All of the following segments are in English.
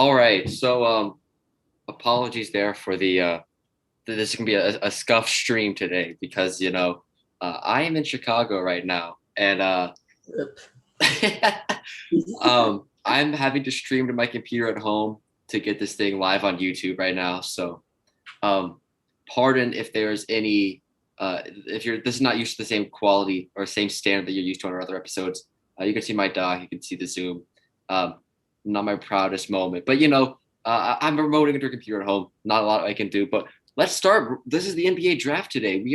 All right. Apologies there for this is gonna be a scuff stream today because I am in Chicago right now, and I'm having to stream to my computer at home to get this thing live on YouTube right now. So, pardon if there's any if you're this is not used to the same quality or same standard that you're used to on our other episodes. You can see my dock, you can see the Zoom. Um, Not my proudest moment, but I'm remoting into a computer at home. Not a lot I can do, but let's start. This is the NBA draft today. We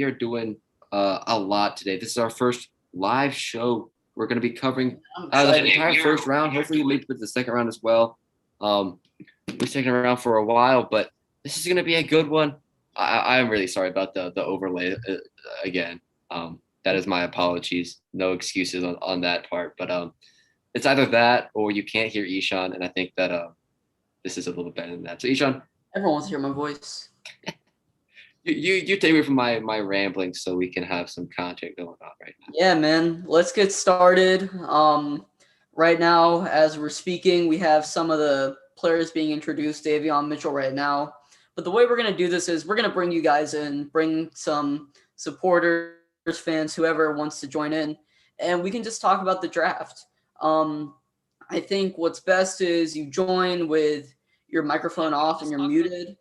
are doing a lot today. This is our first live show. We're going to be covering the entire first round. Hopefully, maybe the second round as well. We're sticking around for a while, but this is going to be a good one. I'm really sorry about the overlay again. That is my apologies. No excuses on that part, but it's either that or you can't hear Ishan, and I think that this is a little better than that. So Ishan, everyone wants to hear my voice. you take me from my rambling so we can have some content going on right now. Yeah, man. Let's get started. Right now, as we're speaking, we have some of the players being introduced, Davion Mitchell right now. But the way we're going to do this is we're going to bring you guys in, bring some supporters, fans, whoever wants to join in, and we can just talk about the draft. I think what's best is you join with your microphone off and you're muted.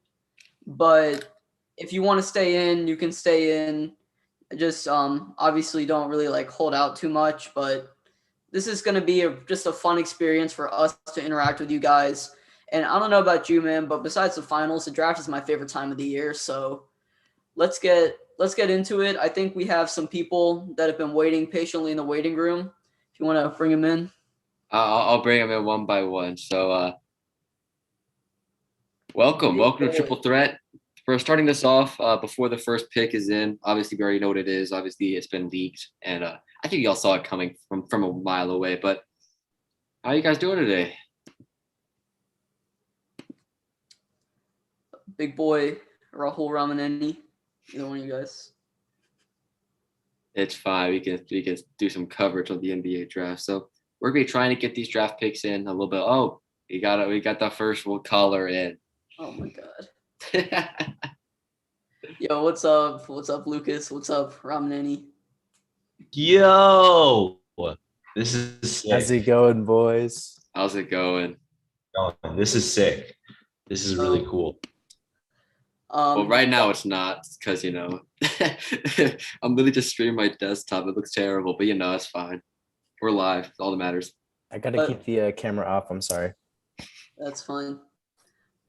But if you want to stay in, you can stay in. Just obviously don't really hold out too much. But this is going to be just a fun experience for us to interact with you guys. And I don't know about you, man, but besides the finals, the draft is my favorite time of the year. So let's get into it. I think we have some people that have been waiting patiently in the waiting room. If you want to bring them in. I'll bring them in one by one. So welcome to Triple Threat. We're starting this off before the first pick is in. Obviously, we already know what it is. Obviously, it's been leaked, and I think y'all saw it coming from a mile away. But how are you guys doing today? Big boy Rahul Ramaneni. Either one of you guys. It's fine. We can do some coverage of the NBA draft. So we're gonna be trying to get these draft picks in a little bit. Oh, we got the first caller in. Oh my god. Yo, what's up? What's up, Lucas? What's up, Ramaneni? Yo, this is sick. How's it going, boys? How's it going? Oh, this is sick. This is really cool. Well, right now it's not because I'm literally just streaming my desktop. It looks terrible, but it's fine. We're live. It's all that matters. I gotta keep the camera off. I'm sorry. That's fine.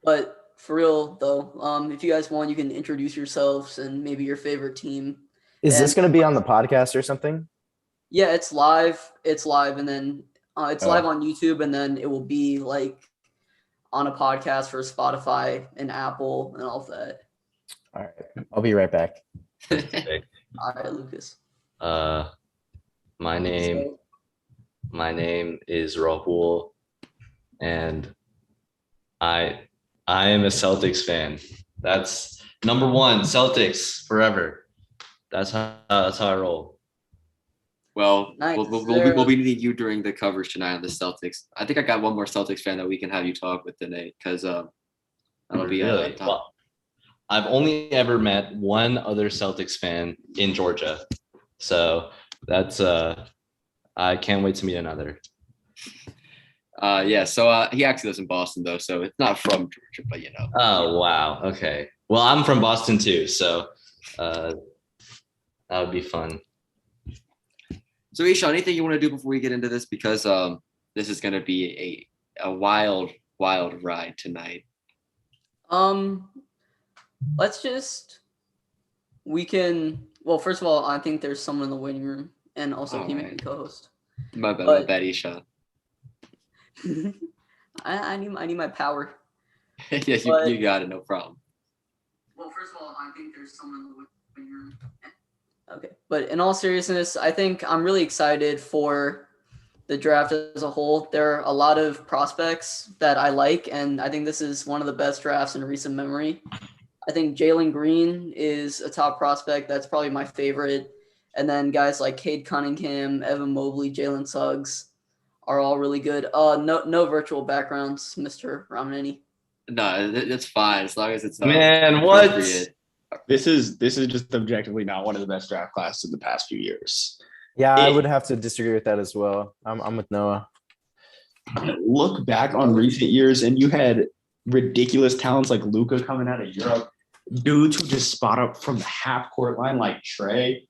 But for real though, if you guys want, you can introduce yourselves and maybe your favorite team. Is this gonna be on the podcast or something? Yeah, it's live. It's live, and then it's live on YouTube, and then it will be on a podcast for Spotify and Apple and all of that. All right, I'll be right back. All right, Lucas. My name is Rahul, and I am a Celtics fan. That's number one. Celtics forever. That's how I roll. Well, nice. we'll be needing you during the coverage tonight on the Celtics. I think I got one more Celtics fan that we can have you talk with today because that'll be really. Well, I've only ever met one other Celtics fan in Georgia, so that's I can't wait to meet another. Yeah. So he actually lives in Boston though, so it's not from Georgia, but Oh wow. Okay. Well, I'm from Boston too, so that would be fun. So Ishan, anything you want to do before we get into this? Because this is going to be a wild ride tonight. Well, first of all, I think there's someone in the waiting room, and also he may be co-host. My bad, Ishan. I need my power. Yes, you got it, no problem. Well, first of all, I think there's someone in the waiting room. Okay, but in all seriousness, I think I'm really excited for the draft as a whole. There are a lot of prospects that I like, and I think this is one of the best drafts in recent memory. I think Jalen Green is a top prospect. That's probably my favorite. And then guys like Cade Cunningham, Evan Mobley, Jalen Suggs are all really good. No virtual backgrounds, Mr. Ramneni. No, that's fine as long as it's Man, what? appropriate. This is just objectively not one of the best draft classes in the past few years. Yeah, I It- would have to disagree with that as well. I'm with Noah. Look back on recent years, and you had ridiculous talents like Luca coming out of Europe, dudes who just spot up from the half court line like Trey,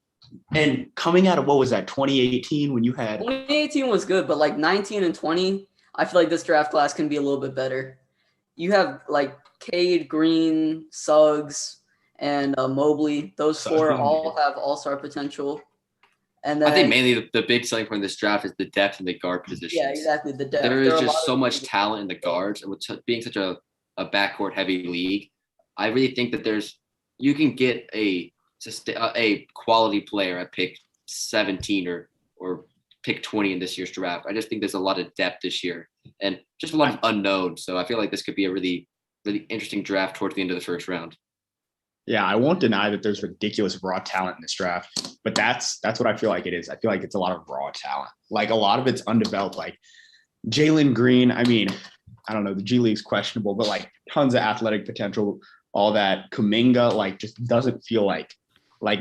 and coming out of what was that 2018 when you had 2018 was good, but like 19 and 20, I feel like this draft class can be a little bit better. You have like Cade, Green, Suggs, and Mobley. Those Suggs four being all good. have all-star potential. And then I think mainly the big selling point of this draft is the depth in the guard positions. yeah, exactly, the depth. There There are is a lot just so of- much talent in the guards, and with being such a backcourt heavy league, I really think that you can get a quality player at pick 17 or pick 20 in this year's draft. I just think there's a lot of depth this year and just a lot of unknowns. So I feel like this could be a really, really interesting draft towards the end of the first round. Yeah, I won't deny that there's ridiculous raw talent in this draft, but that's what I feel like it is. I feel like it's a lot of raw talent. Like a lot of it's undeveloped. Like Jalen Green, I mean, I don't know, the G League's questionable, but like tons of athletic potential, all that. Kuminga, like just doesn't feel like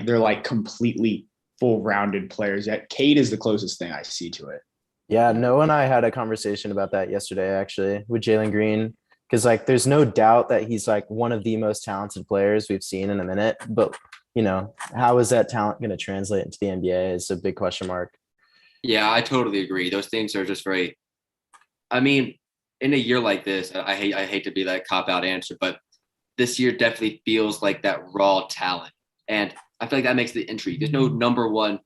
they're like completely full-rounded players yet. Cade is the closest thing I see to it. Yeah, Noah and I had a conversation about that yesterday, actually, with Jalen Green. Because like there's no doubt that he's like one of the most talented players we've seen in a minute. But how is that talent going to translate into the NBA is a big question mark. Yeah, I totally agree. Those things are just very. I mean, in a year like this, I hate to be that cop-out answer, but this year definitely feels like that raw talent, and I feel like that makes the intrigue. There's no number one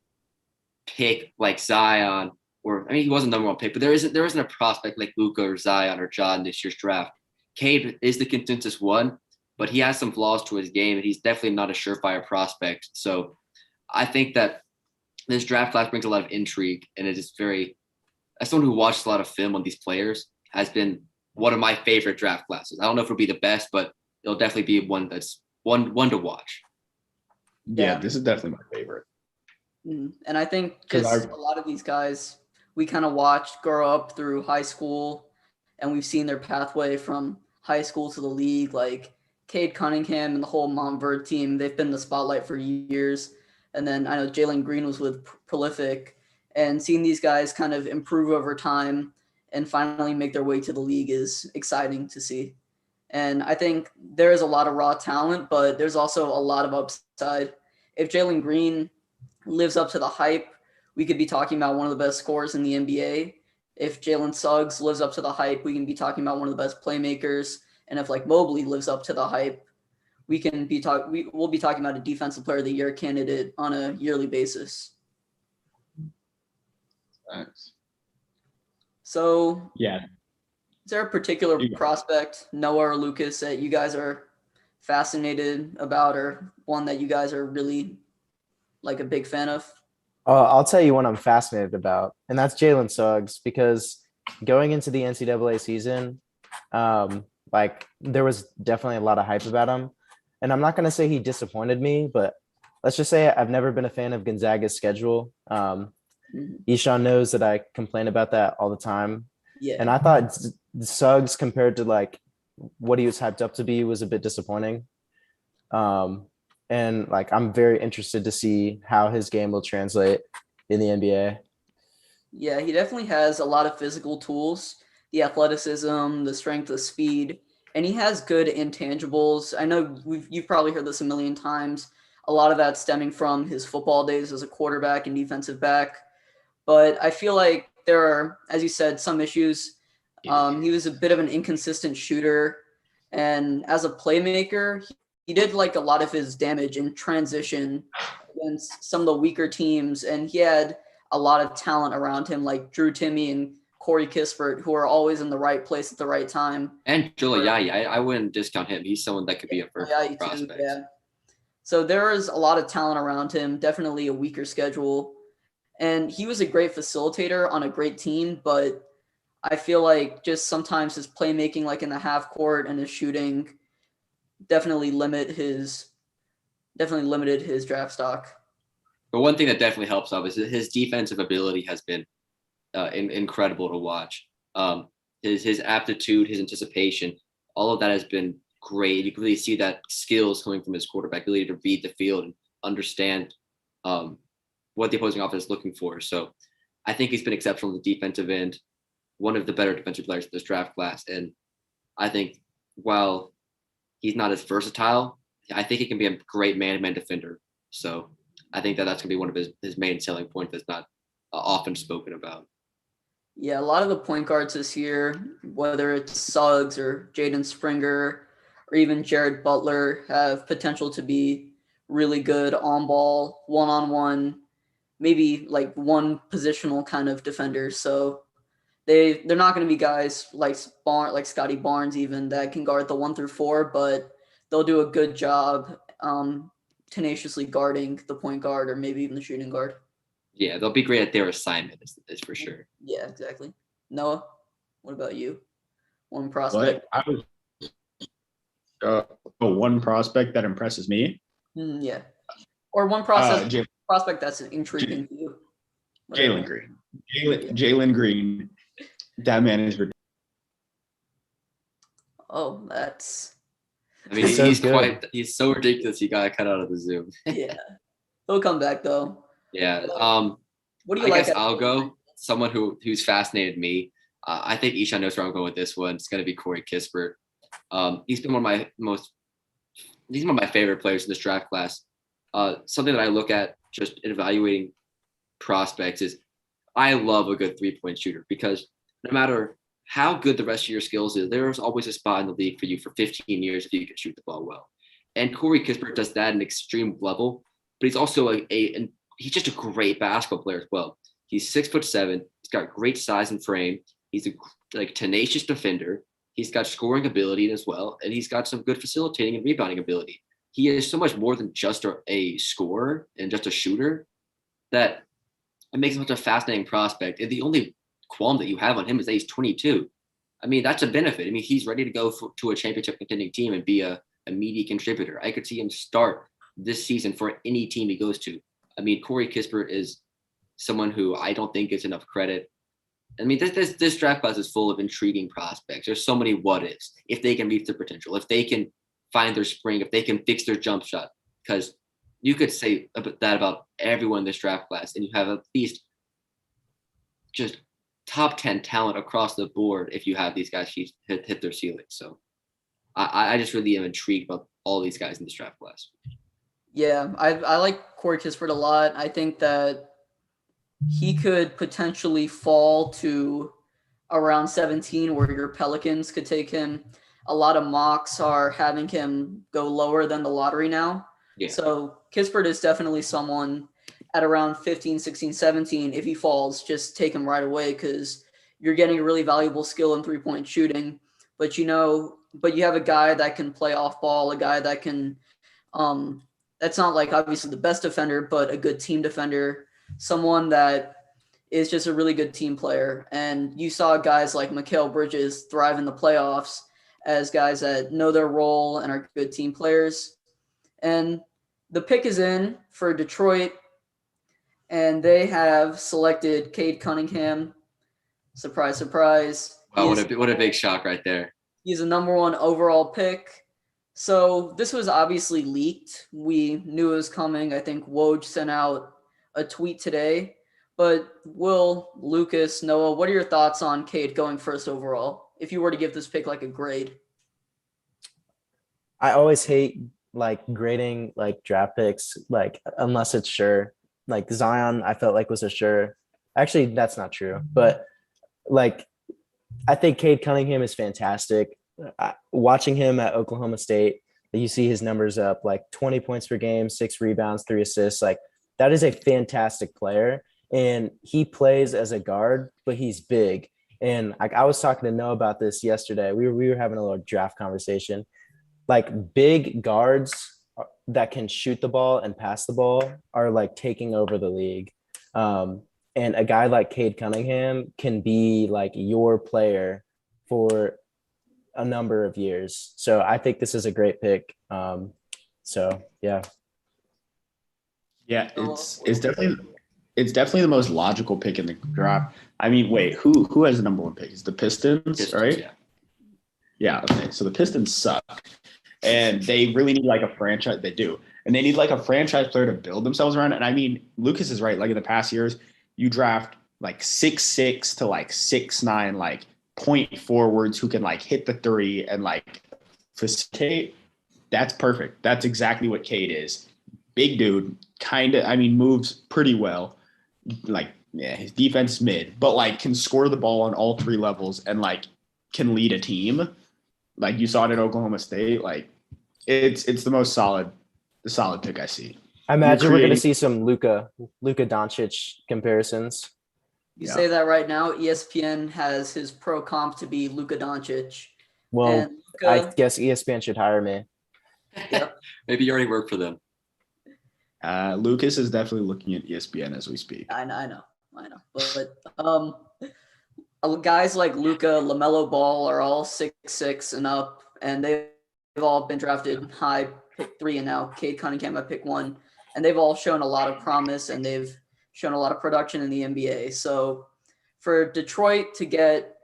pick like Zion, or I mean, he wasn't number one pick, but there isn't a prospect like Luka or Zion or John this year's draft. Cade is the consensus one, but he has some flaws to his game, and he's definitely not a surefire prospect. So I think that this draft class brings a lot of intrigue, and it is very, as someone who watched a lot of film on these players, has been one of my favorite draft classes. I don't know if it'll be the best, but it'll definitely be one that's one to watch. Yeah, Yeah. this is definitely my favorite. And I think 'Cause just a lot of these guys we kind of watched grow up through high school, and we've seen their pathway from high school to the league. Like Cade Cunningham and the whole Montverde team, they've been in the spotlight for years. And then I know Jalen Green was with Prolific, and seeing these guys kind of improve over time and finally make their way to the league is exciting to see. And I think there is a lot of raw talent, but there's also a lot of upside. If Jalen Green lives up to the hype, we could be talking about one of the best scorers in the NBA. If Jalen Suggs lives up to the hype, we can be talking about one of the best playmakers. And if like Mobley lives up to the hype, we'll be talking about a defensive player of the year candidate on a yearly basis. Thanks. So Yeah, is there a particular You go. prospect, Noah or Lucas, that you guys are fascinated about, or one that you guys are really like a big fan of? I'll tell you one I'm fascinated about, and that's Jalen Suggs, because going into the NCAA season, like there was definitely a lot of hype about him. And I'm not going to say he disappointed me, but let's just say I've never been a fan of Gonzaga's schedule. Ishan knows that I complain about that all the time. Yeah. And I thought Suggs, compared to like what he was hyped up to be, was a bit disappointing. And like I'm very interested to see how his game will translate in the NBA. Yeah, he definitely has a lot of physical tools, the athleticism, the strength, the speed, and he has good intangibles. I know you've probably heard this a million times. A lot of that stemming from his football days as a quarterback and defensive back. But I feel like there are, as you said, some issues. He was a bit of an inconsistent shooter, and as a playmaker, he did like a lot of his damage in transition against some of the weaker teams, and he had a lot of talent around him, like Drew Timme and Corey Kispert, who are always in the right place at the right time. And Juliai, I wouldn't discount him. He's someone that could be a first Yeah, prospect. yeah. So there is a lot of talent around him, definitely a weaker schedule. And he was a great facilitator on a great team, but I feel like just sometimes his playmaking, like in the half court, and his shooting definitely limited his draft stock. But one thing that definitely helps out is that his defensive ability has been incredible to watch. His aptitude, his anticipation, all of that has been great. You can really see that skills coming from his quarterback, ability to read the field and understand what the opposing offense is looking for. So I think he's been exceptional on the defensive end, one of the better defensive players in this draft class. And I think while he's not as versatile, I think he can be a great man-to-man defender. So I think that's going to be one of his main selling points that's not often spoken about. Yeah, a lot of the point guards this year, whether it's Suggs or Jaden Springer or even Jared Butler, have potential to be really good on ball, one-on-one, maybe like one positional kind of defenders. So they're not going to be guys like Scotty Barnes even that can guard the 1 through 4, but they'll do a good job tenaciously guarding the point guard or maybe even the shooting guard. Yeah, they'll be great at their assignment, is for sure. Yeah, exactly. Noah, what about you? One prospect. What? I was one prospect that impresses me. Yeah. Or one prospect that's intriguing to you. Jalen Green. Jalen Green. That man is ridiculous. Oh, that's. I mean, he's so ridiculous. He got cut out of the Zoom. Yeah, he'll come back though. Yeah. What do you I like? guess I'll go. Someone who's fascinated me. I think Ishan knows where I'm going with this one. It's going to be Corey Kispert. He's been one of my favorite players in this draft class. Something that I look at just evaluating prospects is I love a good 3-point shooter because no matter how good the rest of your skills is, there's always a spot in the league for you for 15 years if you can shoot the ball well. And Corey Kispert does that at an extreme level, but he's also he's just a great basketball player as well. He's 6'7". He's got great size and frame. He's a tenacious defender. He's got scoring ability as well, and he's got some good facilitating and rebounding ability. He is so much more than just a scorer and just a shooter that it makes him such a fascinating prospect. And the only qualm that you have on him is that he's 22. I mean, that's a benefit. I mean, he's ready to go to a championship contending team and be a media contributor. I could see him start this season for any team he goes to. I mean, Corey Kispert is someone who I don't think gets enough credit. I mean, this draft class is full of intriguing prospects. There's so many what ifs. If they can reach their potential, if they can find their spring, if they can fix their jump shot, because you could say that about everyone in this draft class, and you have at least just top 10 talent across the board if you have these guys hit their ceiling. So I just really am intrigued about all these guys in this draft class. Yeah, I like Corey Kispert a lot. I think that he could potentially fall to around 17 where your Pelicans could take him. A lot of mocks are having him go lower than the lottery now. Yeah. So Kispert is definitely someone at around 15, 16, 17. If he falls, just take him right away because you're getting a really valuable skill in 3-point shooting. But you have a guy that can play off ball, a guy that can that's not like obviously the best defender, but a good team defender, someone that is just a really good team player. And you saw guys like Mikal Bridges thrive in the playoffs as guys that know their role and are good team players. And the pick is in for Detroit, and they have selected Cade Cunningham. Surprise, surprise. Wow, what a big shock right there. He's a number 1 overall pick. So this was obviously leaked. We knew it was coming. I think Woj sent out a tweet today. But Will, Lucas, Noah, what are your thoughts on Cade going first overall? If you were to give this pick like a grade. I always hate grading draft picks unless it's sure. Like Zion, I felt like was a sure. Actually, that's not true. But I think Cade Cunningham is fantastic. Watching him at Oklahoma State, you see his numbers up 20 points per game, 6 rebounds, 3 assists. That is a fantastic player. And he plays as a guard, but he's big. And I was talking to Noah about this yesterday. We were having a little draft conversation. Big guards that can shoot the ball and pass the ball are taking over the league. And a guy like Cade Cunningham can be your player for a number of years. So I think this is a great pick. So yeah. Yeah, it's definitely it's definitely the most logical pick in the draft. I mean, wait, who has the number one pick? It's the Pistons, right? Yeah. Yeah. Okay. So the Pistons suck, and they really need like a franchise. They do, and they need like a franchise player to build themselves around. And I mean, Lucas is right. Like in the past years, you draft like 6'6" to like 6'9", like point forwards who can like hit the three and like facilitate. That's perfect. That's exactly what Cade is. Big dude, kind of. I mean, moves pretty well. Like, yeah, his defense is mid, but like can score the ball on all three levels and like can lead a team. Like you saw it at Oklahoma State. Like it's the solid pick I see. I imagine we're going to creating- see some Luka Doncic comparisons. You Yeah. say that right now. ESPN has his pro comp to be Luka Doncic. Well, And I Luka, guess ESPN should hire me. yep. Maybe you already work for them. Lucas is definitely looking at ESPN as we speak. I know. But guys like Luka, LaMelo Ball are all 6'6" and up, and they've all been drafted high, pick 3, and now Cade Cunningham at pick 1, and they've all shown a lot of promise and they've shown a lot of production in the NBA. So for Detroit to get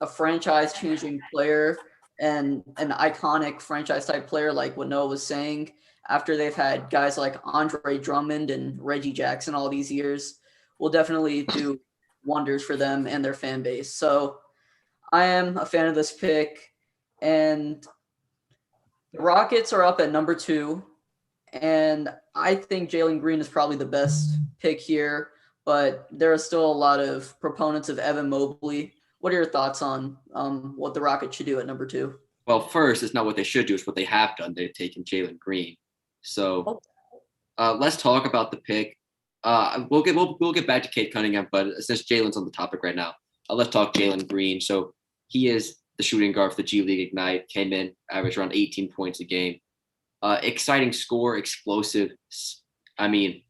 a franchise-changing player and an iconic franchise-type player like what Noah was saying, after they've had guys like Andre Drummond and Reggie Jackson all these years, will definitely do wonders for them and their fan base. So I am a fan of this pick, and the Rockets are up at number 2, and I think Jalen Green is probably the best pick here, but there are still a lot of proponents of Evan Mobley. What are your thoughts on what the Rockets should do at number 2? Well, first, it's not what they should do; it's what they have done. They've taken Jalen Green. So let's talk about the pick. We'll get back to Cade Cunningham, but since Jalen's on the topic right now, let's talk Jalen Green. So he is the shooting guard for the G League Ignite. Came in, averaged around 18 points a game. Exciting score, explosive. I mean,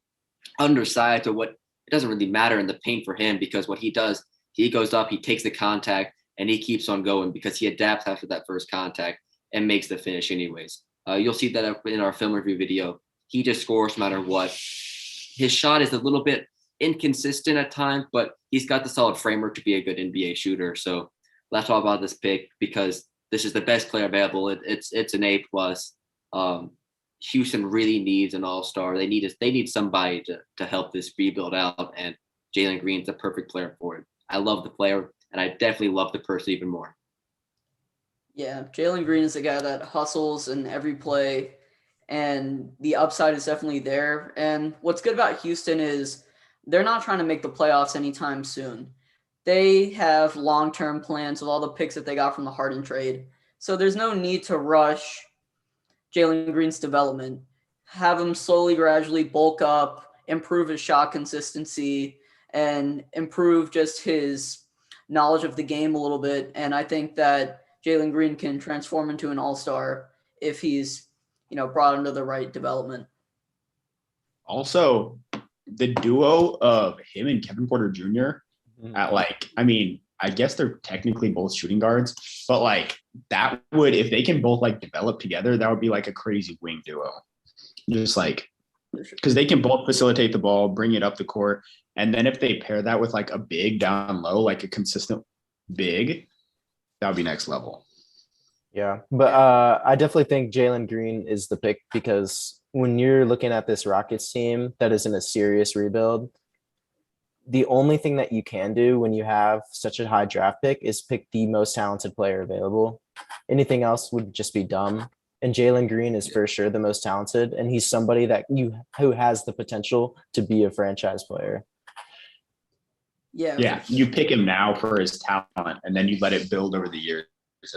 undersized, or what? It doesn't really matter in the paint for him because what he does, he goes up, he takes the contact, and he keeps on going because he adapts after that first contact and makes the finish anyways. You'll see that in our film review video. He just scores no matter what. His shot is a little bit inconsistent at times, but he's got the solid framework to be a good NBA shooter. So let's talk about this pick because this is the best player available. It's an A+. Houston really needs an all-star. They need somebody to help this rebuild out, and Jalen Green's the perfect player for it. I love the player, and I definitely love the person even more. Yeah, Jalen Green is a guy that hustles in every play, and the upside is definitely there. And what's good about Houston is they're not trying to make the playoffs anytime soon. They have long-term plans with all the picks that they got from the Harden trade. So there's no need to rush Jalen Green's development. Have him slowly, gradually bulk up, improve his shot consistency, and improve just his knowledge of the game a little bit. And I think that Jalen Green can transform into an all-star if he's, brought under the right development. Also, the duo of him and Kevin Porter Jr. at I guess they're technically both shooting guards, but that would, if they can both develop together, that would be like a crazy wing duo. Just because they can both facilitate the ball, bring it up the court. And then if they pair that with a big down low, like a consistent big, that would be next level. Yeah, but I definitely think Jalen Green is the pick because when you're looking at this Rockets team that is in a serious rebuild, the only thing that you can do when you have such a high draft pick is pick the most talented player available. Anything else would just be dumb. And Jalen Green is for sure the most talented, and he's somebody who has the potential to be a franchise player. Yeah, You pick him now for his talent, and then you let it build over the years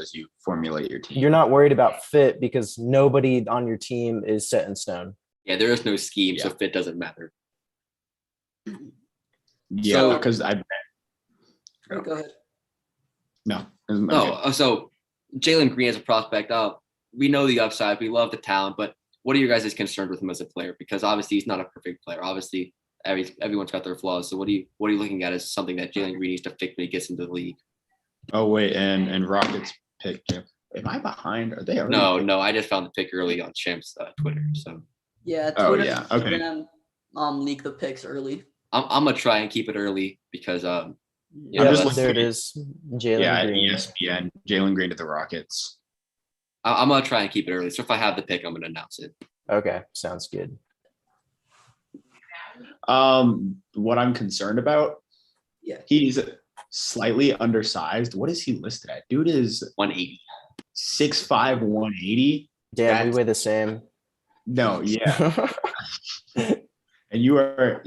as you formulate your team. You're not worried about fit because nobody on your team is set in stone. Yeah, there is no scheme, so fit doesn't matter. Yeah, because Go ahead. So Jalen Green as a prospect, we know the upside, we love the talent, but what are you guys' concerned with him as a player? Because obviously he's not a perfect player. Obviously, everyone's got their flaws. So what are you looking at as something that Jalen Green needs to fix when he gets into the league? Oh wait, and Rockets pick. Am I behind? Are they? No. I just found the pick early on Champ's Twitter. So yeah, Oh Twitter, yeah. Okay. Instagram, leak the picks early. I'm gonna try and keep it early because Yeah, I'm just Yep, there it looking is. Jalen Yeah, Green. ESPN, Jalen Green to the Rockets. I'm gonna try and keep it early. So if I have the pick, I'm gonna announce it. Okay, sounds good. What I'm concerned about, Yeah. he's slightly undersized. What is he listed at? Dude is 180. 6'5", 180. Damn, we That's- weigh the same. No, yeah. And you are,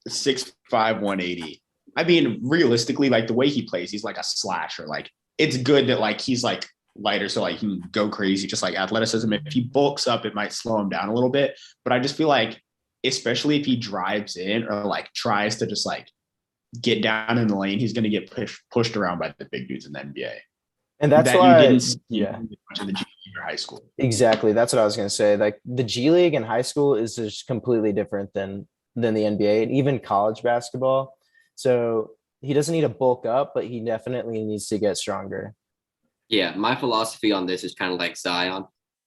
6'5", 180. I mean, realistically, like the way he plays, he's like a slasher. Like it's good that like he's like lighter, so like he can go crazy, just like athleticism. If he bulks up, it might slow him down a little bit. But I just feel like, especially if he drives in or like tries to just like get down in the lane, he's going to get pushed around by the big dudes in the NBA. And that's that why, you didn't see yeah, much in the G League or high school. exactly. That's what I was gonna say. Like the G League and high school is just completely different than the NBA and even college basketball. So he doesn't need to bulk up, but he definitely needs to get stronger. Yeah, my philosophy on this is kind of like Zion.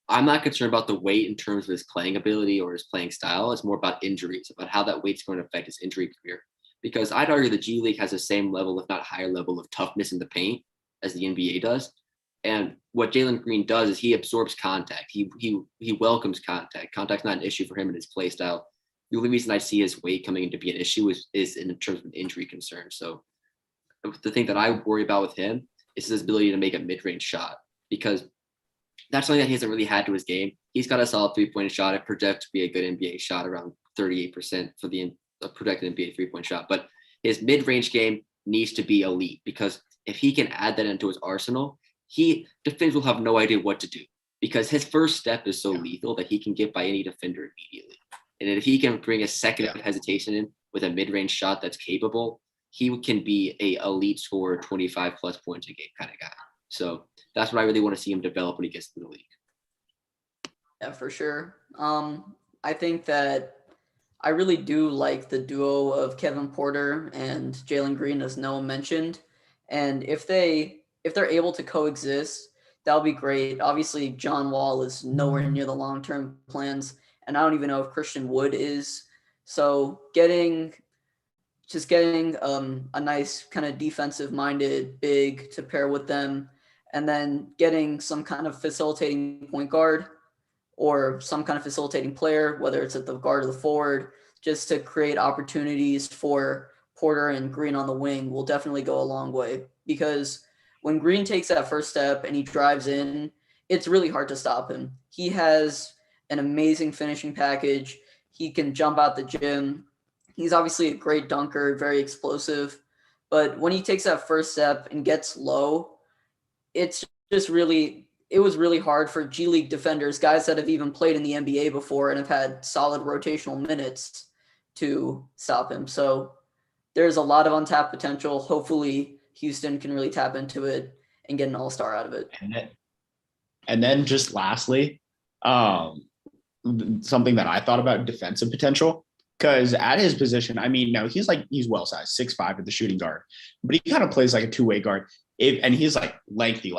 I'm not concerned about the weight in terms of his playing ability or his playing style. It's more about injuries, about how that weight's going to affect his injury career. Because I'd argue the G League has the same level, if not higher level, of toughness in the paint as the NBA does. And what Jalen Green does is he absorbs contact. He welcomes contact. Contact's not an issue for him in his play style. The only reason I see his weight coming in to be an issue is in terms of an injury concern. So the thing that I worry about with him is his ability to make a mid-range shot, because that's something that he hasn't really had to his game. He's got a solid three-point shot. It projects to be a good NBA shot, around 38% for the projected NBA three-point shot. But his mid-range game needs to be elite, because if he can add that into his arsenal, defenders will have no idea what to do, because his first step is so lethal that he can get by any defender immediately. And if he can bring a second of hesitation in with a mid-range shot that's capable, he can be a elite scorer, 25 plus points a game kind of guy. So that's what I really want to see him develop when he gets to the league. Yeah, for sure. I think that I really do like the duo of Kevin Porter and Jalen Green, as Noah mentioned. And if they're able to coexist, that'll be great. Obviously, John Wall is nowhere near the long-term plans, and I don't even know if Christian Wood is. So getting a nice kind of defensive-minded big to pair with them, and then getting some kind of facilitating point guard or some kind of facilitating player, whether it's at the guard or the forward, just to create opportunities for Porter and Green on the wing will definitely go a long way. Because when Green takes that first step and he drives in, it's really hard to stop him. He has an amazing finishing package. He can jump out the gym. He's obviously a great dunker, very explosive. But when he takes that first step and gets low, it's just really – it was really hard for G League defenders, guys that have even played in the NBA before and have had solid rotational minutes, to stop him. So there's a lot of untapped potential. Hopefully Houston can really tap into it and get an all-star out of it. And then just lastly, something that I thought about defensive potential, because at his position, I mean, no, he's well sized, 6'5" at the shooting guard, but he kind of plays like a two-way guard. And he's like lanky,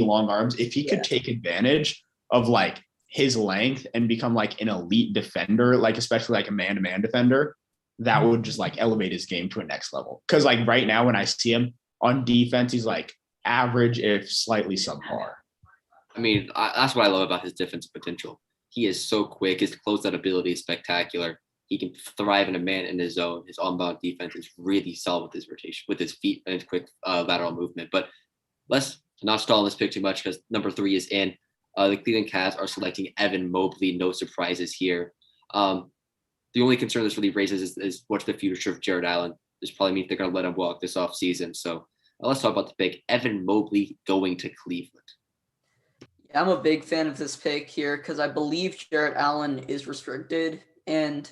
long arms. If he could take advantage of like his length and become like an elite defender, like especially like a man-to-man defender, that would just like elevate his game to a next level. Because like right now, when I see him on defense, he's like average, if slightly subpar. I mean, that's what I love about his defensive potential. He is so quick. His closeout ability is spectacular. He can thrive in a man in his zone. His on-bound defense is really solid with his rotation, with his feet and his quick lateral movement. But let's not stall on this pick too much, because number 3 is in. The Cleveland Cavs are selecting Evan Mobley. No surprises here. The only concern this really raises is what's the future of Jared Allen. This probably means they're going to let him walk this offseason. So let's talk about the pick. Evan Mobley going to Cleveland. Yeah, I'm a big fan of this pick here because I believe Jared Allen is restricted, and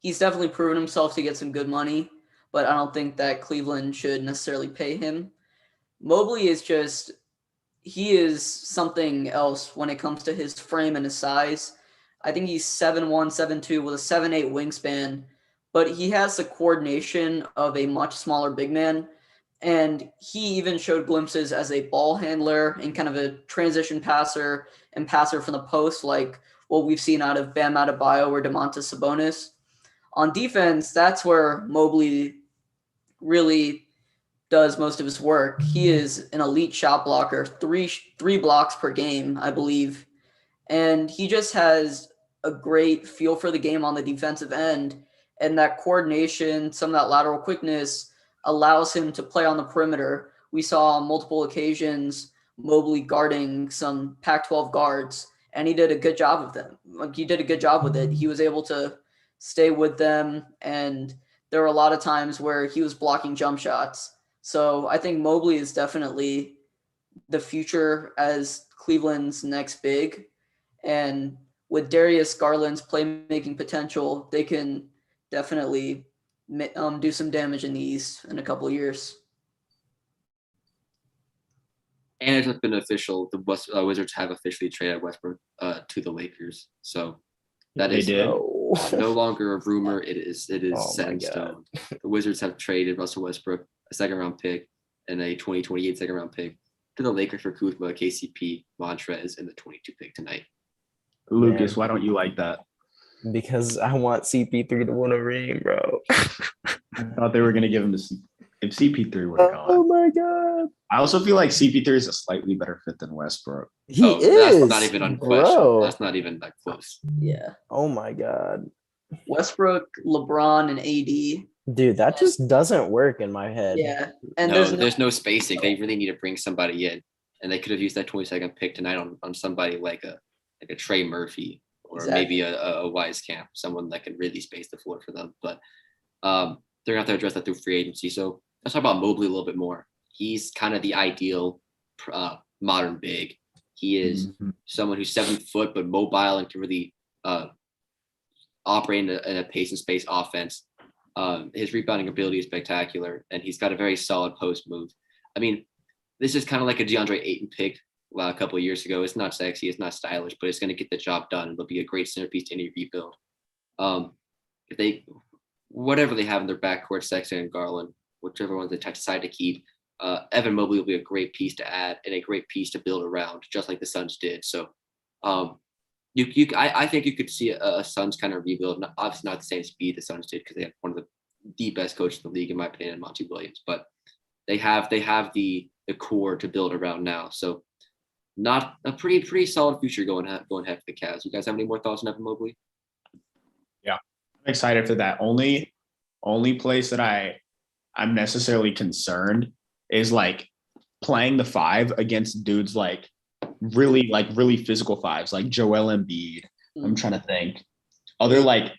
he's definitely proven himself to get some good money, but I don't think that Cleveland should necessarily pay him. Mobley is he is something else when it comes to his frame and his size. I think he's 7'1", 7'2", with a 7'8" wingspan, but he has the coordination of a much smaller big man, and he even showed glimpses as a ball handler and kind of a transition passer and passer from the post, like what we've seen out of Bam Adebayo or Domantas Sabonis. On defense, that's where Mobley really does most of his work. He is an elite shot blocker, three blocks per game, I believe. And he just has a great feel for the game on the defensive end. And that coordination, some of that lateral quickness allows him to play on the perimeter. We saw on multiple occasions Mobley guarding some Pac-12 guards, and he did a good job of them. Like, he did a good job with it. He was able to stay with them, and there were a lot of times where he was blocking jump shots. So I think Mobley is definitely the future as Cleveland's next big. And with Darius Garland's playmaking potential, they can definitely do some damage in the East in a couple of years. And it's been official. The Wizards have officially traded Westbrook to the Lakers. So that They is did. no longer a rumor. It is Oh set my in God. stone. The Wizards have traded Russell Westbrook, a second-round pick, and a 2028 second-round pick to the Lakers for Kuzma, KCP, Montrez, and the 22 pick tonight. Lucas, why don't you like that? Because I want CP3 to win a ring, bro. I thought they were going to give him the if CP3 would have Oh gone. my God. I also feel like CP3 is a slightly better fit than Westbrook. He That's is. not even unquestioned. Bro. That's not even that close. Yeah. Oh my God. Westbrook, LeBron, and AD. Dude, that just doesn't work in my head. Yeah. And No, there's there's no spacing. They really need to bring somebody in, and they could have used that 22nd pick tonight on somebody like a Trey Murphy or Exactly. maybe a Wise Camp, someone that can really space the floor for them. But they're gonna have to address that through free agency. So let's talk about Mobley a little bit more. He's kind of the ideal modern big. He is someone who's 7 foot but mobile and can really operate in a pace and space offense. His rebounding ability is spectacular, and he's got a very solid post move. I mean, this is kind of like a DeAndre Ayton pick a couple of years ago. It's not sexy, it's not stylish, but it's going to get the job done. It'll be a great centerpiece to any rebuild. If they, whatever they have in their backcourt, Sexton and Garland, whichever ones they decide to keep, Evan Mobley will be a great piece to add and a great piece to build around, just like the Suns did. So, I think you could see a Suns kind of rebuild. Obviously, not the same speed the Suns did because they have one of the best coaches in the league, in my opinion, Monty Williams. But they have the core to build around now. So, not a pretty solid future going ahead for the Cavs. You guys have any more thoughts on Evan Mobley? I'm excited for that. Only place that I'm necessarily concerned is like playing the 5 against dudes like really physical 5s like Joel Embiid. I'm trying to think. Other like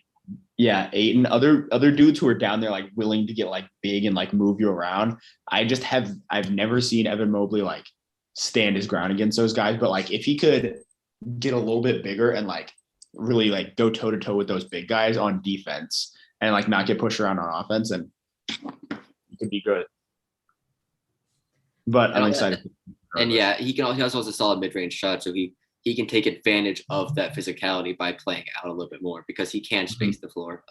Ayton, other dudes who are down there like willing to get like big and like move you around. I've never seen Evan Mobley like stand his ground against those guys, but like if he could get a little bit bigger and like really like go toe to toe with those big guys on defense and like not get pushed around on offense, and it could be good. But I'm excited. And yeah, he also has a solid mid-range shot, so he can take advantage of that physicality by playing out a little bit more because he can space the floor.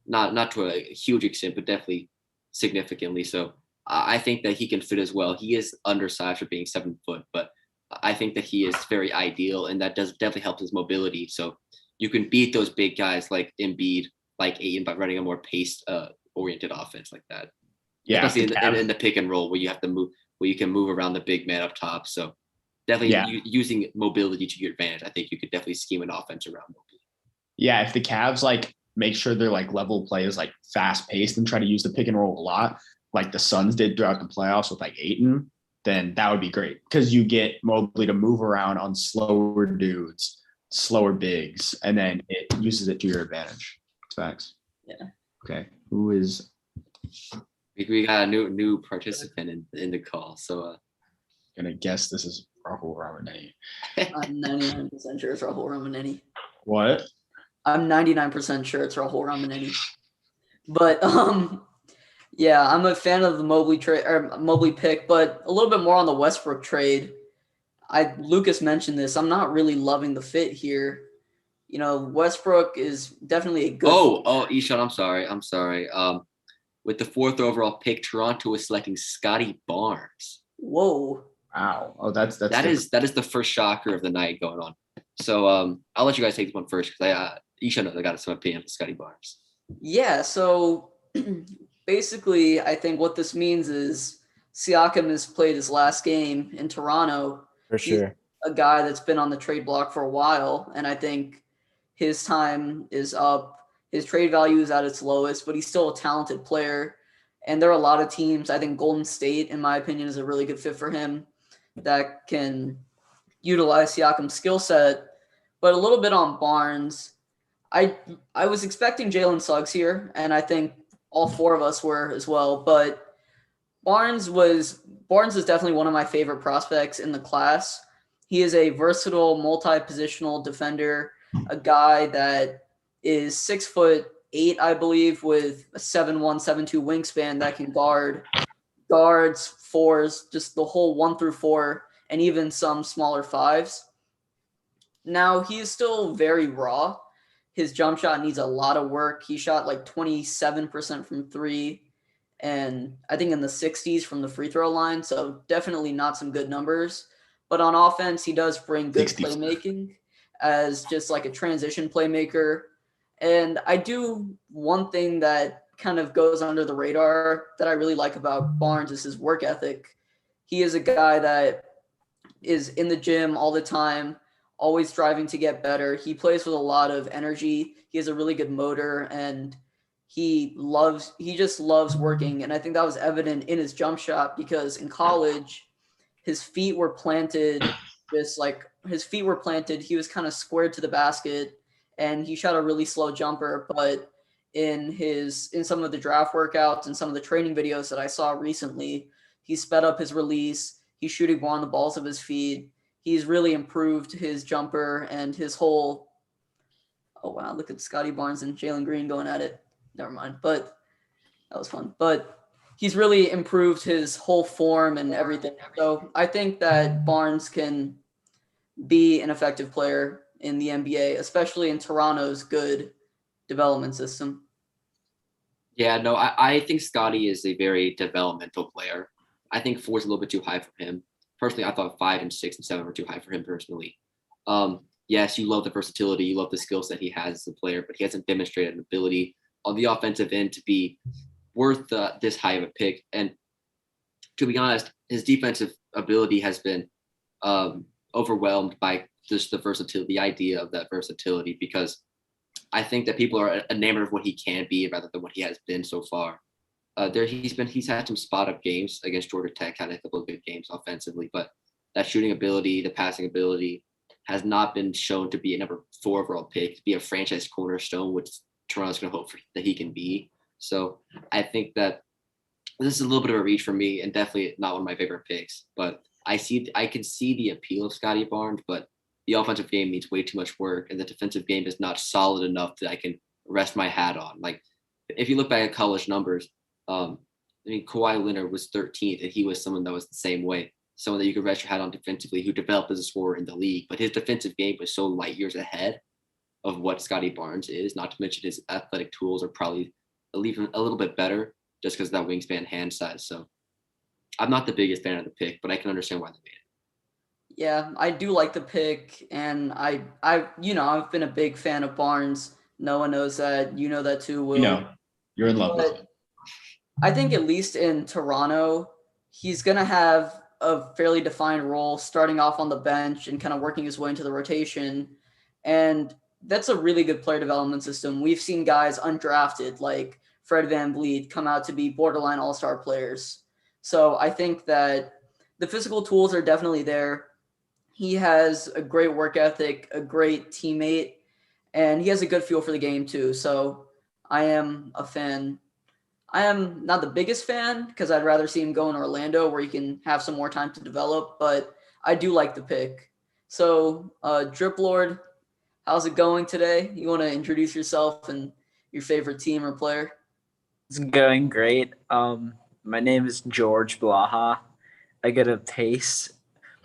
Not to a huge extent, but definitely significantly. So I think that he can fit as well. He is undersized for being 7 foot, but I think that he is very ideal, and that does definitely help his mobility. So you can beat those big guys like Embiid, like Ayton, by running a more pace oriented offense like that. Yeah, especially in the pick and roll where you have to move, where you can move around the big man up top. So definitely using mobility to your advantage. I think you could definitely scheme an offense around mobility. Yeah, if the Cavs like make sure their like level play is like fast paced and try to use the pick and roll a lot, like the Suns did throughout the playoffs with like Ayton, then that would be great because you get Mobley to move around on slower dudes, slower bigs, and then it uses it to your advantage. It's facts. Yeah. Okay. Who is? We got a new participant in the call, so Gonna guess this is Rahul Ramaneni. I'm 99% sure it's Rahul Ramaneni. What? I'm 99% sure it's Rahul Ramaneni. But yeah, I'm a fan of the Mobley trade or Mobley pick, but a little bit more on the Westbrook trade. Lucas mentioned this. I'm not really loving the fit here. You know, Westbrook is definitely a good. Oh, Ishan, I'm sorry. With the 4th overall pick, Toronto is selecting Scotty Barnes. Whoa. Wow. Oh, that's that is the first shocker of the night going on. So I'll let you guys take this one first because Ishan knows I got some opinion on Scotty Barnes. Yeah, so basically, I think what this means is Siakam has played his last game in Toronto. For He's sure. a guy that's been on the trade block for a while, and I think his time is up. His trade value is at its lowest, but he's still a talented player. And there are a lot of teams. I think Golden State, in my opinion, is a really good fit for him that can utilize Siakam's skill set. But a little bit on Barnes. I I was expecting Jalen Suggs here, and I think all four of us were as well. But Barnes is definitely one of my favorite prospects in the class. He is a versatile, multi-positional defender, a guy that is 6'8", I believe, with a 7'1", 7'2" wingspan that can guards, fours, just the whole 1 through 4, and even some smaller fives. Now he is still very raw. His jump shot needs a lot of work. He shot like 27% from three, and I think in the 60s from the free throw line. So definitely not some good numbers. But on offense, he does bring good 60s. playmaking as just like a transition playmaker. And I do one thing that kind of goes under the radar that I really like about Barnes is his work ethic. He is a guy that is in the gym all the time, always driving to get better. He plays with a lot of energy. He has a really good motor, and he just loves working. And I think that was evident in his jump shot because in college, his feet were planted his feet were planted. He was kind of squared to the basket, and he shot a really slow jumper. But in some of the draft workouts and some of the training videos that I saw recently, he sped up his release. He's shooting more on the balls of his feet. He's really improved his jumper and his whole. Oh wow! Look at Scotty Barnes and Jalen Green going at it. Never mind, but that was fun. But he's really improved his whole form and everything. So I think that Barnes can be an effective player in the NBA, especially in Toronto's good development system. Yeah, no, I think Scotty is a very developmental player. I think 4 is a little bit too high for him. Personally, I thought 5 and 6 and 7 were too high for him personally. Yes, you love the versatility, you love the skills that he has as a player, but he hasn't demonstrated an ability on the offensive end to be worth this high of a pick. And to be honest, his defensive ability has been overwhelmed by just the versatility, the idea of that versatility, because I think that people are enamored of what he can be rather than what he has been so far. He's had some spot up games against Georgia Tech, had a couple of good games offensively, but that shooting ability, the passing ability, has not been shown to be a number 4 overall pick, to be a franchise cornerstone, which Toronto's going to hope for, that he can be. So I think that this is a little bit of a reach for me, and definitely not one of my favorite picks. But I can see the appeal of Scotty Barnes, but the offensive game needs way too much work, and the defensive game is not solid enough that I can rest my hat on. Like if you look back at college numbers, I mean Kawhi Leonard was 13th, and he was someone that was the same way, someone that you could rest your hat on defensively, who developed as a scorer in the league. But his defensive game was so light years ahead of what Scotty Barnes is. Not to mention his athletic tools are probably even a little bit better, just because of that wingspan hand size. So I'm not the biggest fan of the pick, but I can understand why they made it. Yeah, I do like the pick, and I've been a big fan of Barnes. Noah knows that. You know that too, Will. You know, you're in love with him. But I think at least in Toronto, he's gonna have a fairly defined role, starting off on the bench and kind of working his way into the rotation. And that's a really good player development system. We've seen guys undrafted like Fred VanVleet come out to be borderline all-star players. So I think that the physical tools are definitely there. He has a great work ethic, a great teammate, and he has a good feel for the game too. So I am a fan. I am not the biggest fan because I'd rather see him go in Orlando where he can have some more time to develop, but I do like the pick. So, Drip Lord, how's it going today? You want to introduce yourself and your favorite team or player? It's going great. My name is George Blaha. I get a pace.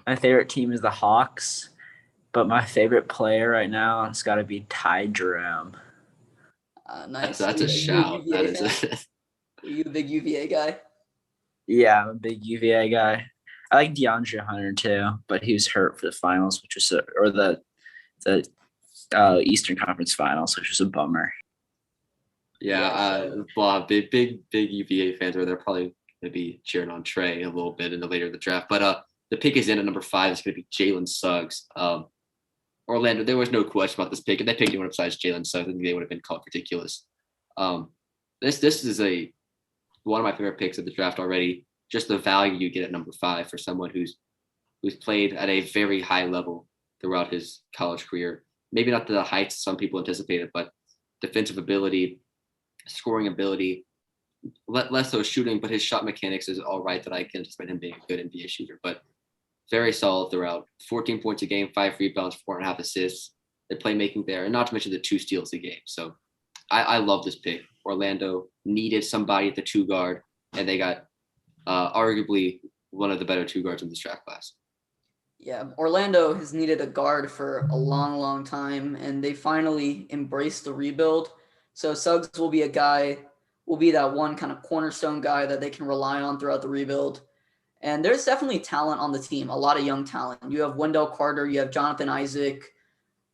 My favorite team is the Hawks, but my favorite player right now has got to be Ty Jerome. Nice. That's a shout. That is Are you a big UVA guy? Yeah, I'm a big UVA guy. I like DeAndre Hunter too, but he was hurt for the finals, which was the Eastern Conference Finals, which was a bummer. Big UVA fans where they're probably going to be cheering on Trey a little bit in the later of the draft. But the pick is in at number 5. It's going to be Jalen Suggs. Orlando, there was no question about this pick. If they picked anyone besides Jalen Suggs, I think they would have been called ridiculous. This is one of my favorite picks of the draft already. Just the value you get at number 5 for someone who's played at a very high level throughout his college career. Maybe not to the heights some people anticipated, but defensive ability, scoring ability, less so shooting, but his shot mechanics is all right that I can anticipate him being a good NBA shooter. But very solid throughout. 14 points a game, 5 rebounds, 4.5 assists. The playmaking there, and not to mention the 2 steals a game. So I love this pick. Orlando needed somebody at the 2 guard, and they got arguably one of the better 2 guards in this draft class. Yeah, Orlando has needed a guard for a long, long time, and they finally embraced the rebuild. So Suggs will be that one kind of cornerstone guy that they can rely on throughout the rebuild. And there's definitely talent on the team, a lot of young talent. You have Wendell Carter, you have Jonathan Isaac,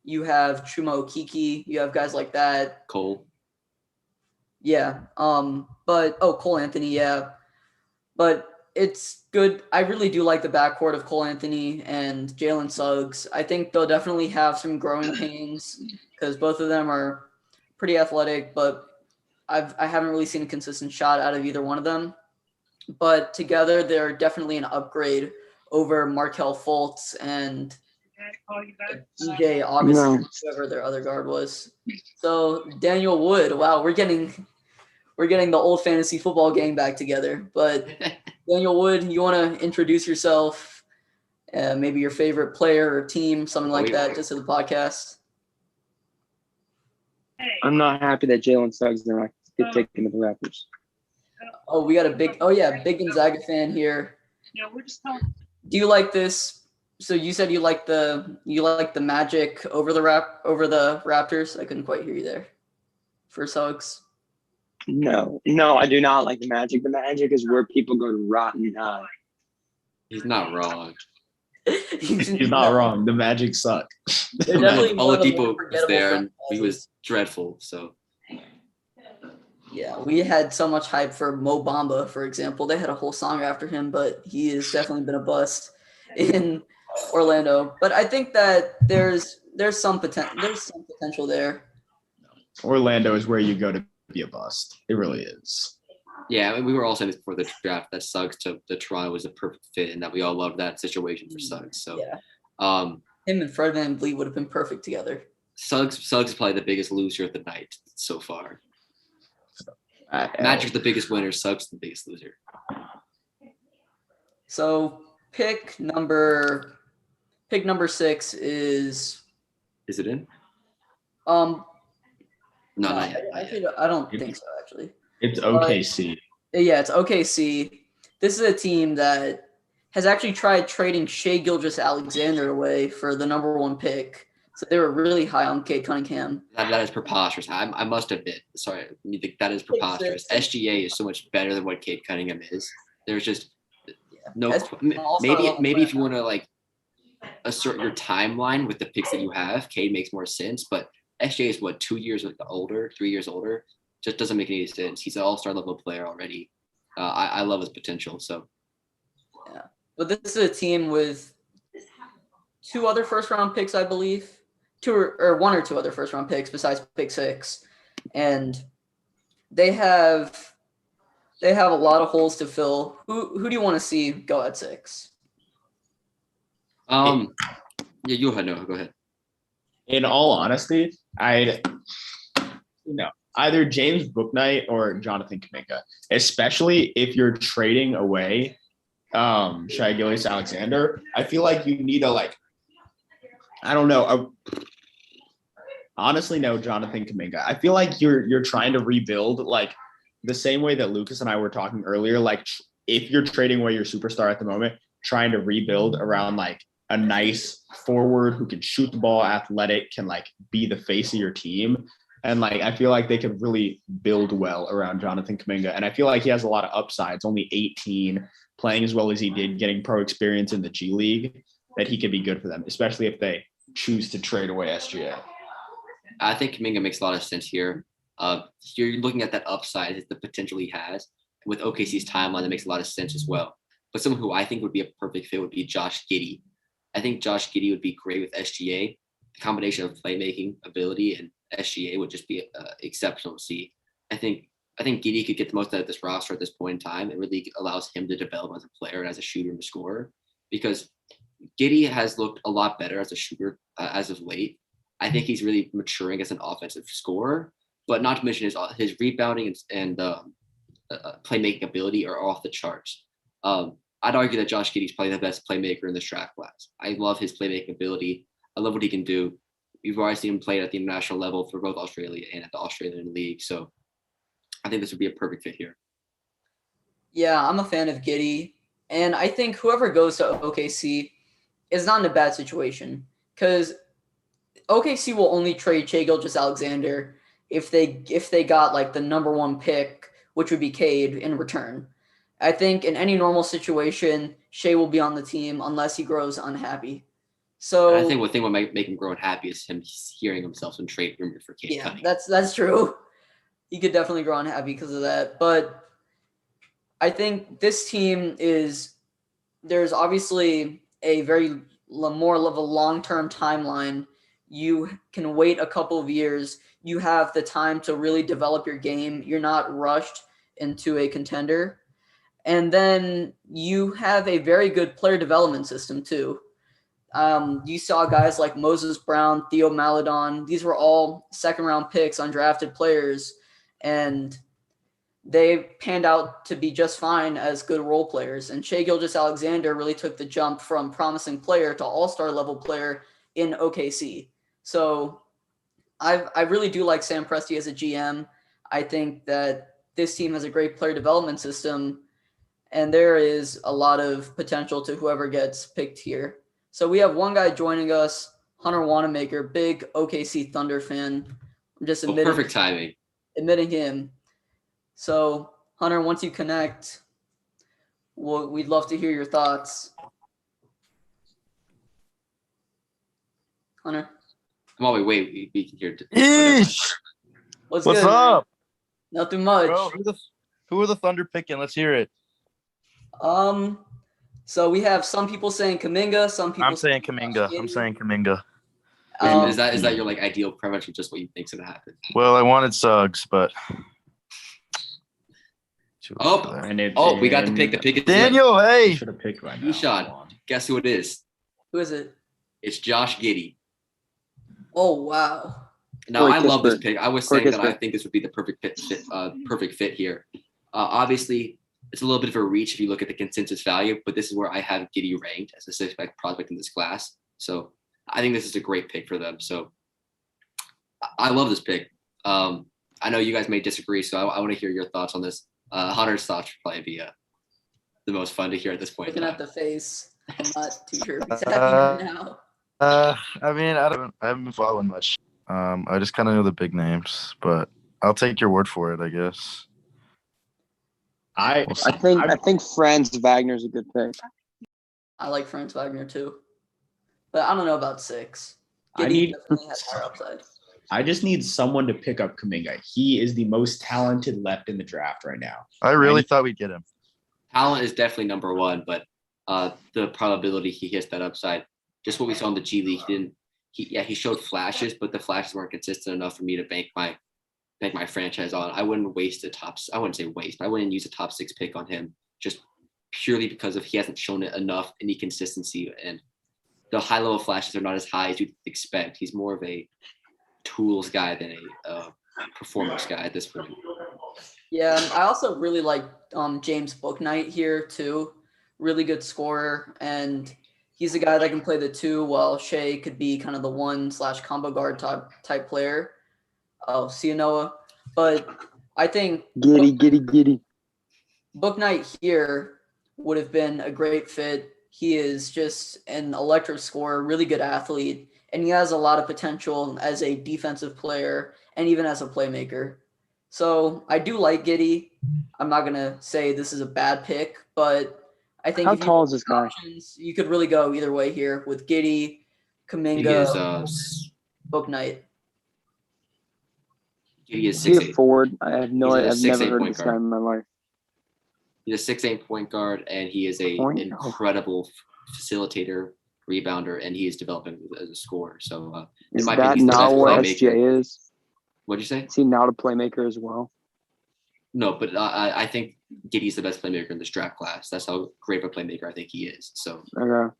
you have Chuma Okeke, you have guys like that. Cole. Yeah. Cole Anthony, yeah. But it's good. I really do like the backcourt of Cole Anthony and Jalen Suggs. I think they'll definitely have some growing pains because both of them are pretty athletic, but I haven't really seen a consistent shot out of either one of them. But together, they're definitely an upgrade over Markelle Fultz and DJ Augustin, whoever their other guard was. So Daniel Wood, wow, we're getting the old fantasy football gang back together. But Daniel Wood, you want to introduce yourself, maybe your favorite player or team, something like that, just to the podcast? I'm not happy that Jalen Suggs did not get taken to the Raptors. Oh, we got a big Gonzaga fan here. Yeah, we're just talking. Do you like this? So you said you like the Magic over the Raptors. I couldn't quite hear you there. For Suggs. No, I do not like the Magic. The Magic is where people go to rot and die. He's not wrong. He's not wrong. The Magic suck. They're definitely All one the of the people more was forgettable there, and he franchises. was dreadful. So Yeah, we had so much hype for Mo Bamba, for example. They had a whole song after him, but he has definitely been a bust in Orlando. But I think that there's some potential there. Orlando is where you go to be a bust. It really is. yeah, we were all saying this before the draft that Suggs to Toronto was a perfect fit, and that we all loved that situation for Suggs. So Yeah. him Him and Fred VanVleet would have been perfect together. Suggs is probably the biggest loser of the night so far. Magic's the biggest winner. Suggs the biggest loser. So pick number 6 is Is it in? no, Not yet. I don't think so actually. It's OKC. Yeah, it's OKC. This is a team that has actually tried trading Shea Gilgeous-Alexander away for the number 1 pick. So they were really high on Cade Cunningham. That is preposterous. I must admit. Sorry, that is preposterous. SGA is so much better than what Cade Cunningham is. There's just no. Maybe if you want to like assert your timeline with the picks that you have, Cade makes more sense. But SGA is what 2 years older, 3 years older. Just doesn't make any sense. He's an all-star level player already. I love his potential. So Yeah, but this is a team with 2 other first-round picks, I believe. 1 or 2 other first-round picks besides pick 6, and they have a lot of holes to fill. Who do you want to see go at 6? yeah, you go ahead. No, go ahead. In all honesty, either James Bouknight or Jonathan Kuminga, especially if you're trading away Shai Gilgeous-Alexander. I feel like you need honestly, no, Jonathan Kuminga. I feel like you're trying to rebuild like the same way that Lucas and I were talking earlier. Like if you're trading away your superstar at the moment, trying to rebuild around like a nice forward who can shoot the ball, athletic, can like be the face of your team. And like I feel like they could really build well around Jonathan Kuminga. And I feel like he has a lot of upsides, only 18, playing as well as he did, getting pro experience in the G League, that he could be good for them, especially if they choose to trade away SGA. I think Kuminga makes a lot of sense here. You're looking at that upside, the potential he has. With OKC's timeline, that makes a lot of sense as well. But someone who I think would be a perfect fit would be Josh Giddey. I think Josh Giddey would be great with SGA. The combination of playmaking ability and SGA would just be exceptional to see. I think Giddey could get the most out of this roster at this point in time. It really allows him to develop as a player and as a shooter and a scorer, because Giddey has looked a lot better as a shooter as of late. I think he's really maturing as an offensive scorer, but not to mention his rebounding and playmaking ability are off the charts. I'd argue that Josh Giddey's probably the best playmaker in this draft class. I love his playmaking ability. I love what he can do. We've already seen him play at the international level for both Australia and at the Australian League. So I think this would be a perfect fit here. Yeah, I'm a fan of Giddey. And I think whoever goes to OKC is not in a bad situation, because OKC will only trade Shai Gilgeous-Alexander if they got like the number 1 pick, which would be Cade, in return. I think in any normal situation, Shai will be on the team unless he grows unhappy. So And I think what might make him grow unhappy is him hearing himself in trade rumors for Cade Cunningham. That's true. He could definitely grow unhappy because of that. But I think this team there's obviously a very more of a long-term timeline. You can wait a couple of years. You have the time to really develop your game. You're not rushed into a contender. And then you have a very good player development system too. You saw guys like Moses Brown, Theo Maledon. These were all second-round picks, undrafted players, and they panned out to be just fine as good role players. And Shai Gilgeous-Alexander really took the jump from promising player to all-star level player in OKC. So I really do like Sam Presti as a GM. I think that this team has a great player development system, and there is a lot of potential to whoever gets picked here. So we have one guy joining us, Hunter Wanamaker, big OKC Thunder fan. I'm just Perfect timing. Admitting him. So Hunter, once you connect, we'd love to hear your thoughts. Hunter. I'm always wait. We can hear. What's good, Man? up? Nothing much. Bro, who are the Thunder picking? Let's hear it. So we have some people saying Kuminga, some people. I'm saying Kuminga. Is that your like ideal preference, or just what you think's gonna happen? Well, I wanted Suggs, but we got to pick. The pick is Daniel. Hey, should have picked right now. Ishan. Guess who it is? Who is it? It's Josh Giddey. Oh wow! Now I love this pick. I was saying that I think this would be the perfect fit here. Obviously, it's a little bit of a reach if you look at the consensus value, but this is where I have Giddey ranked as a sixth-best prospect in this class. So I think this is a great pick for them. So I love this pick. I know you guys may disagree, so I want to hear your thoughts on this. Hunter's thoughts would probably be the most fun to hear at this point. Looking at the face, I'm not too sure if he's happy right now. I mean, I haven't been following much. I just kind of know the big names, but I'll take your word for it, I guess. I think Franz Wagner's a good pick. I like Franz Wagner too, but I don't know about 6. Definitely has higher upside. I just need someone to pick up Kuminga. He is the most talented left in the draft right now. I really thought we'd get him. Talent is definitely number one, but the probability he hits that upside, just what we saw in the G League, he showed flashes, but the flashes weren't consistent enough for me to bank my franchise on. I wouldn't waste I wouldn't say waste, but I wouldn't use a top 6 pick on him just purely because he hasn't shown it enough, any consistency, and the high level flashes are not as high as you'd expect. He's more of a tools guy than a performance guy at this point. Yeah, I also really like James Bouknight here too. Really good scorer, and he's a guy that can play the 2 while Shai could be kind of the 1/combo guard type player. Oh, see you, Noah. But I think Giddy. Bouknight here would have been a great fit. He is just an electric scorer, really good athlete, and he has a lot of potential as a defensive player and even as a playmaker. So I do like Giddey. I'm not going to say this is a bad pick, but I think How tall is this guy? You could really go either way here with Giddey, Kuminga, Bouknight. He is Is he a 6'8". forward? I have no He's a idea. I've never 6'8" heard of point this guy guard. in my life. He's a 6'8" point guard, and he is a Point? incredible facilitator, rebounder, and he is developing as a scorer. So, in Is my that opinion, he's the not best what playmaker. SGA is? What'd you say? Is he not a playmaker as well? No, but I think Giddey's the best playmaker in this draft class. That's how great of a playmaker I think he is. So Okay.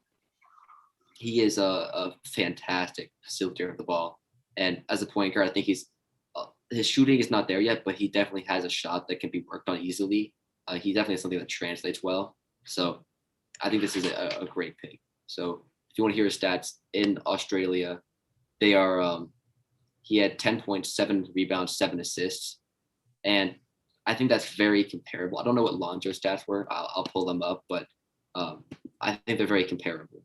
he is a fantastic facilitator of the ball. And as a point guard, I think his shooting is not there yet, but he definitely has a shot that can be worked on easily. He definitely has something that translates well. So I think this is a great pick. So if you want to hear his stats in Australia, they are he had 10 points, 7 rebounds, 7 assists. And I think that's very comparable. I don't know what Lonzo's stats were. I'll pull them up, but I think they're very comparable.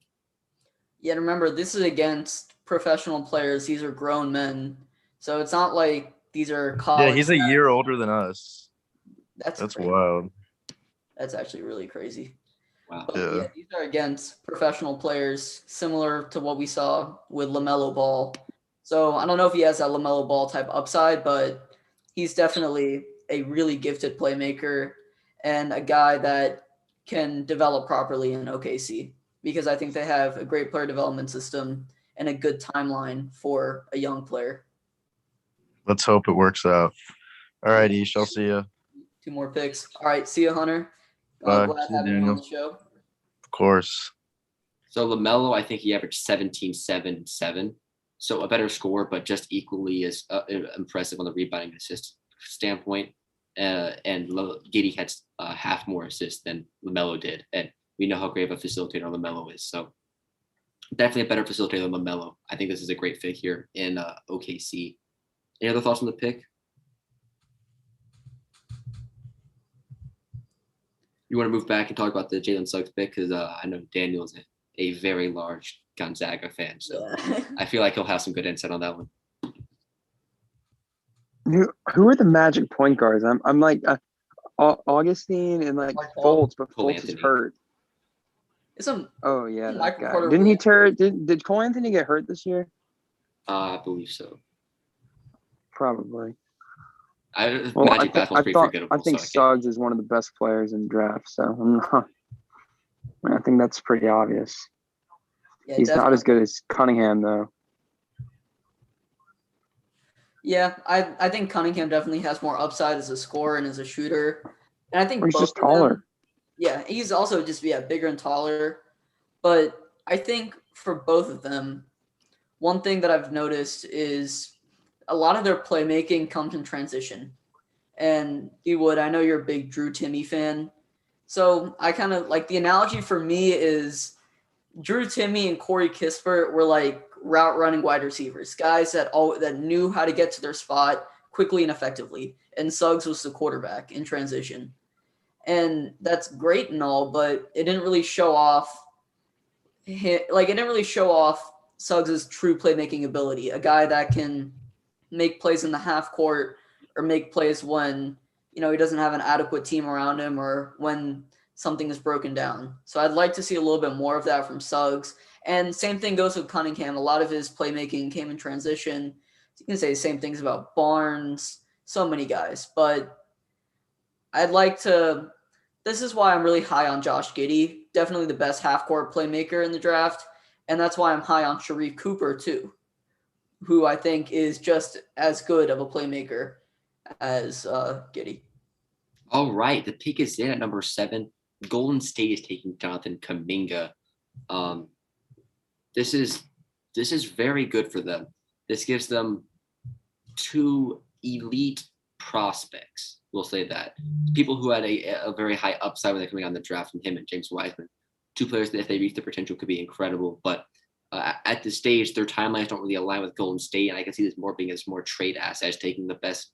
Yeah, remember, this is against professional players. These are grown men. So it's not like these are college. Yeah, he's a year older than us. That's That's crazy. wild. That's actually really crazy. Wow. But Yeah. yeah, these are against professional players, similar to what we saw with LaMelo Ball. So I don't know if he has that LaMelo Ball type upside, but he's definitely a really gifted playmaker and a guy that can develop properly in OKC, because I think they have a great player development system and a good timeline for a young player. Let's hope it works out. All right, Ish, I'll see you. 2 more picks. All right, see you, Hunter. Bye. Glad See you, having you on Daniel. the show. Of course. So LaMelo, I think he averaged 17, 7, 7. So a better score, but just equally as impressive on the rebounding assist standpoint. And Giddey had half more assists than LaMelo did. And we know how great of a facilitator LaMelo is. So definitely a better facilitator than LaMelo. I think this is a great fit here in OKC. Any other thoughts on the pick? You want to move back and talk about the Jalen Suggs pick? Because I know Daniel's a very large Gonzaga fan. So Yeah. I feel like he'll have some good insight on that one. Who are the Magic point guards? I'm like Augustine and like Mark Paul. Fultz, but Cole Fultz is Anthony. hurt. Isn't Oh yeah, that Michael guy. Porter Didn't he really tear? Did Cole Anthony get hurt this year? I believe so. Probably. Magic I basketball's pretty think forgettable. Suggs is one of the best players in draft. So I think that's pretty obvious. Yeah, He's not as good as Cunningham though. Yeah, I think Cunningham definitely has more upside as a scorer and as a shooter. And I think Or he's both just of them- taller. yeah, he's also just bigger and taller. But I think for both of them, one thing that I've noticed is a lot of their playmaking comes in transition. And I know you're a big Drew Timme fan. So I kind of like the analogy for me is Drew Timme and Corey Kispert were like route running wide receivers, guys that knew how to get to their spot quickly and effectively. And Suggs was the quarterback in transition. And that's great and all, but it didn't really show off Suggs' true playmaking ability, a guy that can make plays in the half court or make plays when, he doesn't have an adequate team around him or when something is broken down. So I'd like to see a little bit more of that from Suggs. And same thing goes with Cunningham. A lot of his playmaking came in transition. You can say the same things about Barnes, so many guys. But this is why I'm really high on Josh Giddey, definitely the best half-court playmaker in the draft. And that's why I'm high on Sharif Cooper too, who I think is just as good of a playmaker as Giddey. All right, the pick is in at number 7. Golden State is taking Jonathan Kuminga. This is very good for them. This gives them 2 elite prospects. We'll say that people who had a very high upside when they're coming on the draft, from him and James Wiseman, 2 players that if they reach their potential could be incredible. But at this stage, their timelines don't really align with Golden State, and I can see this more being as more trade assets, taking the best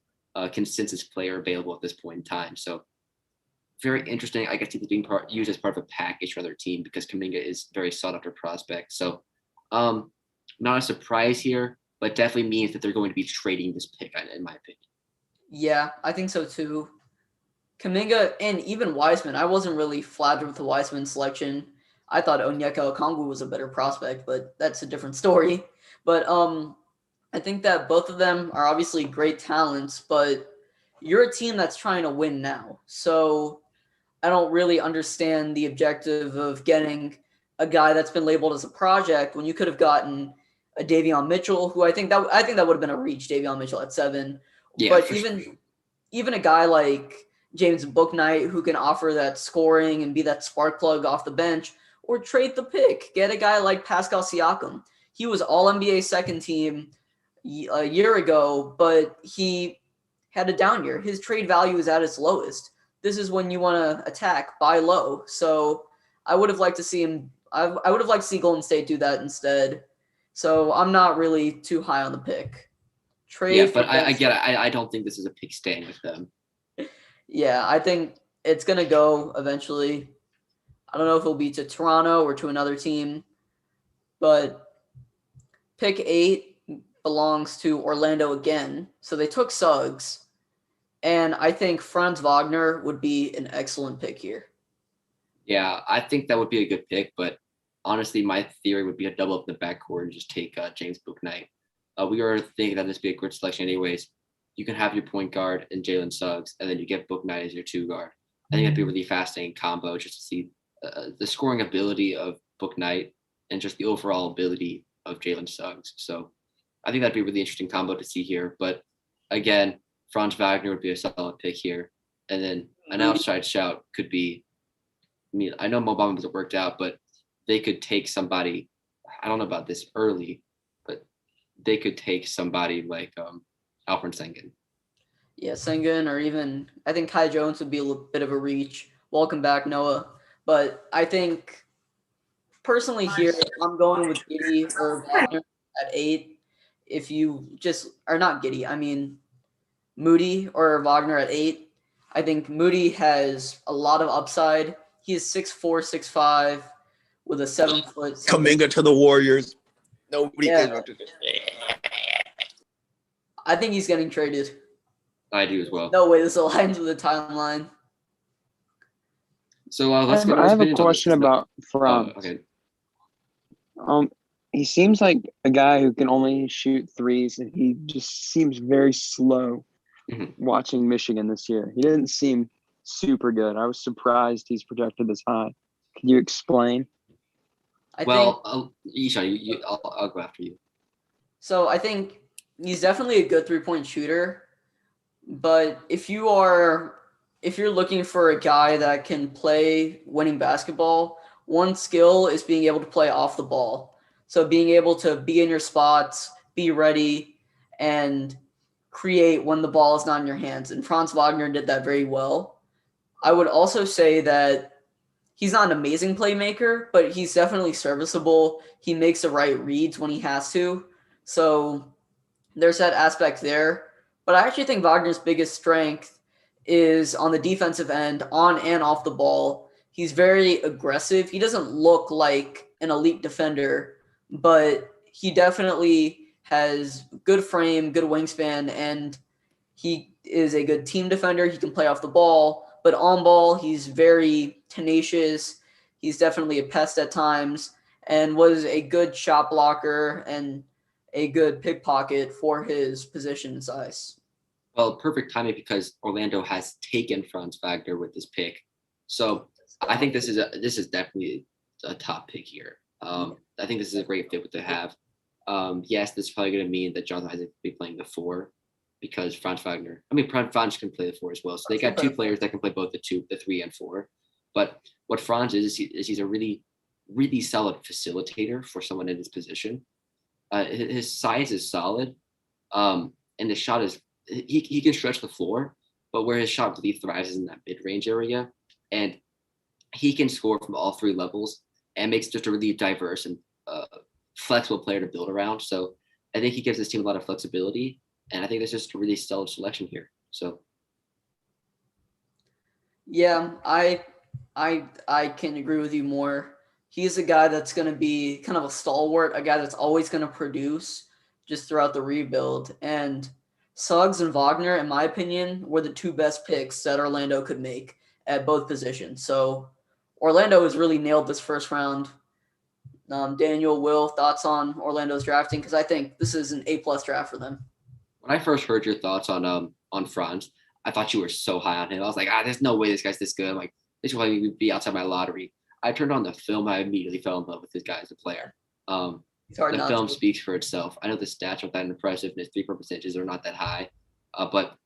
consensus player available at this point in time. So very interesting. I can see this being used as part of a package for their team because Kuminga is very sought after prospect. So not a surprise here, but definitely means that they're going to be trading this pick, in my opinion. Yeah, I think so too. Kuminga and even Wiseman. I wasn't really flattered with the Wiseman selection. I thought Onyeka Okongwu was a better prospect, but that's a different story. But I think that both of them are obviously great talents, but you're a team that's trying to win now. So I don't really understand the objective of getting a guy that's been labeled as a project when you could have gotten a Davion Mitchell, who I think that would have been a reach, Davion Mitchell at 7. Yeah, But for sure. even a guy like James Booknight who can offer that scoring and be that spark plug off the bench, or trade the pick, get a guy like Pascal Siakam. He was All NBA second team a year ago, but he had a down year. His trade value is at its lowest. This is when you want to attack, buy low. So I would have liked to see him. I would have liked to see Golden State do that instead. So I'm not really too high on the pick. Trade Yeah, for but I Ben get it. I don't think this is a pick staying with them. Yeah, I think it's going to go eventually. I don't know if it'll be to Toronto or to another team, but pick 8 belongs to Orlando again. So they took Suggs, and I think Franz Wagner would be an excellent pick here. Yeah, I think that would be a good pick, but honestly, my theory would be to double up the backcourt and just take James Bouknight. We were thinking that this would be a good selection anyways. You can have your point guard and Jalen Suggs, and then you get Bouknight as your 2 guard. I think that'd be a really fascinating combo just to see the scoring ability of Bouknight and just the overall ability of Jalen Suggs. So I think that'd be a really interesting combo to see here. But again, Franz Wagner would be a solid pick here. And then an outside shout could be, I mean, I know Mo Bamba hasn't worked out, but they could take somebody, I don't know about this early, but they could take somebody like Alfred Sengun. Yeah, Sengun, or even I think Kai Jones would be a little bit of a reach. Welcome back, Noah. But I think personally here, I'm going with Giddy or Wagner at 8. If you just are not Giddy, I mean Moody or Wagner at 8. I think Moody has a lot of upside. He is 6'4", 6'5", with a 7-foot. Kaminga to the Warriors. Nobody cares about this. I think he's getting traded. I do as well. No way this aligns with the timeline. So let's go. I have a question about Franz. Okay. He seems like a guy who can only shoot threes, and he just seems very slow. Watching Michigan this year, he didn't seem super good. I was surprised he's projected this high. Can you explain? Ishan, I'll go after you. So I think he's definitely a good 3-point shooter, but if you're looking for a guy that can play winning basketball, one skill is being able to play off the ball. So being able to be in your spots, be ready, and create when the ball is not in your hands. And Franz Wagner did that very well. I would also say that he's not an amazing playmaker, but he's definitely serviceable. He makes the right reads when he has to. So there's that aspect there. But I actually think Wagner's biggest strength is on the defensive end, on and off the ball. He's very aggressive. He doesn't look like an elite defender, but he definitely has good frame, good wingspan, and he is a good team defender. He can play off the ball, but on ball, he's very tenacious. He's definitely a pest at times, and was a good shot blocker and a good pickpocket for his position and size. Well, perfect timing because Orlando has taken Franz Wagner with this pick. So I think this is definitely a top pick here. I think this is a great fit to have. Yes, this is probably going to mean that Jonathan Isaac will be playing the 4 because Franz can play the 4 as well. So they got 2 players that can play both the 3 and 4. But what Franz is he's a really, really solid facilitator for someone in his position. His size is solid, and the shot is he can stretch the floor, but where his shot really thrives is in that mid-range area, and he can score from all 3 levels and makes just a really diverse and flexible player to build around. So I think he gives his team a lot of flexibility, and I think that's just a really solid selection here. So yeah, I can agree with you more. He's a guy that's going to be kind of a stalwart, a guy that's always going to produce just throughout the rebuild. And Suggs and Wagner, in my opinion, were the 2 best picks that Orlando could make at both positions. So Orlando has really nailed this first round. Daniel, Will, thoughts on Orlando's drafting? Because I think this is an A+ draft for them. When I first heard your thoughts on Franz, I thought you were so high on him. I was like, there's no way this guy's this good. I'm like, this will probably be outside my lottery. I turned on the film. I immediately fell in love with this guy as a player. The film speaks for itself. I know the stats aren't that impressive, and his 3-point percentages are not that high, but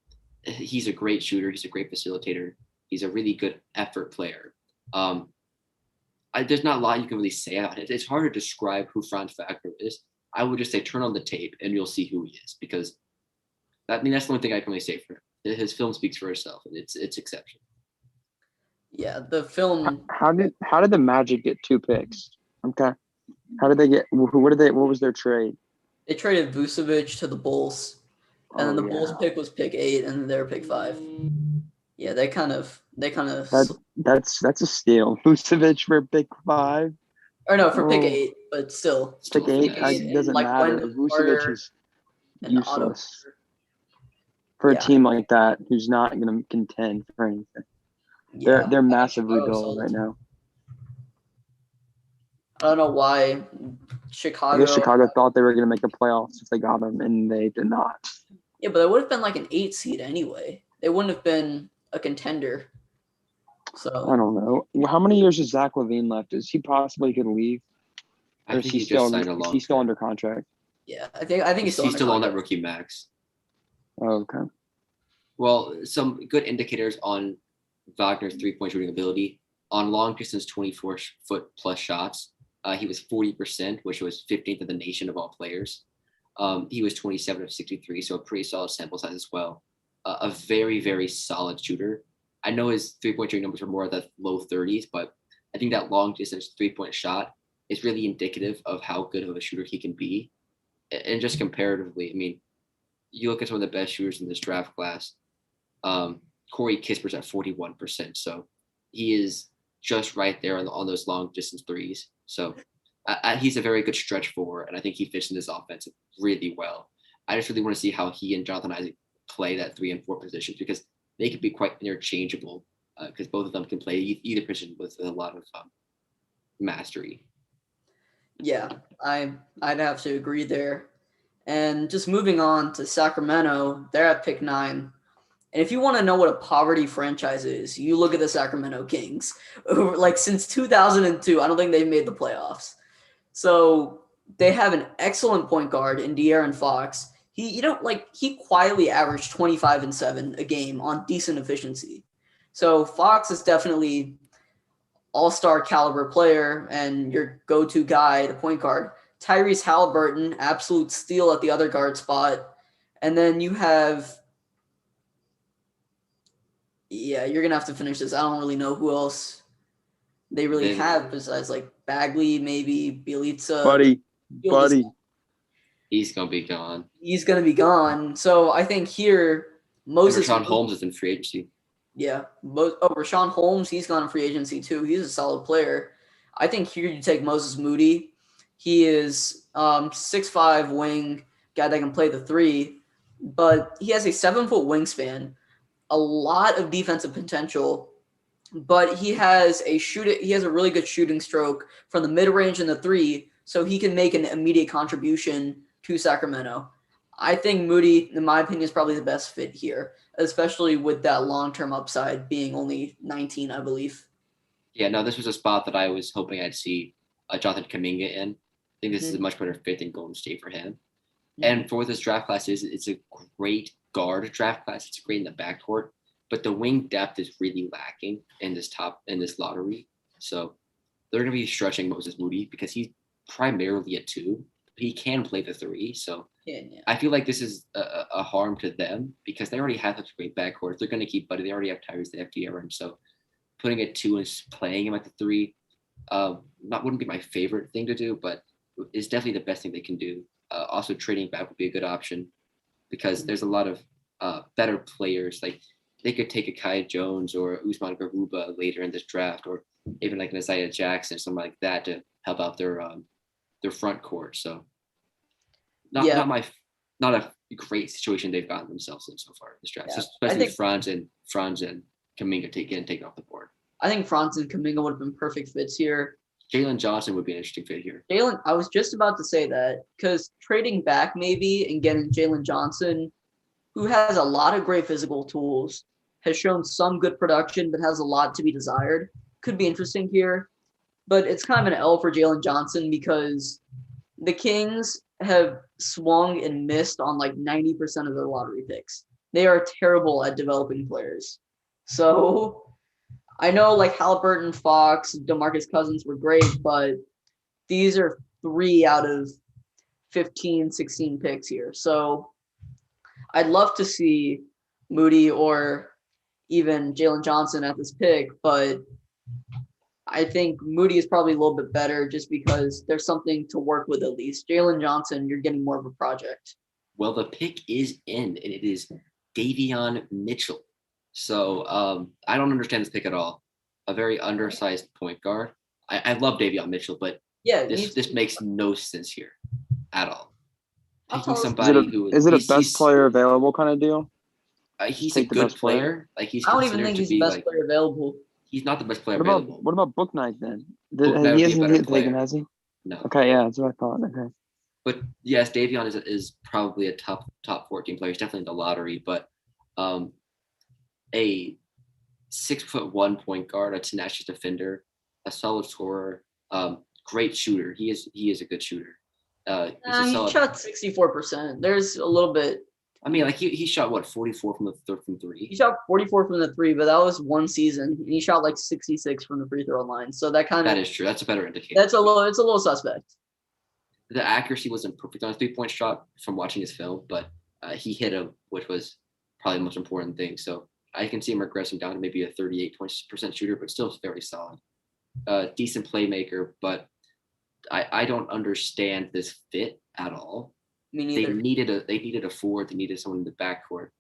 he's a great shooter. He's a great facilitator. He's a really good effort player. There's not a lot you can really say about it. It's hard to describe who Franz Wagner is. I would just say turn on the tape and you'll see who he is, because that's the only thing I can really say for him. His film speaks for itself, and it's exceptional. Yeah, the film. How did the Magic get 2 picks? Okay, how did they get? What was their trade? They traded Vucevic to the Bulls, and then the Bulls pick was pick 8, and then their pick 5. Yeah, they kind of. That's a steal. Vucevic for pick 5. Or no, for pick 8, but still. Pick 8 doesn't matter. Vucevic is useless for a team like that who's not going to contend for anything. Yeah, they're massive rebuild right now. I don't know why Chicago. I guess Chicago thought they were going to make the playoffs if they got him, and they did not. Yeah, but it would have been like an 8 seed anyway. They wouldn't have been a contender. So I don't know. How many years is Zach LaVine left? Is he possibly going to leave? Or is he still under contract? Yeah, I think he's still on that rookie max. Oh, okay. Well, some good indicators on Wagner's 3-point shooting ability. On long distance 24-foot plus shots, he was 40%, which was 15th in the nation of all players. He was 27 of 63, so a pretty solid sample size as well. A very, very solid shooter. I know his 3-point shooting numbers are more at the low 30s, but I think that long distance 3-point shot is really indicative of how good of a shooter he can be. And just comparatively, I mean, you look at some of the best shooters in this draft class. Corey Kisper's at 41%, so he is just right there on those long distance threes. So he's a very good stretch forward, and I think he fits in this offense really well. I just really want to see how he and Jonathan Isaac play that 3 and 4 positions, because they could be quite interchangeable, because both of them can play either position with a lot of mastery. Yeah, I'd have to agree there. And just moving on to Sacramento, they're at pick 9. And if you want to know what a poverty franchise is, you look at the Sacramento Kings. Like since 2002, I don't think they've made the playoffs. So they have an excellent point guard in De'Aaron Fox. He quietly averaged 25 and 7 a game on decent efficiency. So Fox is definitely all-star caliber player and your go-to guy, the point guard. Tyrese Halliburton, absolute steal at the other guard spot. And then you have, you're going to have to finish this. I don't really know who else they really have besides like Bagley, maybe Bielitsa. Buddy. He's going to be gone. He's going to be gone. So I think here, Moses. Rashawn Holmes is in free agency. Yeah. Rashawn Holmes, he's gone in free agency too. He's a solid player. I think here you take Moses Moody. He is 6'5" wing, guy that can play the 3, but he has a 7-foot wingspan, a lot of defensive potential, but he has a really good shooting stroke from the mid-range and the 3, so he can make an immediate contribution to Sacramento. I think Moody, in my opinion, is probably the best fit here, especially with that long-term upside being only 19, I believe. Yeah, no, this was a spot that I was hoping I'd see Jonathan Kuminga in. I think this is a much better fit than Golden State for him. Mm-hmm. And for what this draft class is, it's a great guard draft class. It's great in the backcourt, but the wing depth is really lacking in this lottery. So they're going to be stretching Moses Moody because he's primarily a 2. He can play the 3. So I feel like this is a harm to them because they already have such a great backcourt. They're going to keep Buddy. They already have Tyrese, they have De'Aaron. So putting a 2 and playing him at the 3 wouldn't be my favorite thing to do, but is definitely the best thing they can do. Also, trading back would be a good option because there's a lot of better players. Like they could take a Kai Jones or Usman Garuba later in this draft, or even like an Isaiah Jackson, something like that, to help out their front court. So not a great situation they've gotten themselves in so far in this draft, especially Franz and Kuminga taken off the board. I think Franz and Kuminga would have been perfect fits here. Jalen Johnson would be an interesting fit here. Jalen, I was just about to say that because trading back maybe and getting Jalen Johnson, who has a lot of great physical tools, has shown some good production, but has a lot to be desired, could be interesting here. But it's kind of an L for Jalen Johnson because the Kings have swung and missed on like 90% of their lottery picks. They are terrible at developing players. So I know like Halliburton, Fox, DeMarcus Cousins were great, but these are 3 out of 15, 16 picks here. So I'd love to see Moody or even Jalen Johnson at this pick, but I think Moody is probably a little bit better just because there's something to work with at least. Jalen Johnson, you're getting more of a project. Well, the pick is in, and it is Davion Mitchell. So I don't understand this pick at all. A very undersized point guard. I love Davion Mitchell, but this makes no sense here at all. Picking somebody who is it a best player available kind of deal? He's a good player. Like he's I don't even think he's the best player available. He's not the best player available. What about Book Knight then? He hasn't been taken, has he? No. Okay, yeah, that's what I thought. Okay. But yes, Davion is probably a top 14 player. He's definitely in the lottery, but a 6'1" point guard, a tenacious defender, a solid scorer, great shooter. He is a good shooter. He shot 64%. There's a little bit. I mean, like he shot what 44 from three. He shot 44 from the 3, but that was one season. And he shot like 66 from the free throw line. So that is true. That's a better indicator. It's a little suspect. The accuracy wasn't perfect on his 3-point shot from watching his film, but he hit him, which was probably the most important thing. So I can see him regressing down to maybe a 38% shooter, but still very solid. Decent playmaker, but I don't understand this fit at all. Me neither. They needed a forward. They needed someone in the backcourt.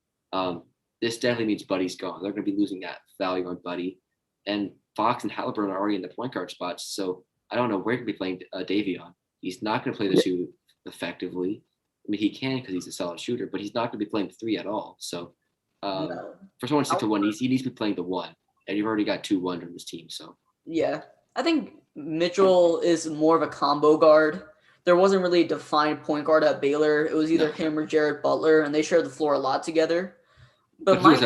This definitely means Buddy's gone. They're going to be losing that value on Buddy, and Fox and Halliburton are already in the point guard spots. So I don't know where to be playing Davion. He's not going to play the 2 effectively. I mean, he can because he's a solid shooter, but he's not going to be playing the 3 at all. So for someone 6'1", he needs to be playing the 1, and you've already got 2 wonders on this team. So yeah, I think Mitchell is more of a combo guard. There wasn't really a defined point guard at Baylor. It was either him or Jared Butler, and they shared the floor a lot together. But he was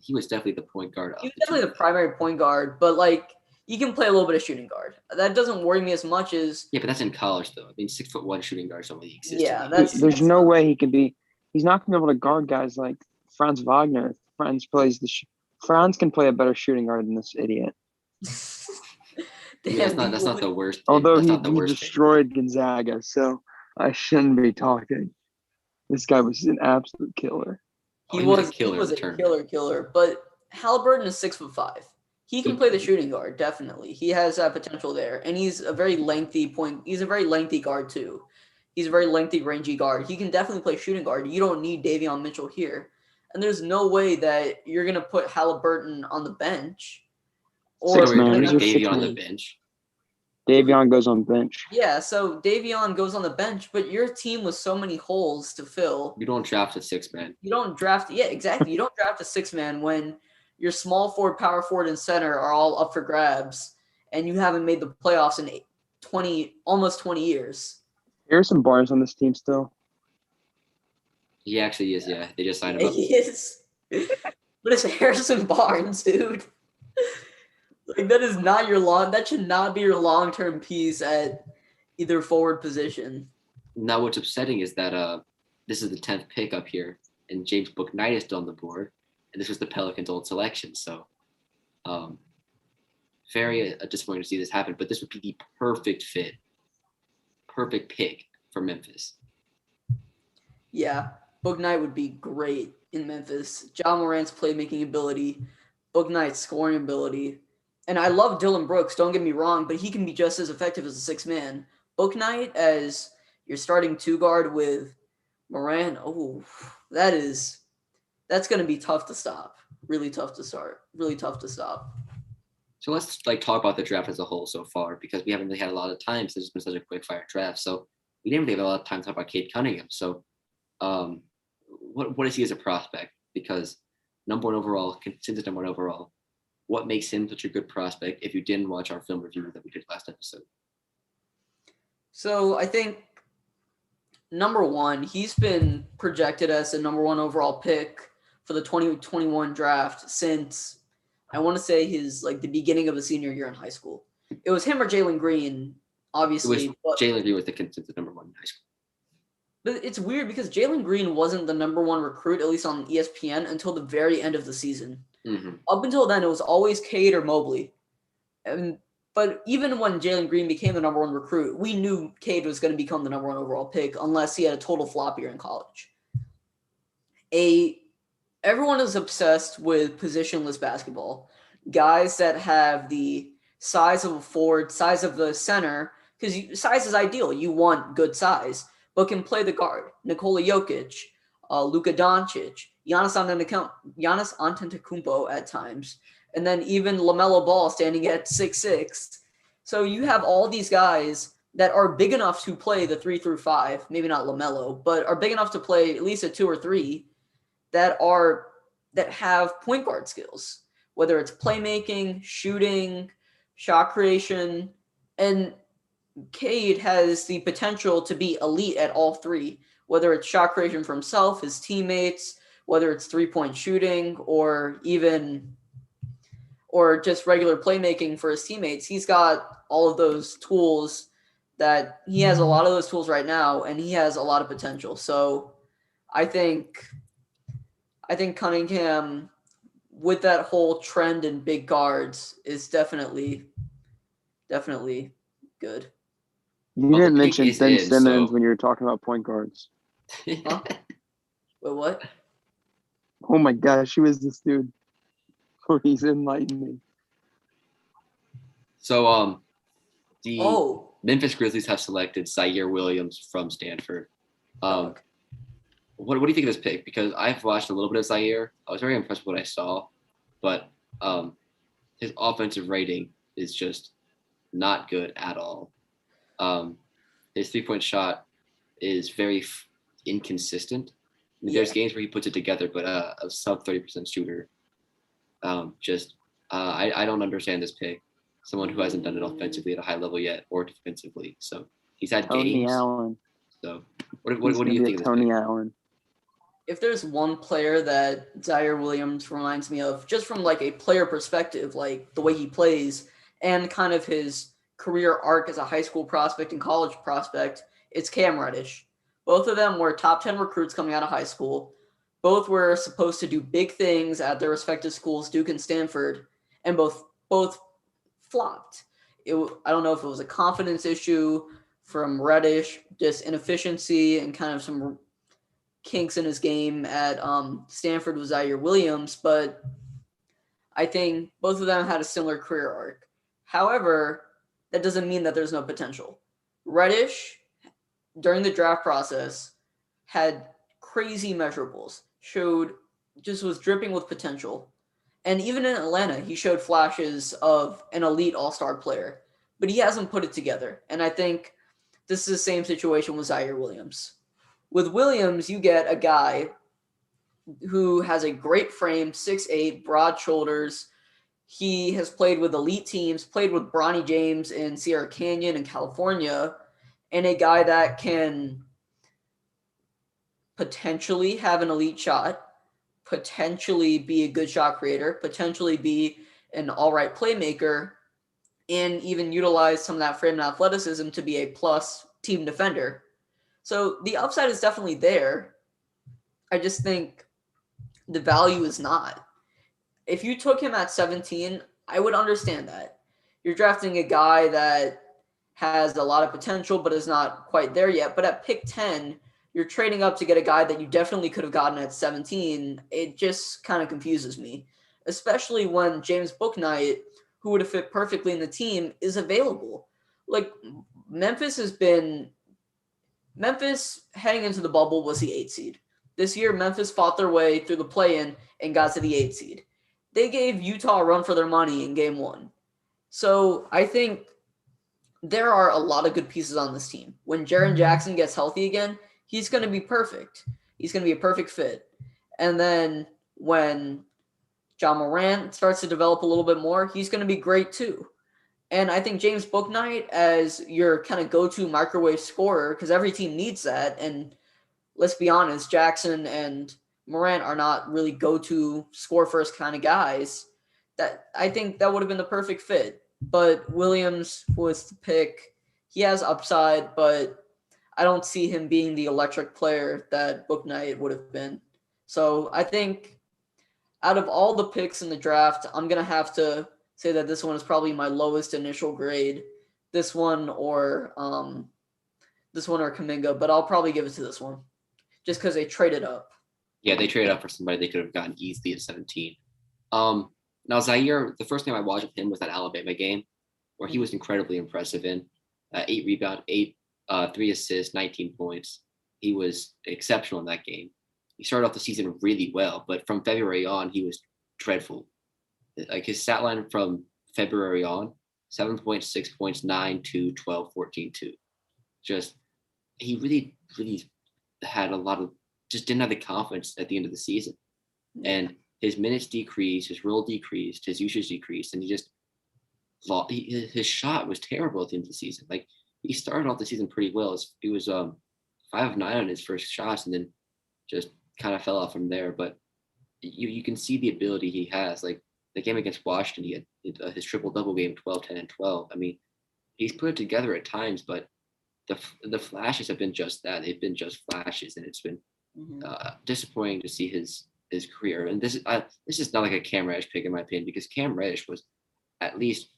he was definitely the point guard. He was definitely the primary point guard, but like he can play a little bit of shooting guard. That doesn't worry me as much as but that's in college though. I mean, 6'1" shooting guards don't really exist. Yeah, there's no way he can be. He's not going to be able to guard guys like Franz Wagner. Franz can play a better shooting guard than this idiot. That's not the worst. Although he destroyed Gonzaga, so I shouldn't be talking. This guy was an absolute killer. He was a killer. But Halliburton is 6'5". He can play the shooting guard, definitely. He has that potential there, and he's a very lengthy guard too. He's a very lengthy, rangy guard. He can definitely play shooting guard. You don't need Davion Mitchell here, and there's no way that you're gonna put Halliburton on the bench. Or Davion on the bench. Davion goes on bench. Yeah, so Davion goes on the bench, but your team with so many holes to fill. You don't draft a 6-man. You don't draft. Yeah, exactly. You don't draft a 6-man when your small forward, power forward, and center are all up for grabs, and you haven't made the playoffs in almost 20 years. Harrison Barnes on this team still. He actually is. Yeah, they just signed him up. He is. But it's Harrison Barnes, dude. Like that should not be your long-term piece at either forward position. Now what's upsetting is that this is the 10th pick up here, and James Book Knight is still on the board, and this was the Pelicans' old selection. So very disappointing to see this happen, but this would be the perfect pick for Memphis. Yeah, Book Knight would be great in Memphis. Ja Morant's playmaking ability, Book Knight's scoring ability. And I love Dylan Brooks, don't get me wrong, but he can be just as effective as a 6-man. Book Knight as your starting 2 guard with Morant, that's going to be tough to stop. Really tough to start. Really tough to stop. So let's talk about the draft as a whole so far, because we haven't really had a lot of time since it's been such a quick fire draft. So we didn't really have a lot of time to talk about Cade Cunningham. So what is he as a prospect? Because number 1 overall, consensus number 1 overall, what makes him such a good prospect if you didn't watch our film review that we did last episode? So I think number one, he's been projected as the number one overall pick for the 2021 draft since I want to say his like the beginning of the senior year in high school. It was him or Jalen Green, obviously. Jalen Green was the consensus number one in high school. But it's weird because Jalen Green wasn't the number one recruit, at least on ESPN, until the very end of the season. Mm-hmm. Up until then, it was always Cade or Mobley. But even when Jalen Green became the number one recruit, we knew Cade was going to become the number one overall pick unless he had a total flop year in college. Everyone is obsessed with positionless basketball. Guys that have the size of a forward, size of the center, because size is ideal. You want good size, but can play the guard. Nikola Jokic, Luka Doncic, Giannis Antetokounmpo at times, and then even LaMelo Ball standing at 6'6". So you have all these guys that are big enough to play the 3 through 5, maybe not LaMelo, but are big enough to play at least a 2 or 3 that have point guard skills, whether it's playmaking, shooting, shot creation, and Cade has the potential to be elite at all three, whether it's shot creation for himself, his teammates, whether it's 3-point shooting or just regular playmaking for his teammates. He's got all of those tools that he has a lot of those tools right now, and he has a lot of potential. So I think Cunningham, with that whole trend in big guards, is definitely good. You didn't the mention peak is Ben in, Simmons so- when you were talking about point guards. Huh? Wait, what? Oh my gosh, who is this dude? Please enlighten me. So the Oh, Memphis Grizzlies have selected Zaire Williams from Stanford. dog. What do you think of this pick? Because I've watched a little bit of Zaire. I was very impressed with what I saw, but his offensive rating is just not good at all. His 3-point shot is very inconsistent. I mean, there's games where he puts it together, but a sub 30% shooter. I don't understand this pick. Someone who hasn't done it offensively at a high level yet or defensively. So he's had Tony games. Allen. So what He's do gonna you be think a of this Tony pick? Allen. If there's one player that Zaire Williams reminds me of, just from like a player perspective, like the way he plays and kind of his career arc as a high school prospect and college prospect, it's Cam Reddish. Both of them were top 10 recruits coming out of high school. Both were supposed to do big things at their respective schools, Duke and Stanford, and both flopped. I don't know if it was a confidence issue from Reddish, just inefficiency and kind of some kinks in his game at Stanford with Zaire Williams, but I think both of them had a similar career arc. However, that doesn't mean that there's no potential. Reddish, during the draft process, had crazy measurables, was dripping with potential. And even in Atlanta, he showed flashes of an elite all-star player, but he hasn't put it together. And I think this is the same situation with Zaire Williams. With Williams, you get a guy who has a great frame, 6'8", broad shoulders. He has played with elite teams, played with Bronny James in Sierra Canyon in California, and a guy that can potentially have an elite shot, potentially be a good shot creator, potentially be an all right playmaker, and even utilize some of that frame and athleticism to be a plus team defender. So the upside is definitely there. I just think the value is not. If you took him at 17, I would understand that. You're drafting a guy that has a lot of potential but is not quite there yet. But at pick 10, you're trading up to get a guy that you definitely could have gotten at 17. It just kind of confuses me, especially when James Bouknight, who would have fit perfectly in the team, is available. Like Memphis heading into the bubble was the 8 seed. This year, Memphis fought their way through the play-in and got to the 8 seed. They gave Utah a run for their money in game 1. So I think there are a lot of good pieces on this team. When Jaren Jackson gets healthy again, he's going to be perfect. He's going to be a perfect fit. And then when John Morant starts to develop a little bit more, he's going to be great too. And I think James Bouknight as your kind of go-to microwave scorer, because every team needs that. And let's be honest, Jackson and Morant are not really go-to score-first kind of guys. That I think that would have been the perfect fit. But Williams was the pick. He has upside, but I don't see him being the electric player that Bouknight would have been. So I think out of all the picks in the draft, I'm going to have to say that this one is probably my lowest initial grade. This one or Kuminga, but I'll probably give it to this one just because they traded up. Yeah, they traded up for somebody they could have gotten easily at 17. Now Zaire, the first time I watched him was that Alabama game where he was incredibly impressive in 8 rebounds, 3 assists, 19 points. He was exceptional in that game. He started off the season really well, but from February on, he was dreadful. Like his stat line from February on, 7.6 points, 9, 2, 12, 14, 2. Just, he really, really had a lot of, just didn't have the confidence at the end of the season. And his minutes decreased, his role decreased, his usage decreased, and he just, his shot was terrible at the end of the season. Like, he started off the season pretty well. He was 5 of 9 on his first shots and then just kind of fell off from there. But you can see the ability he has. Like the game against Washington, he had his triple-double game, 12, 10, and 12. I mean, he's put it together at times, but the flashes have been just that. They've been just flashes, and it's been disappointing to see his career. And this is not like a Cam Reddish pick in my opinion, because Cam Reddish was at least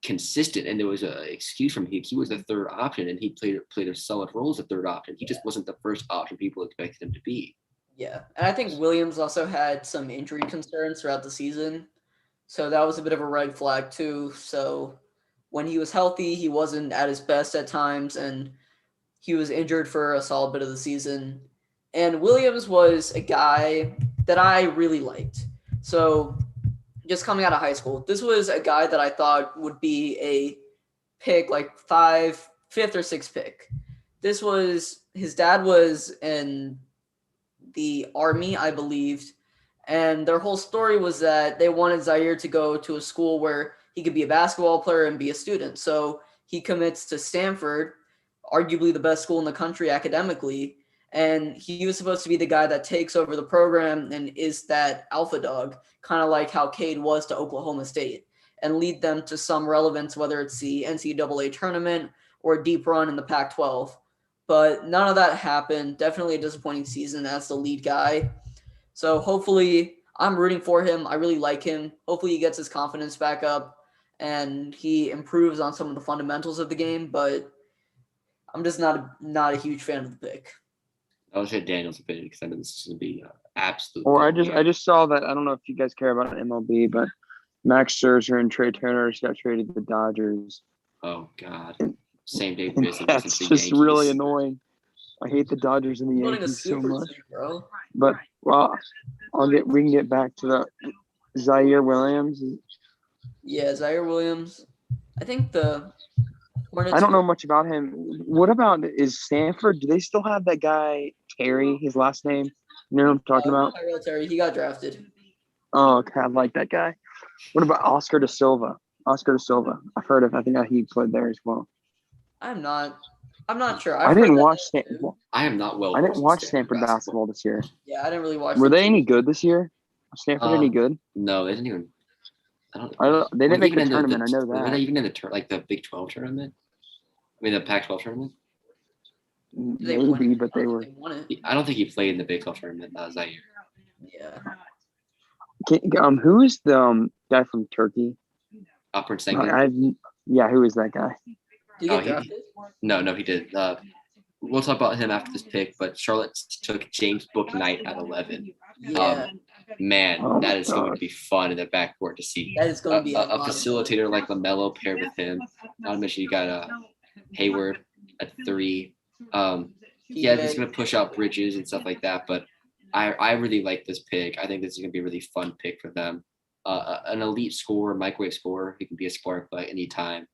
consistent, and there was an excuse from him. He was the third option, and he played a solid role as a third option. He just wasn't the first option people expected him to be. Yeah, and I think Williams also had some injury concerns throughout the season, so that was a bit of a red flag too. So when he was healthy, he wasn't at his best at times, and he was injured for a solid bit of the season. And Williams was a guy that I really liked. So just coming out of high school, this was a guy that I thought would be a pick, like fifth or sixth pick. His dad was in the Army, I believed, and their whole story was that they wanted Zaire to go to a school where he could be a basketball player and be a student. So he commits to Stanford, arguably the best school in the country academically, and he was supposed to be the guy that takes over the program and is that alpha dog, kind of like how Cade was to Oklahoma State, and lead them to some relevance, whether it's the NCAA tournament or a deep run in the Pac-12. But none of that happened. Definitely a disappointing season as the lead guy. So hopefully, I'm rooting for him. I really like him. Hopefully he gets his confidence back up and he improves on some of the fundamentals of the game. But I'm just not a huge fan of the pick. I would say Daniel's opinion, because I know this is going to be absolute. Or I just saw that. I don't know if you guys care about MLB, but Max Scherzer and Trey Turner just got traded to the Dodgers. Oh God. Same day visit. That's just really annoying. I hate the Dodgers and the Yankees so much. Bro. But we can get back to the Zaire Williams. Yeah, Zaire Williams. I think the Hornets. I don't know much about him. What about is Stanford? Do they still have that guy Terry? His last name. You know what I'm talking about? Tyrell Terry. He got drafted. Oh, okay. I like that guy. What about Oscar da Silva? I've heard of. I think he played there as well. I'm not sure. I didn't watch I am not well. I didn't watch Stanford basketball this year. Yeah, I didn't really watch. Were they any good this year? Was Stanford any good? No, they didn't even. They didn't make the tournament. I know that. Were they even in the Big 12 tournament? I mean, the Pac-12 tournament. Maybe, but they were. I don't think he played in the Big 12 tournament. Zaire. Yeah. Who is the guy from Turkey? Alperen Sengun. Yeah, who is that guy? Did he get drafted? No, he did. We'll talk about him after this pick, but Charlotte took James Bouknight at 11. Yeah. That is going to be fun in the backcourt to see. That is going to be a facilitator like LaMelo paired with him. Not to mention you got Hayward at 3. Yeah, he's going to push out Bridges and stuff like that, but I really like this pick. I think this is going to be a really fun pick for them. An elite scorer, microwave scorer, he can be a spark by any time.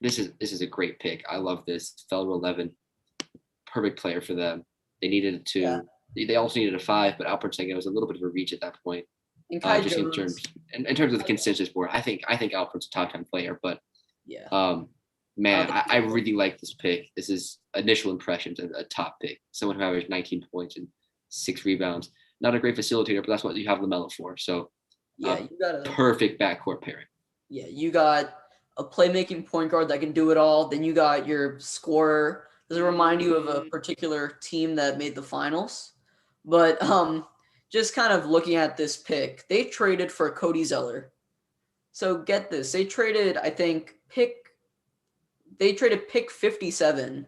This is a great pick. I love this. Fell to 11. Perfect player for them. They needed to. Yeah. They also needed a 5, but Alperen Sengun was a little bit of a reach at that point. And Kai just Jones, in terms of the consensus board, I think Alfred's a top 10 player, but yeah. man, think I really like this pick. This is initial impressions, a top pick. Someone who averaged 19 points and 6 rebounds. Not a great facilitator, but that's what you have LaMelo for. So yeah, you got a perfect backcourt pairing. Yeah, you got a playmaking point guard that can do it all. Then you got your scorer. Does it remind you of a particular team that made the finals? But just kind of looking at this pick, they traded for Cody Zeller. So get this, they traded, I think, pick 57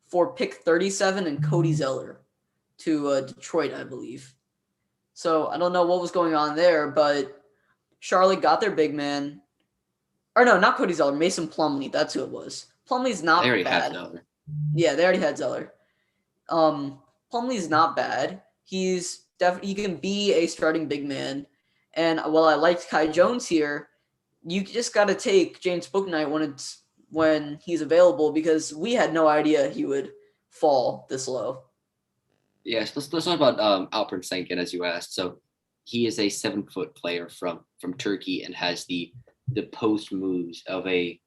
for pick 37 and Cody Zeller to Detroit, I believe. So I don't know what was going on there, but Charlotte got their big man. Or no, not Cody Zeller, Mason Plumlee. That's who it was. Plumlee's not They already bad. had Zeller. Yeah, they already had Zeller. Plumlee's not bad. He can be a starting big man. And while I liked Kai Jones here, you just got to take James Bouknight when he's available, because we had no idea he would fall this low. Yes, let's talk about Alperen Sengun, as you asked. So he is a 7-foot player from Turkey and has the post moves of a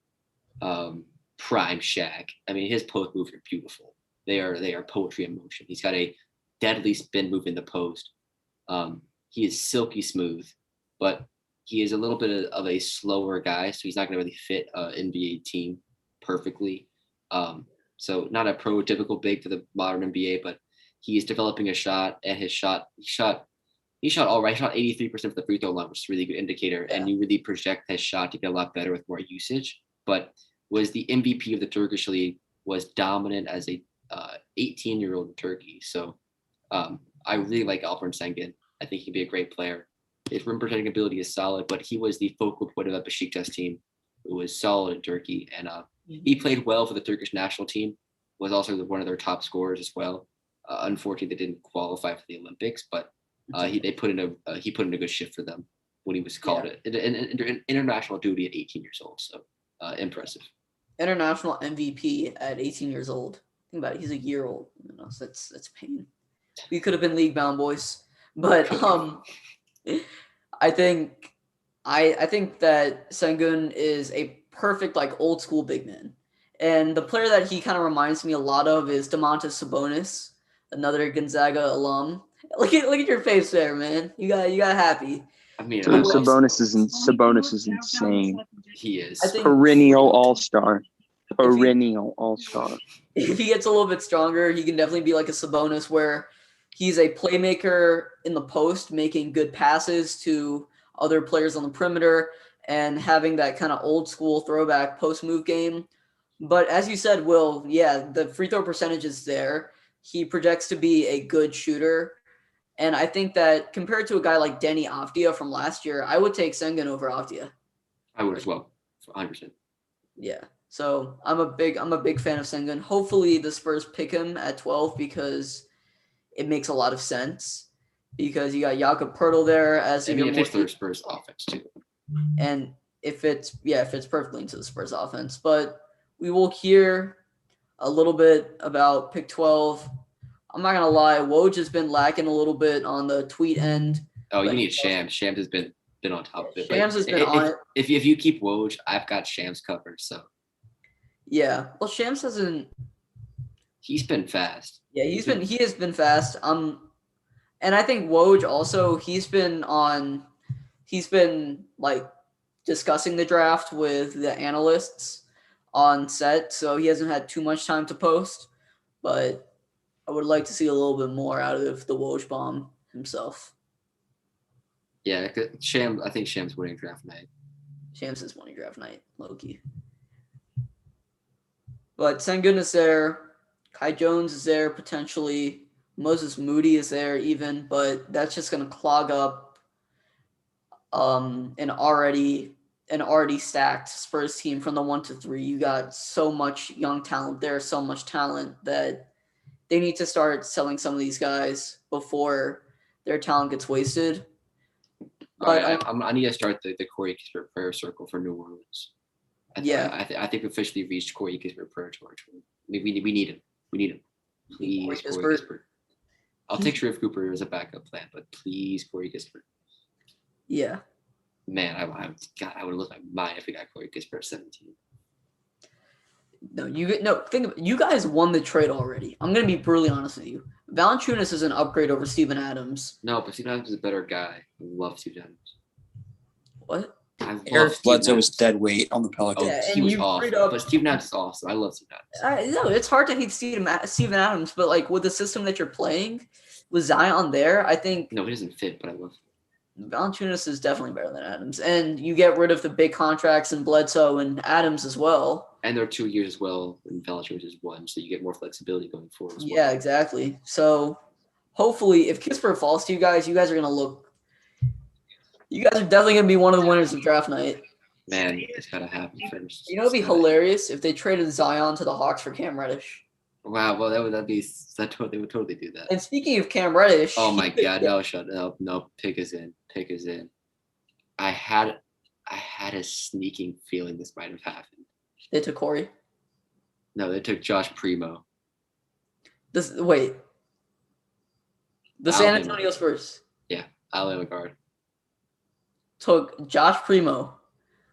prime Shaq. I mean, his post moves are beautiful. They are poetry in motion. He's got a deadly spin move in the post. He is silky smooth, but he is a little bit of a slower guy, so he's not going to really fit an NBA team perfectly. So not a prototypical big for the modern NBA, but he is developing a shot, and he shot all right. He shot 83% of the free throw line, which is a really good indicator. Yeah. And you really project his shot to get a lot better with more usage. But was the MVP of the Turkish league, was dominant as a 18-year-old in Turkey. So I really like Alperen Sengun. I think he'd be a great player. His rim protecting ability is solid, but he was the focal point of that Besiktas team, who was solid in Turkey. And he played well for the Turkish national team, was also one of their top scorers as well. Unfortunately, they didn't qualify for the Olympics, but he put in a good shift for them when he was called an international duty at 18 years old. So impressive. International MVP at 18 years old. Think about it. He's a year old. So that's pain. We could have been league bound, boys. But I think that Sengun is a perfect, like, old school big man. And the player that he kind of reminds me a lot of is Domantas Sabonis, another Gonzaga alum. Look at your face there, man. You got happy. I mean, Sabonis is insane. He is perennial all-star. Perennial all-star. If he gets a little bit stronger, he can definitely be like a Sabonis, where he's a playmaker in the post, making good passes to other players on the perimeter and having that kind of old school throwback post move game. But as you said, Will, yeah, the free throw percentage is there. He projects to be a good shooter. And I think that compared to a guy like Denny Avdia from last year, I would take Sengun over Avdia. I would as well, 100%. Yeah. So I'm a big fan of Sengun. Hopefully the Spurs pick him at 12, because it makes a lot of sense. Because you got Jakob Pertl there as it fits the Spurs offense too. And it fits perfectly into the Spurs offense. But we will hear a little bit about pick 12. I'm not gonna lie, Woj has been lacking a little bit on the tweet end. Oh, you need Shams. Shams has been on top of it. Shams has been on it. If you keep Woj, I've got Shams covered. So yeah, well, Shams hasn't. He's been fast. Yeah, he has been fast. And I think Woj also, he's been like discussing the draft with the analysts on set, so he hasn't had too much time to post, but I would like to see a little bit more out of the Woj bomb himself. Yeah, I think Shams winning draft night. Shams is winning draft night, low-key. But Sengun is there. Kai Jones is there potentially. Moses Moody is there even, but that's just going to clog up an already stacked Spurs team from the 1 to 3. You got so much young talent there, so much talent that they need to start selling some of these guys before their talent gets wasted. But I need to start the Corey Kispert prayer circle for New Orleans. I think we officially reached Corey Kispert prayer torch. We need him. We need him. Please, Corey Kispert. I'll take Sharif Cooper as a backup plan, but please, Corey Kispert. Yeah. Man, I would lose my mind if we got Corey Kispert at 17. You guys won the trade already. I'm gonna be brutally honest with you. Valanciunas is an upgrade over Steven Adams. No, but Steven Adams is a better guy. I love Steven Adams. What? I love Eric Steven Bledsoe was Adams. dead weight on the Oh, Pelicans. Yeah, he and was you awesome. freed up- But Steven Adams is awesome. I love Steven Adams. No, it's hard to hate Steven Adams, but like with the system that you're playing, with Zion there, I think No, he doesn't fit, but I love him. Valanciunas is definitely better than Adams. And you get rid of the big contracts in Bledsoe and Adams as well. And there are 2 years as well, and Valanciunas is 1, so you get more flexibility going forward as well. Yeah, exactly. So hopefully, if Kispert falls to you guys are gonna look. You guys are definitely gonna be one of the winners of draft night. Man, it's gotta happen first. You know, it'd be hilarious if they traded Zion to the Hawks for Cam Reddish. Wow, well, they would totally do that. And speaking of Cam Reddish, Oh my God, no, pick is in. I had a sneaking feeling this might have happened. they took Corey. No, they took Josh Primo. The San Alabama. Antonio Spurs Alabama guard. took Josh Primo,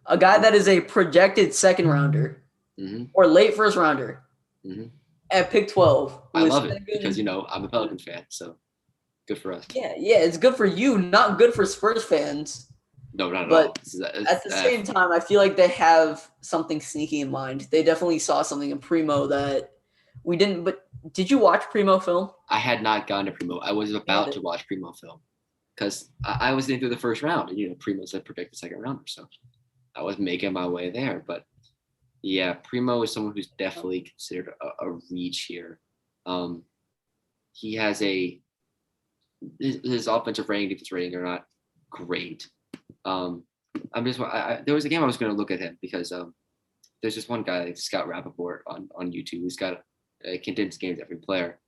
a guy that is a projected second rounder Mhm. or late first rounder Mhm. at pick 12. I with love it second- because I'm a Pelicans fan, so good for us. yeah, it's good for you, not good for Spurs fans. No, not at But all. At the same time, I feel like they have something sneaky in mind. They definitely saw something in Primo that we didn't. But did you watch Primo film? I had not gone to Primo. I was about to watch Primo film because I was in through the first round, and Primo's a projected second rounder, so I was making my way there. But yeah, Primo is someone who's definitely considered a reach here. He has his offensive rating, defensive rating are not great. There was a game I was going to look at him because there's this one guy, like Scott Rappaport on YouTube, who's got condensed games every player.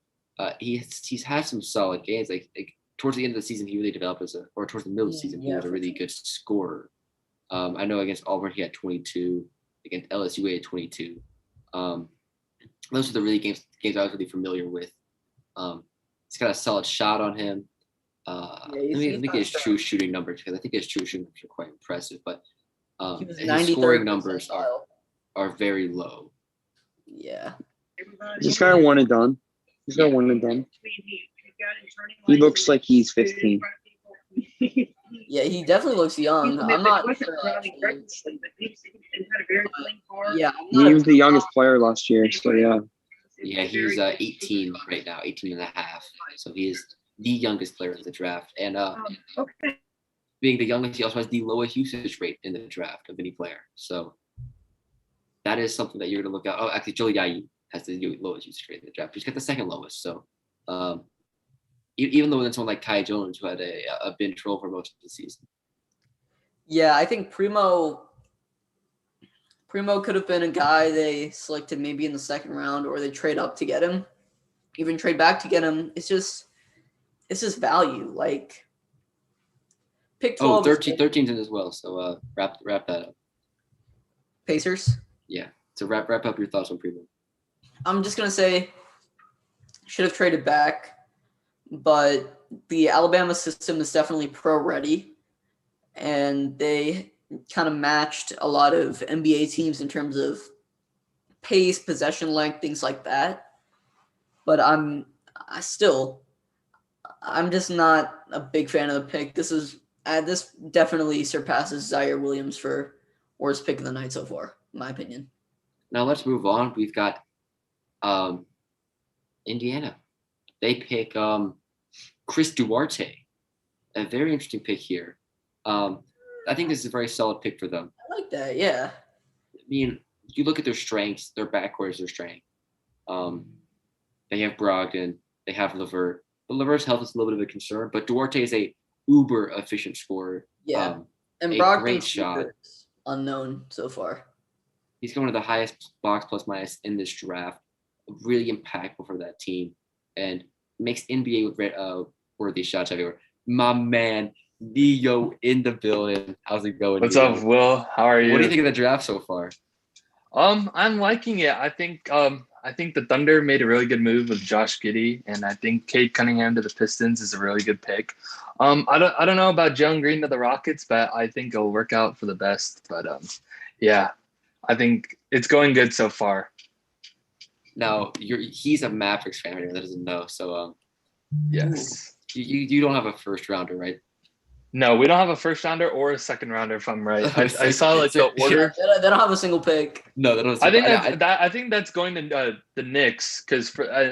He's had some solid games. Like towards the end of the season, he really developed or towards the middle of the season, he was a really good scorer. I know against Auburn he had 22. Against LSU he had 22. Those are the really games I was really familiar with. He's got a solid shot on him. Let me get his true shooting numbers because I think his true shooting numbers are quite impressive. But his scoring numbers are very low. Yeah. This guy one and done. He's got one and done. He looks like he's 15. Yeah, he definitely looks young. I'm not sure. Yeah, He was the youngest player last year, so yeah. Yeah, he's 18 right now, 18 and a half. So he is the youngest player in the draft. And being the youngest, he also has the lowest usage rate in the draft of any player. So that is something that you're going to look at. Oh, actually, Joe Yayi has the lowest usage rate in the draft. He's got the second lowest. So even though it's someone like Kai Jones, who had a bench role for most of the season. Yeah, I think Primo could have been a guy they selected maybe in the second round, or they trade up to get him, even trade back to get him. It's just value. Like pick 12. 13's in as well. So wrap that up. Pacers. Yeah. So wrap up your thoughts on Primo. I'm just gonna say should have traded back, but the Alabama system is definitely pro ready, and they kind of matched a lot of NBA teams in terms of pace, possession length, things like that. But I'm just not a big fan of the pick. This definitely surpasses Zaire Williams for worst pick of the night so far, in my opinion. Now let's move on. We've got Indiana. They pick Chris Duarte, a very interesting pick here. I think this is a very solid pick for them. I like that, yeah. I mean, you look at their strengths, their backcourt is their strength. They have Brogdon, they have LeVert. But LeVert's health is a little bit of a concern, but Duarte is a uber efficient scorer. Yeah. And a Brogdon's great shot. Unknown so far. He's going to the highest box plus minus in this draft. Really impactful for that team and makes NBA worthy shots everywhere. My man, Neo in the building. How's it going? What's Neo? up, Will? How are you? What do you think of the draft so far? I'm liking it. I think I think the Thunder made a really good move with Josh Giddey, and I think Cade Cunningham to the Pistons is a really good pick. I don't know about Jalen Green to the Rockets, but I think it'll work out for the best. But yeah, I think it's going good so far. Now he's a Mavericks fan that doesn't know. So Yes. You don't have a first rounder, right? No, we don't have a first rounder or a second rounder, if I'm right. I saw like the order. They don't have a single pick. No, they don't. I think that's going to the Knicks because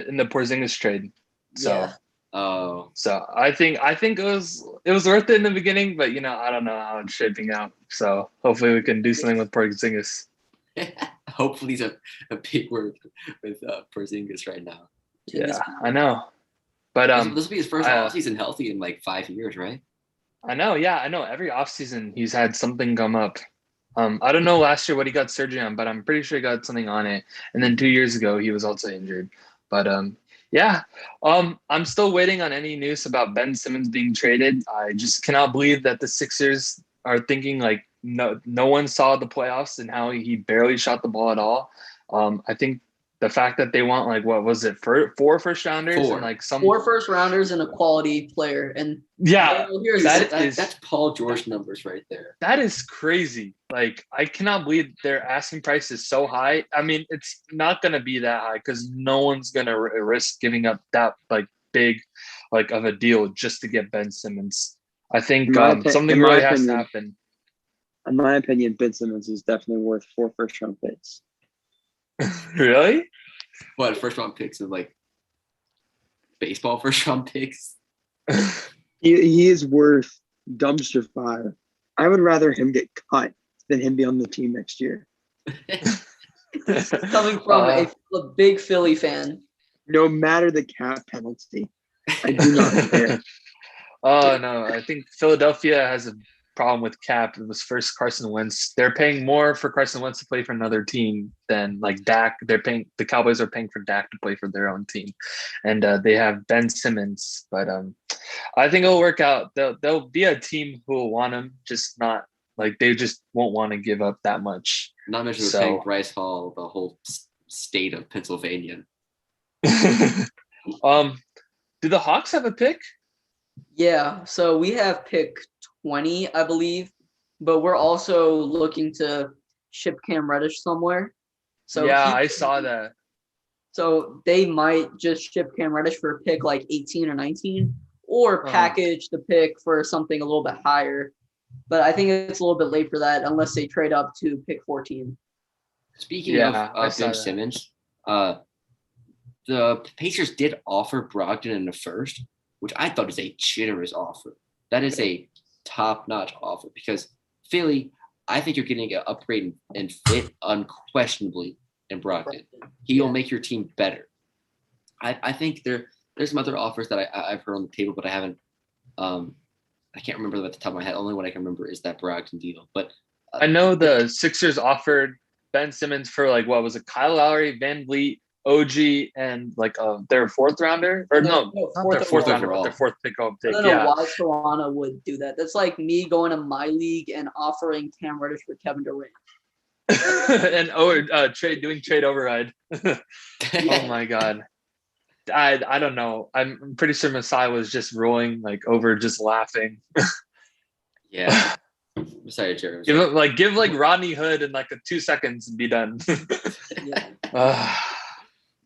in the Porzingis trade. So. Yeah. Oh. So I think it was worth it in the beginning, but I don't know how it's shaping out. So hopefully we can do something with Porzingis. Hopefully he's a big word with Porzingis right now. Yeah, I know. But this will be his first offseason healthy in like 5 years, right? I know. Yeah, I know. Every offseason he's had something come up. I don't know last year what he got surgery on, but I'm pretty sure he got something on it. And then 2 years ago he was also injured. But yeah, I'm still waiting on any news about Ben Simmons being traded. I just cannot believe that the Sixers are thinking like no one saw the playoffs and how he barely shot the ball at all. I think the fact that they want like what was it, four first rounders and like four first rounders and a quality player, and that's Paul George numbers right there. That is crazy. Like I cannot believe their asking price is so high. I mean, it's not going to be that high because no one's going to risk giving up that like big like of a deal just to get Ben Simmons. I think something really has to happen. In my opinion, Ben Simmons is definitely worth 4 first-round picks. Really? What, first round picks of like baseball first round picks? He is worth dumpster fire. I would rather him get cut than him be on the team next year. Coming from a big Philly fan. No matter the cap penalty, I do not care. Oh no, I think Philadelphia has a problem with cap. It was first Carson Wentz. They're paying more for Carson Wentz to play for another team than like Dak. The Cowboys are paying for Dak to play for their own team, and they have Ben Simmons. But I think it'll work out. There'll be a team who will want him, just not like they just won't want to give up that much. Not mentioned paying Bryce Hall the whole state of Pennsylvania. Do the Hawks have a pick? Yeah, so we have pick 20, I believe, but we're also looking to ship Cam Reddish somewhere. So yeah, I saw that. So they might just ship Cam Reddish for a pick like 18 or 19, or package the pick for something a little bit higher. But I think it's a little bit late for that unless they trade up to pick 14. Speaking of Ben Simmons, the Pacers did offer Brogdon in the first, which I thought is a generous offer. That is a top-notch offer because Philly, I think you're getting an upgrade in fit unquestionably in Brogdon. He'll make your team better. I think there's some other offers that I've heard on the table, but I haven't. I can't remember them at the top of my head. Only one I can remember is that Brogdon deal. But I know the Sixers offered Ben Simmons for like what was it? Kyle Lowry, Van Vliet, OG, and like their fourth rounder, or no, not their fourth rounder, but their fourth pick. I don't know why Toronto would do that. That's like me going to my league and offering Cam Reddish for Kevin Durant. And doing trade override. Oh my god. I don't know. I'm pretty sure Masai was just rolling like over, just laughing. Yeah. I'm sorry, Jerry. Give like Rodney Hood in like 2 seconds and be done. Yeah.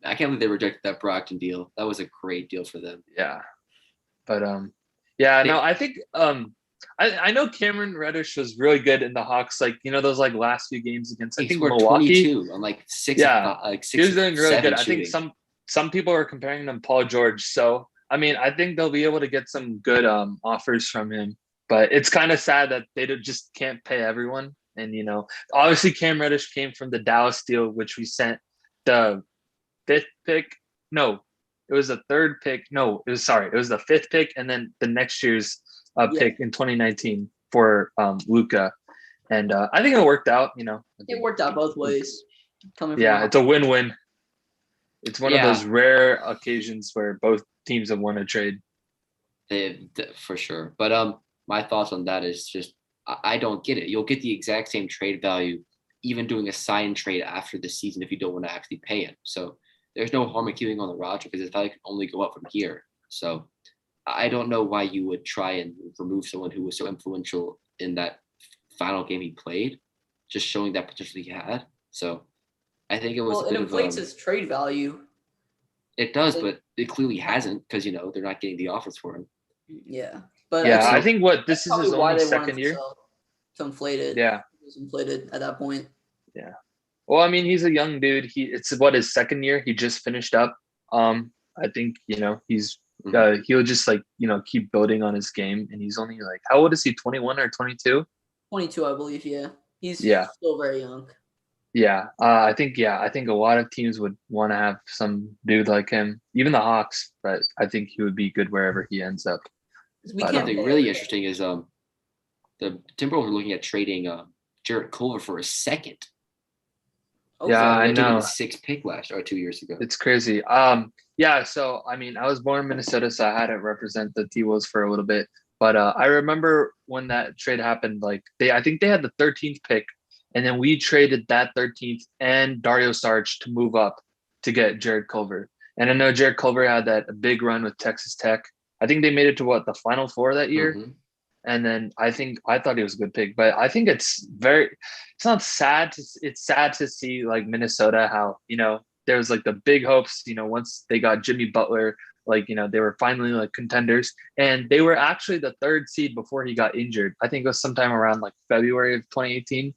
I can't believe they rejected that Brogdon deal. That was a great deal for them. Yeah. But I think I know Cameron Reddish was really good in the Hawks, like those like last few games against I think Milwaukee 22 on like 6. Yeah, like 6. He was doing really good. Shooting. I think some people are comparing him to Paul George. So I mean, I think they'll be able to get some good offers from him. But it's kind of sad that they just can't pay everyone. And obviously Cam Reddish came from the Dallas deal, which we sent the 5th pick. No, it was the 3rd pick. No, it was the 5th pick, and then the next year's pick in 2019 for Luka. And I think it worked out. It worked out both ways. It's a win-win. It's one of those rare occasions where both teams have won a trade. For sure. But my thoughts on that is just I don't get it. You'll get the exact same trade value even doing a sign trade after the season if you don't want to actually pay him. So there's no harm in keeping on the roster because his value can only go up from here. So I don't know why you would try and remove someone who was so influential in that final game he played, just showing that potential he had. So I think it was Well, a it bit inflates of his trade value. it does, but it clearly hasn't because they're not getting the offers for him. Yeah, but Yeah, I think think what that's this is his probably why only they wanted second to year. sell, to inflate it. Yeah. It was inflated at that point. Yeah. Well, I mean, he's a young dude. It's what his second year. He just finished up. I think he's he'll just keep building on his game, and he's only like how old is he? 21 or 22? 22, I believe. Yeah, he's Yeah. still very young. Yeah, I think a lot of teams would want to have some dude like him, even the Hawks. But I think he would be good wherever he ends up. We But can't something pay really everybody. interesting is the Timberwolves are looking at trading Jarrett Culver for a second. Okay. Yeah, I They traded know. the 6th pick 2 years ago. It's crazy. Yeah. So I mean, I was born in Minnesota, so I had to represent the T-Wolves for a little bit. But I remember when that trade happened. Like I think they had the 13th pick, and then we traded that 13th and Dario Saric to move up to get Jared Culver. And I know Jared Culver had that big run with Texas Tech. I think they made it to the Final Four that year. Mm-hmm. And then I thought he was a good pick, but I think it's not sad. It's sad to see like Minnesota, how, there was like the big hopes, once they got Jimmy Butler, like, they were finally like contenders, and they were actually the 3rd seed before he got injured. I think it was sometime around like February of 2018.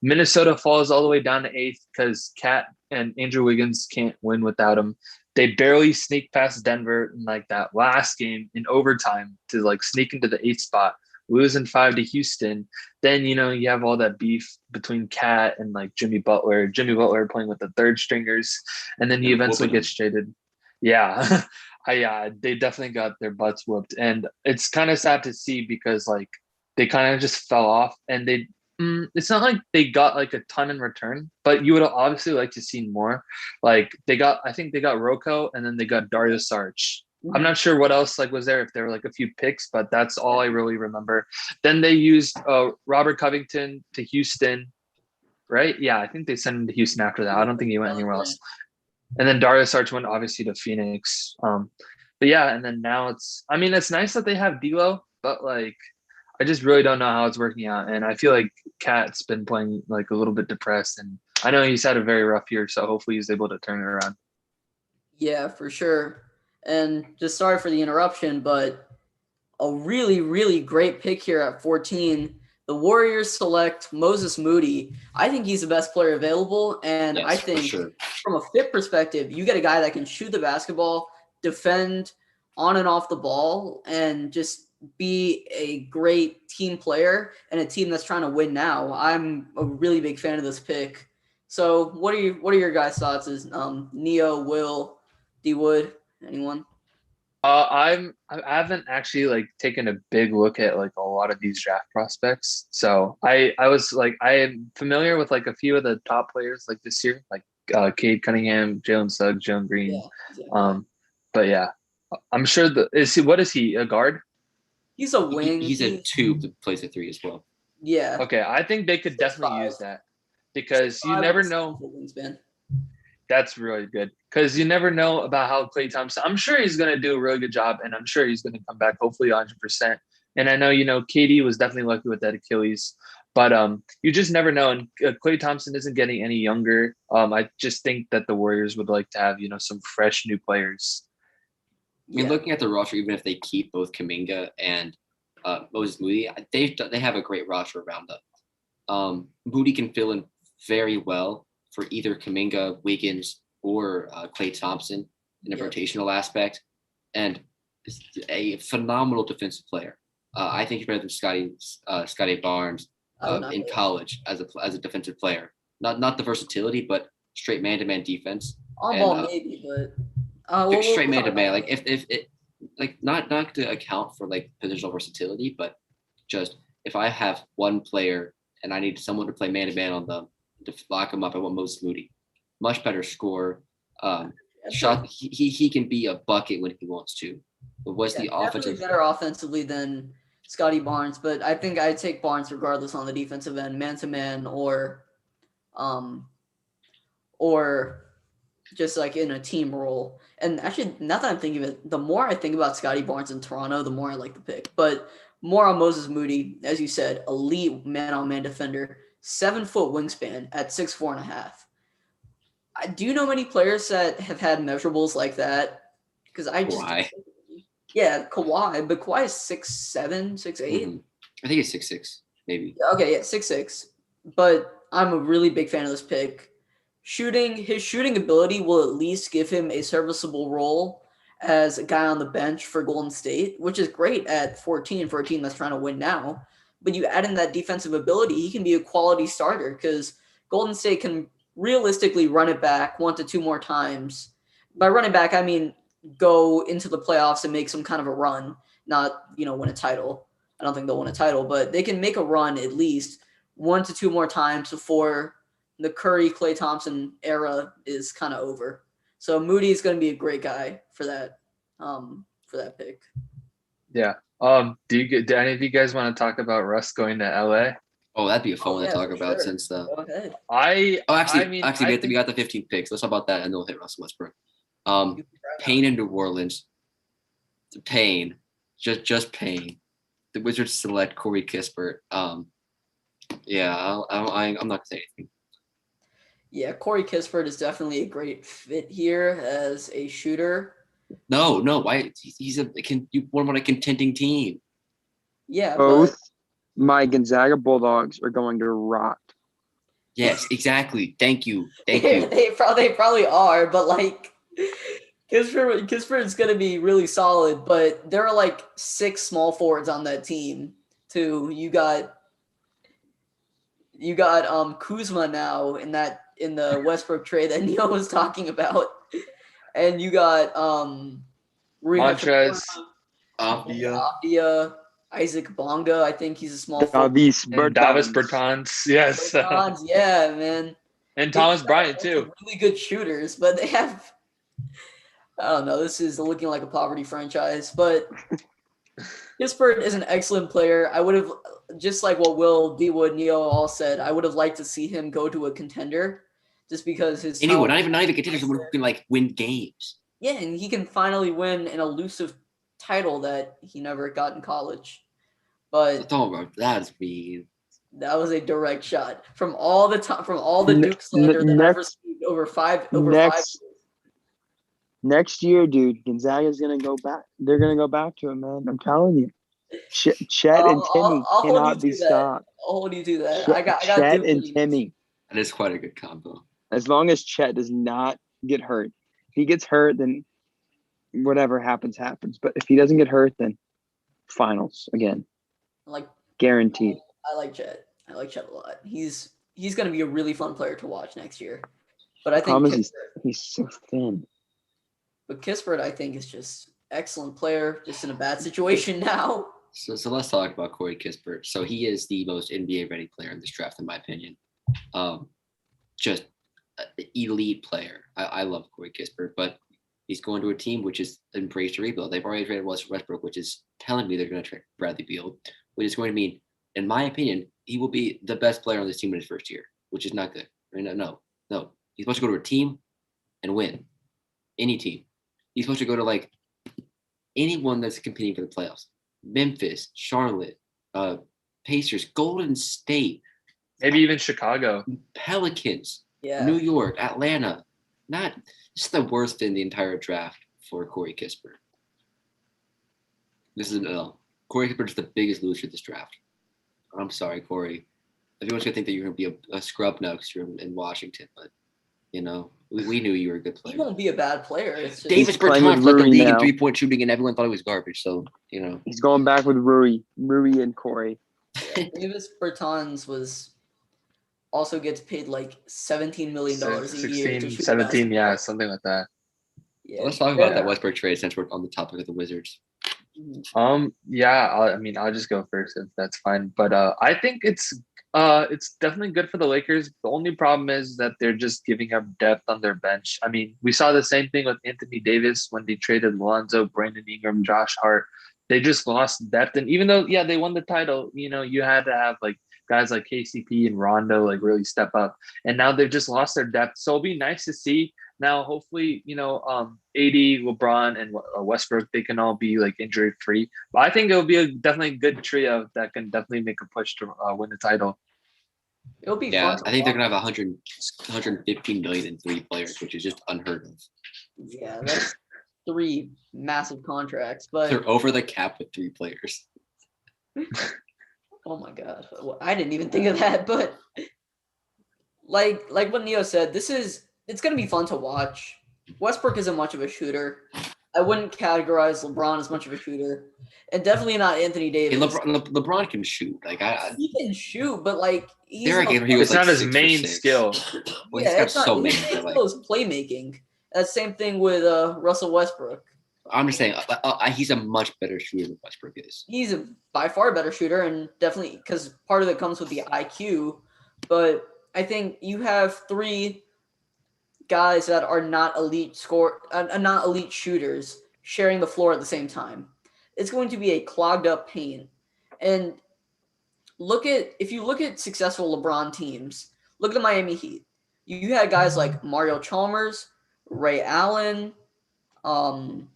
Minnesota falls all the way down to 8th because Cat and Andrew Wiggins can't win without him. They barely sneak past Denver in like that last game in overtime to like sneak into the 8th spot, losing 5 to Houston. Then, you have all that beef between Cat and like Jimmy Butler playing with the 3rd stringers. And then he eventually gets traded. Yeah. They definitely got their butts whooped. And it's kind of sad to see because like they kind of just fell off, and it's not like they got like a ton in return, but you would obviously like to see more. Like I think they got Rocco, and then they got Dario Saric. I'm not sure what else like was there, if there were like a few picks, but that's all I really remember. Then they used Robert Covington to Houston, right? Yeah, I think they sent him to Houston after that. I don't think he went anywhere else. And then Dario Saric went obviously to Phoenix. But yeah, and then now it's nice that they have D'Lo, but like I just really don't know how it's working out. And I feel like Cat's been playing like a little bit depressed, and I know he's had a very rough year, so hopefully he's able to turn it around. Yeah, for sure. And just sorry for the interruption, but a really, really great pick here at 14. The Warriors select Moses Moody. I think he's the best player available. And Yes, I think for sure. from a fit perspective, you get a guy that can shoot the basketball, defend on and off the ball, and just be a great team player and a team that's trying to win now. I'm a really big fan of this pick. So what are your guys' thoughts? Is Neo, Will, D Wood, anyone? I haven't actually like taken a big look at like a lot of these draft prospects. So I was like, I am familiar with like a few of the top players like this year, like Cade Cunningham, Jalen Suggs, Jalen Green. Yeah, exactly. But yeah, I'm sure what is he, a guard? He's a wing. He's a 2 that plays a 3 as well. Yeah. Okay, I think they could definitely 6'5". use that because you never know. Wingspan. That's really good because you never know about how Klay Thompson. I'm sure he's going to do a really good job, and I'm sure he's going to come back hopefully 100%. And I know KD was definitely lucky with that Achilles, but you just never know. And Klay Thompson isn't getting any younger. I just think that the Warriors would like to have some fresh new players. I mean, looking at the roster, even if they keep both Kuminga and Moses Moody, they have a great roster around them. Moody can fill in very well for either Kuminga, Wiggins, or Klay Thompson in a rotational aspect, and a phenomenal defensive player. I think he's better than Scotty Barnes in college as a defensive player. Not the versatility, but straight man-to-man defense. On ball maybe, but straight man-to-man. Like if it like not to account for like positional versatility, but just if I have one player and I need someone to play man-to-man on them to lock him up, I want Moses Moody. Much better score. Shot. He can be a bucket when he wants to. But what's the offensive? Better offensively than Scotty Barnes, but I think I'd take Barnes regardless on the defensive end, man to man or just like in a team role. And actually, now that I'm thinking of it, the more I think about Scotty Barnes in Toronto, the more I like the pick. But more on Moses Moody, as you said, elite man-on-man defender, 7-foot wingspan at 6'4.5". Do you know many players that have had measurables like that? Because I just Kawhi. yeah, Kawhi, but Kawhi is 6'7", 6'8". Mhm. I think it's 6'6", maybe. Okay, yeah, 6'6". But I'm a really big fan of this pick. His shooting ability will at least give him a serviceable role as a guy on the bench for Golden State, which is great at 14 for a team that's trying to win now. But you add in that defensive ability, he can be a quality starter because Golden State can realistically run it back 1 to 2 more times. By running back, I mean go into the playoffs and make some kind of a run, not win a title. I don't think they'll win a title, but they can make a run at least 1 to 2 more times before the Curry, Klay Thompson era is kind of over. So Moody is going to be a great guy for that pick. Yeah. Do any of you guys want to talk about Russ going to LA? Oh, that'd be a fun one to yeah, talk for about sure. since the. Go ahead. We got the 15th picks. Let's talk about that, and then we'll hit Russell Westbrook. Payne in New Orleans. Payne, just Payne. The Wizards select Corey Kispert. Yeah, I'm not gonna say anything. Yeah, Corey Kispert is definitely a great fit here as a shooter. No, why? He's you want on a contending team. Yeah, both my Gonzaga Bulldogs are going to rot. Yes, exactly. Thank you. They probably are, but like Kispert is going to be really solid. But there are like 6 small forwards on that team too. You got Kuzma now in the Westbrook trade that Neil was talking about, and you got Montrez, Avdia, Isaac Bonga. I think he's a small Davis forward. Davis Bertans, yes, Bertans, yeah, man. and Thomas Bryant too. Really good shooters, but they have. I don't know. This is looking like a poverty franchise, but Kispert is an excellent player. I would have, just like what Will, D-Wood, Neo all said, I would have liked to see him go to a contender just because his anyone, not even contender, someone who can like win games. Yeah, and he can finally win an elusive title that he never got in college. But that's mean. That was a direct shot from all the Duke slander that I've received over five years. Next year, dude, Gonzaga's gonna go back. They're gonna go back to him, man. I'm telling you. Chet and Timmy cannot be stopped. I'll hold you to that. I got Chet Duke and Timmy. That is quite a good combo. As long as Chet does not get hurt. If he gets hurt, then whatever happens. But if he doesn't get hurt, then finals again. Guaranteed. I like Chet. I like Chet a lot. He's going to be a really fun player to watch next year. But I think he's so thin. But Kispert, I think, is just excellent player, just in a bad situation now. So let's talk about Corey Kispert. So he is the most NBA ready player in this draft, in my opinion. Just elite player. I love Corey Kispert, but he's going to a team which is embraced a rebuild. They've already traded Westbrook, which is telling me they're going to trade Bradley Beal, which is going to mean, in my opinion, he will be the best player on this team in his first year, which is not good. No. He's supposed to go to a team and win. Any team. He's supposed to go to like anyone that's competing for the playoffs. Memphis, Charlotte, Pacers, Golden State. Maybe even Chicago. Pelicans, New York, Atlanta. It's the worst in the entire draft for Corey Kispert. This is an L. Corey Kispert is the biggest loser this draft. I'm sorry, Corey. Everyone's going to think that you're going to be a scrub next year in Washington, but, we knew you were a good player. He won't be a bad player. It's just Davis Bertans led the league in 3-point shooting, and everyone thought he was garbage. So, He's going back with Rui and Corey. Yeah, Davis Bertans also gets paid like $17 million a year. 17, yeah, something like that. Yeah. Let's talk about that Westbrook trade since we're on the topic of the Wizards. I'll just go first if that's fine. But I think it's definitely good for the Lakers. The only problem is that they're just giving up depth on their bench. I mean, we saw the same thing with Anthony Davis when they traded Lonzo, Brandon Ingram, Josh Hart. They just lost depth. And even though, they won the title, you had to have like guys like KCP and Rondo like really step up. And now they've just lost their depth. So it'll be nice to see. Now, hopefully, AD, LeBron, and Westbrook, they can all be like injury free. But I think it'll be definitely a good trio that can definitely make a push to win the title. It'll be Yeah, fun. I think they're gonna have 115 million in 3 players, which is just unheard of. Yeah, that's 3 massive contracts, but They're over the cap with 3 players. oh my god, I didn't even think of that. But like what Neo said, it's gonna be fun to watch. Westbrook isn't much of a shooter. I wouldn't categorize LeBron as much of a shooter, and definitely not Anthony Davis. And LeBron can shoot. Like He can shoot, but like he's there again, he was It's like not his 6 for main 6. skill. Well, yeah, he's got it's not so his many. main but, like, skill is playmaking. That's the same thing with Russell Westbrook. I'm just saying, he's a much better shooter than Westbrook is. He's a by far better shooter, and definitely because part of it comes with the IQ. But I think you have 3 guys that are not elite not elite shooters sharing the floor at the same time. It's going to be a clogged up paint. And if you look at successful LeBron teams, look at the Miami Heat. You had guys like Mario Chalmers, Ray Allen, Rashard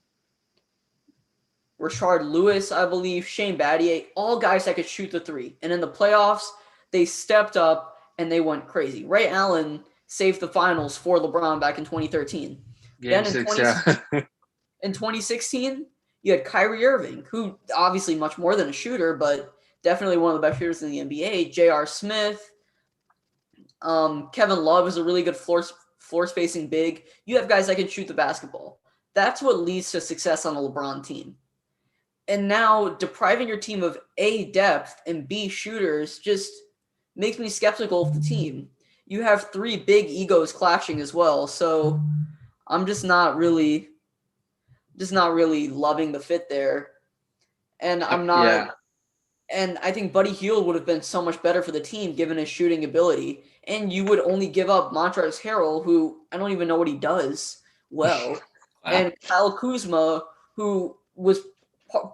Lewis, I believe, Shane Battier, all guys that could shoot the 3. And in the playoffs, they stepped up and they went crazy. Ray Allen saved the finals for LeBron back in 2013. Game Then in 6, yeah. in 2016, you had Kyrie Irving, who obviously much more than a shooter, but definitely one of the best shooters in the NBA. J.R. Smith, Kevin Love is a really good floor spacing big. You have guys that can shoot the basketball. That's what leads to success on a LeBron team. And now depriving your team of A, depth, and B, shooters just makes me skeptical of the team. You have 3 big egos clashing as well, so I'm just not really loving the fit there. And I'm not Yeah. and I think Buddy Hield would have been so much better for the team given his shooting ability. And you would only give up Montrezl Harrell, who I don't even know what he does well, and Kyle Kuzma, who was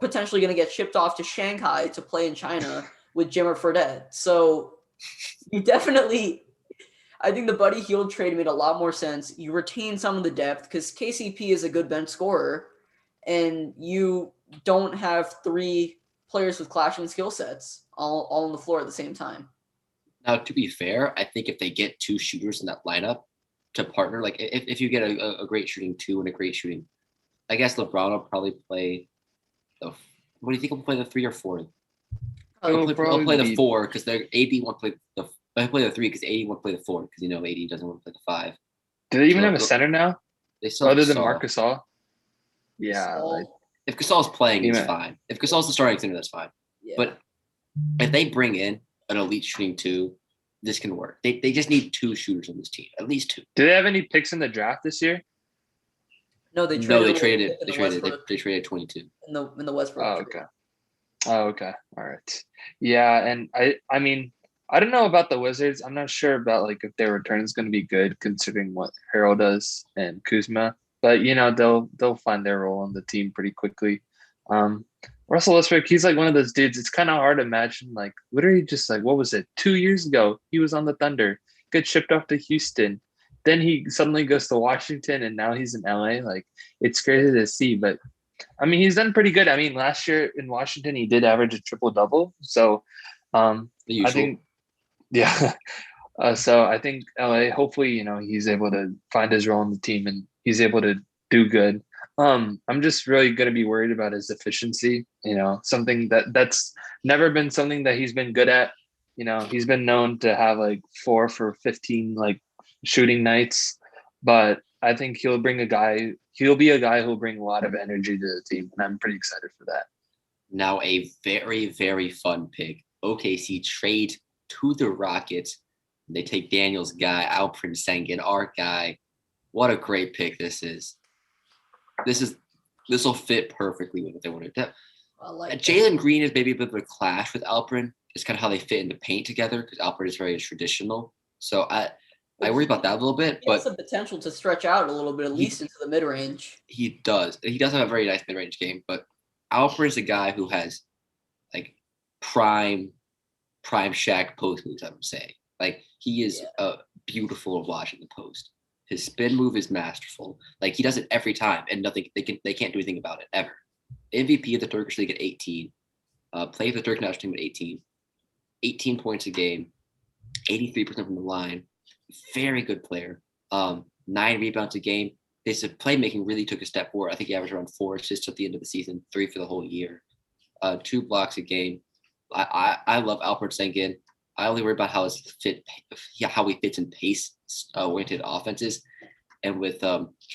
potentially going to get shipped off to Shanghai to play in China with Jimmer Fredette. So you definitely, I think the Buddy Hield trade made a lot more sense. You retain some of the depth because KCP is a good bench scorer, and you don't have 3 players with clashing skill sets all on the floor at the same time. Now, to be fair, I think if they get 2 shooters in that lineup to partner, like if you get a great shooting 2 and a great shooting, I guess LeBron will probably play what do you think will play the 3 or 4? I'll play the 4 because AD won't play I play the 3 because AD won't play the 4 because AD doesn't want to play the 5. Do they even have a center now? They still other have than Gasol. Marc Gasol? Yeah. If Gasol's playing, it's fine. If Gasol's the starting center, that's fine. Yeah. But if they bring in an elite shooting 2, this can work. They just need 2 shooters on this team, at least 2. Do they have any picks in the draft this year? No, they traded. They traded 22 in the Westbrook. Oh, okay. Oh, okay. All right. Yeah, and I mean, I don't know about the Wizards. I'm not sure about like if their return is going to be good considering what Harrell does and Kuzma. But they'll find their role on the team pretty quickly. Russell Westbrook, he's like one of those dudes. It's kind of hard to imagine. Like literally, just like what was it? 2 years ago, he was on the Thunder, got shipped off to Houston. Then he suddenly goes to Washington, and now he's in LA. Like it's crazy to see, but I mean, he's done pretty good. I mean, last year in Washington, he did average a triple-double. So I think, yeah. So I think LA, hopefully, he's able to find his role on the team and he's able to do good. I'm just really going to be worried about his efficiency, something that's never been something that he's been good at. He's been known to have like 4 for 15, like shooting nights, but I think he'll be a guy who'll bring a lot of energy to the team, and I'm pretty excited for that. Now a very, very fun pick. OKC trade to the Rockets. They take Daniel's guy, Alperen Sengun, our guy. What a great pick this is. This will fit perfectly with what they want to do. Jalen Green is maybe a bit of a clash with Alperen. It's kind of how they fit in the paint together because Alperen is very traditional. So I worry about that a little bit, but he has the potential to stretch out a little bit, at least into the mid-range. He does. He does have a very nice mid-range game, but Alperen is a guy who has like prime prime Shaq post moves. I'm saying, like, he is beautiful to watch in the post. His spin move is masterful. Like, he does it every time, and they can't do anything about it ever. MVP of the Turkish League at 18. Played for the Turkish national team at 18. 18 points a game, 83% from the line. Very good player. 9 rebounds a game. His playmaking really took a step forward. I think he averaged around 4 assists at the end of the season, 3 for the whole year. 2 blocks a game. I love Alpert Sengun. I only worry about how he fits in pace oriented offenses. And with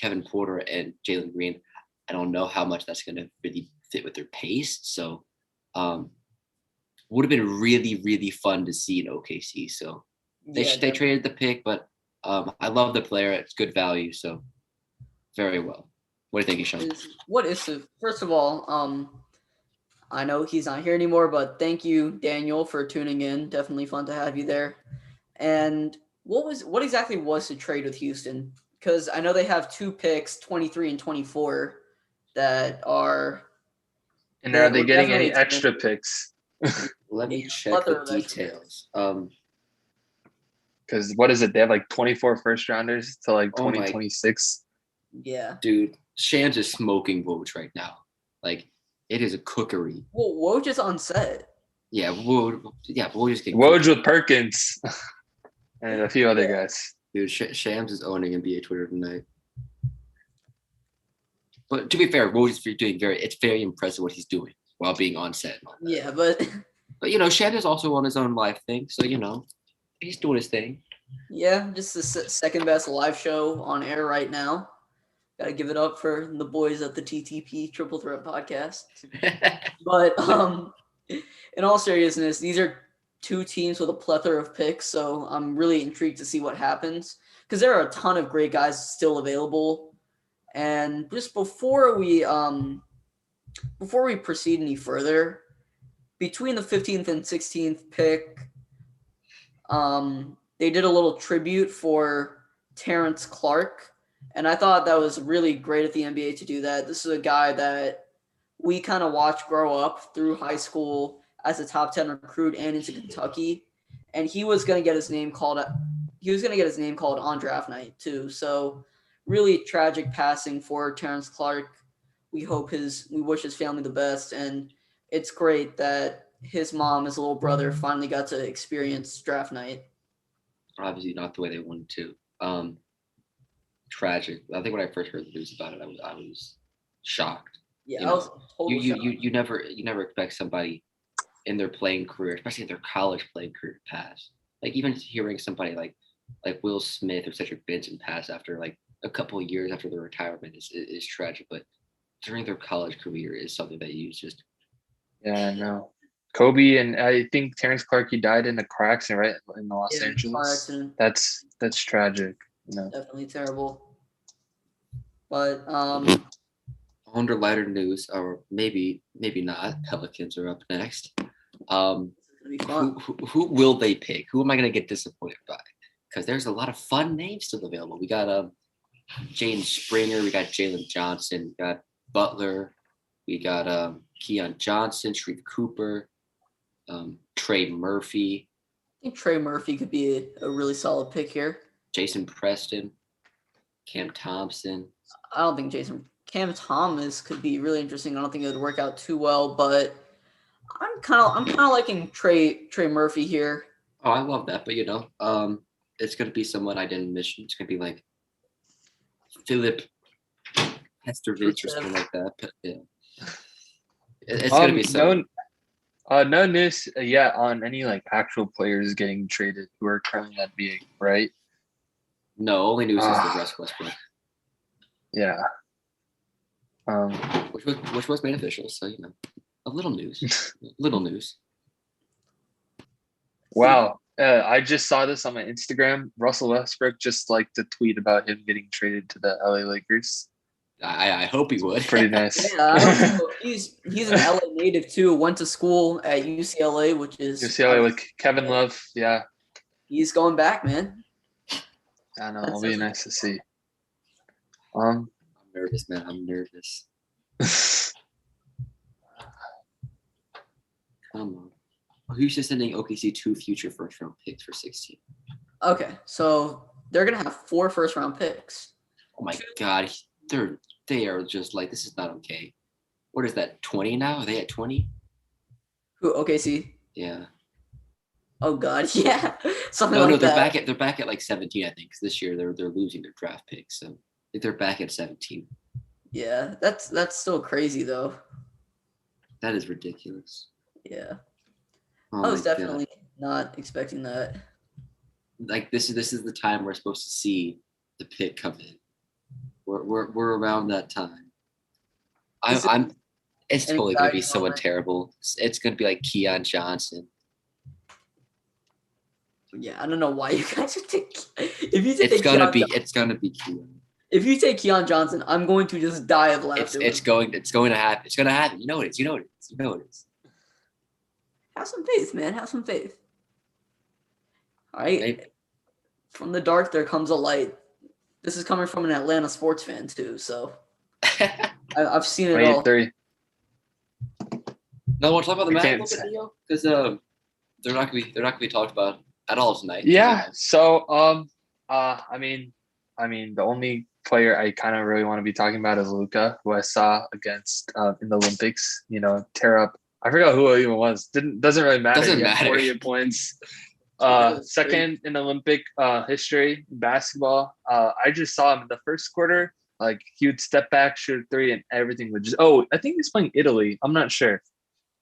Kevin Porter and Jalen Green, I don't know how much that's going to really fit with their pace. So would have been really, really fun to see in OKC. So they traded the pick, but I love the player. It's good value. So very well. What do you think, Ishan? First of all, I know he's not here anymore, but thank you, Daniel, for tuning in. Definitely fun to have you there. And what exactly was the trade with Houston? Because I know they have 2 picks, 23 and 24, that are. And are they getting any extra picks? Let me check the details. Because what is it? They have like 24 first rounders to like 2026. Yeah. Dude, Shams is smoking Woj right now. Like, it is a cookery. Well, Woj is on set. Yeah, Woj is getting Woj with Perkins and a few other guys. Dude, Shams is owning NBA Twitter tonight. But to be fair, Woj is doing it's very impressive what he's doing while being on set. Yeah, but Shams is also on his own live thing, so he's doing his thing. Yeah, just the second best live show on air right now. Gotta give it up for the boys at the TTP Triple Threat Podcast. But in all seriousness, these are 2 teams with a plethora of picks, so I'm really intrigued to see what happens because there are a ton of great guys still available. And just before we proceed any further, between the 15th and 16th pick, they did a little tribute for Terrence Clark. And I thought that was really great at the NBA to do that. This is a guy that we kind of watched grow up through high school as a top 10 recruit and into Kentucky. And he was going to get his name called on draft night too. So really tragic passing for Terrence Clark. We wish his family the best. And it's great that his mom, his little brother, finally got to experience draft night. Obviously not the way they wanted to. Tragic. I think when I first heard the news about it, I was shocked. Yeah, I was totally shocked. You never expect somebody in their playing career, especially in their college playing career, to pass. Like, even hearing somebody like Will Smith or Cedric Benson pass after like a couple of years after their retirement is tragic. But during their college career is something that you just. Yeah, I know. Kobe and I think Terrence Clark, he died in a car accident, right, in Los Angeles. That's tragic. No. Definitely terrible. But under lighter news, or maybe not, Pelicans are up next. Who will they pick? Who am I going to get disappointed by? Because there's a lot of fun names still available. We got Jaden Springer, we got Jalen Johnson, we got Butler, we got Keon Johnson, Sharif Cooper, Trey Murphy. I think Trey Murphy could be a really solid pick here. Jason Preston, Cam Thompson. I don't think Cam Thomas could be really interesting. I don't think it would work out too well, but I'm kind of liking Trey Murphy here. Oh, I love that, but it's gonna be someone I didn't mention. It's gonna be like Philip Hesterovich or something like that. But yeah, it's gonna be someone. No news yet on any like actual players getting traded who are currently in NBA, right? No, only news is the Russ Westbrook. Yeah. Which was made official, so a little news. Little news. Wow. I just saw this on my Instagram. Russell Westbrook just liked to tweet about him getting traded to the LA Lakers. I hope he would. Pretty nice. Yeah, he's an LA native too. Went to school at UCLA, which is UCLA with Kevin Love. Yeah. He's going back, man. I know. It'll be nice to see. I'm nervous, man. I'm nervous. Come on. Houston's sending OKC 2 future first-round picks for 16. Okay, so they're gonna have 4 first-round picks. Oh my God, they are just like, this is not okay. What is that? 20 now? Are they at 20? Who? OKC? Yeah. Oh God, yeah, something No, like they're that. back at like 17, I think. 'Cause this year they're losing their draft picks, so I think they're back at 17. Yeah, that's still crazy though. That is ridiculous. Yeah, Oh I my was God. definitely not expecting that. Like this is the time we're supposed to see the pick come in. We're around that time. This is I'm it's an totally gonna be anxiety someone moment. terrible. It's gonna be like Keon Johnson. Yeah, I don't know why you guys would take. If you take It's gonna Keon be Johnson, Keon. if you take Keon Johnson, I'm going to just die of laughter. It's going to happen. It's gonna happen. You know it is. You know it is. You know it is. Have some faith, man. Have some faith. All right. Maybe. From the dark, there comes a light. This is coming from an Atlanta sports fan too, so I've seen it all. 23. No, want to talk about the We Mavs a can't little bit, say. Neo? Because they're not gonna be talked about at all tonight. Yeah. So I mean the only player I kind of really want to be talking about is Luca, who I saw against in the Olympics. You know, tear up. I forgot who it even was. Doesn't really matter. Doesn't He had matter. 48 points. That's Second in Olympic history in basketball. I just saw him in the first quarter. Like he would step back, shoot a 3, and everything would just. Oh, I think he's playing Italy. I'm not sure.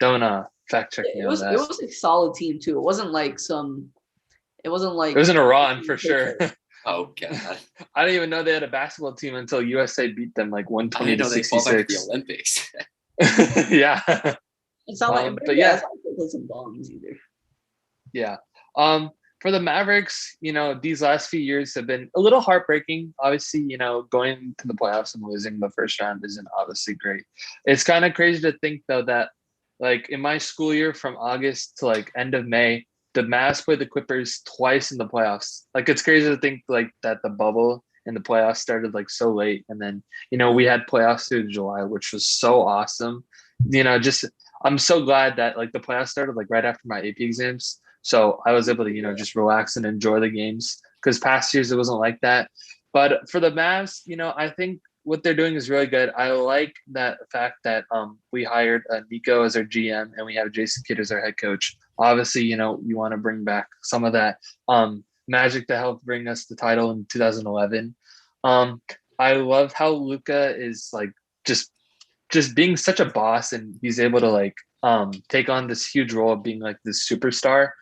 Don't fact check me It on was that. it was a solid team too. It wasn't like It was in Iran for sure. Oh God. I didn't even know they had a basketball team until USA beat them like I 120 didn't to know they qualified for the 66. Olympics. Yeah. It's not like, But yeah. it's not like they play some bombs either. Yeah. For the Mavericks, you know, these last few years have been a little heartbreaking. Obviously, you know, going to the playoffs and losing the first round isn't obviously great. It's kind of crazy to think though that like in my school year from August to like end of May, the Mavs played the Clippers twice in the playoffs. Like it's crazy to think like that the bubble in the playoffs started like so late. And then, you know, we had playoffs through July, which was so awesome. You know, just I'm so glad that like the playoffs started like right after my AP exams. So I was able to, you know, just relax and enjoy the games because past years it wasn't like that. But for the Mavs, you know, I think what they're doing is really good. I like that fact that we hired Nico as our GM and we have Jason Kidd as our head coach. Obviously, you know, you want to bring back some of that magic to help bring us the title in 2011. I love how Luka is like just being such a boss and he's able to like take on this huge role of being like this superstar.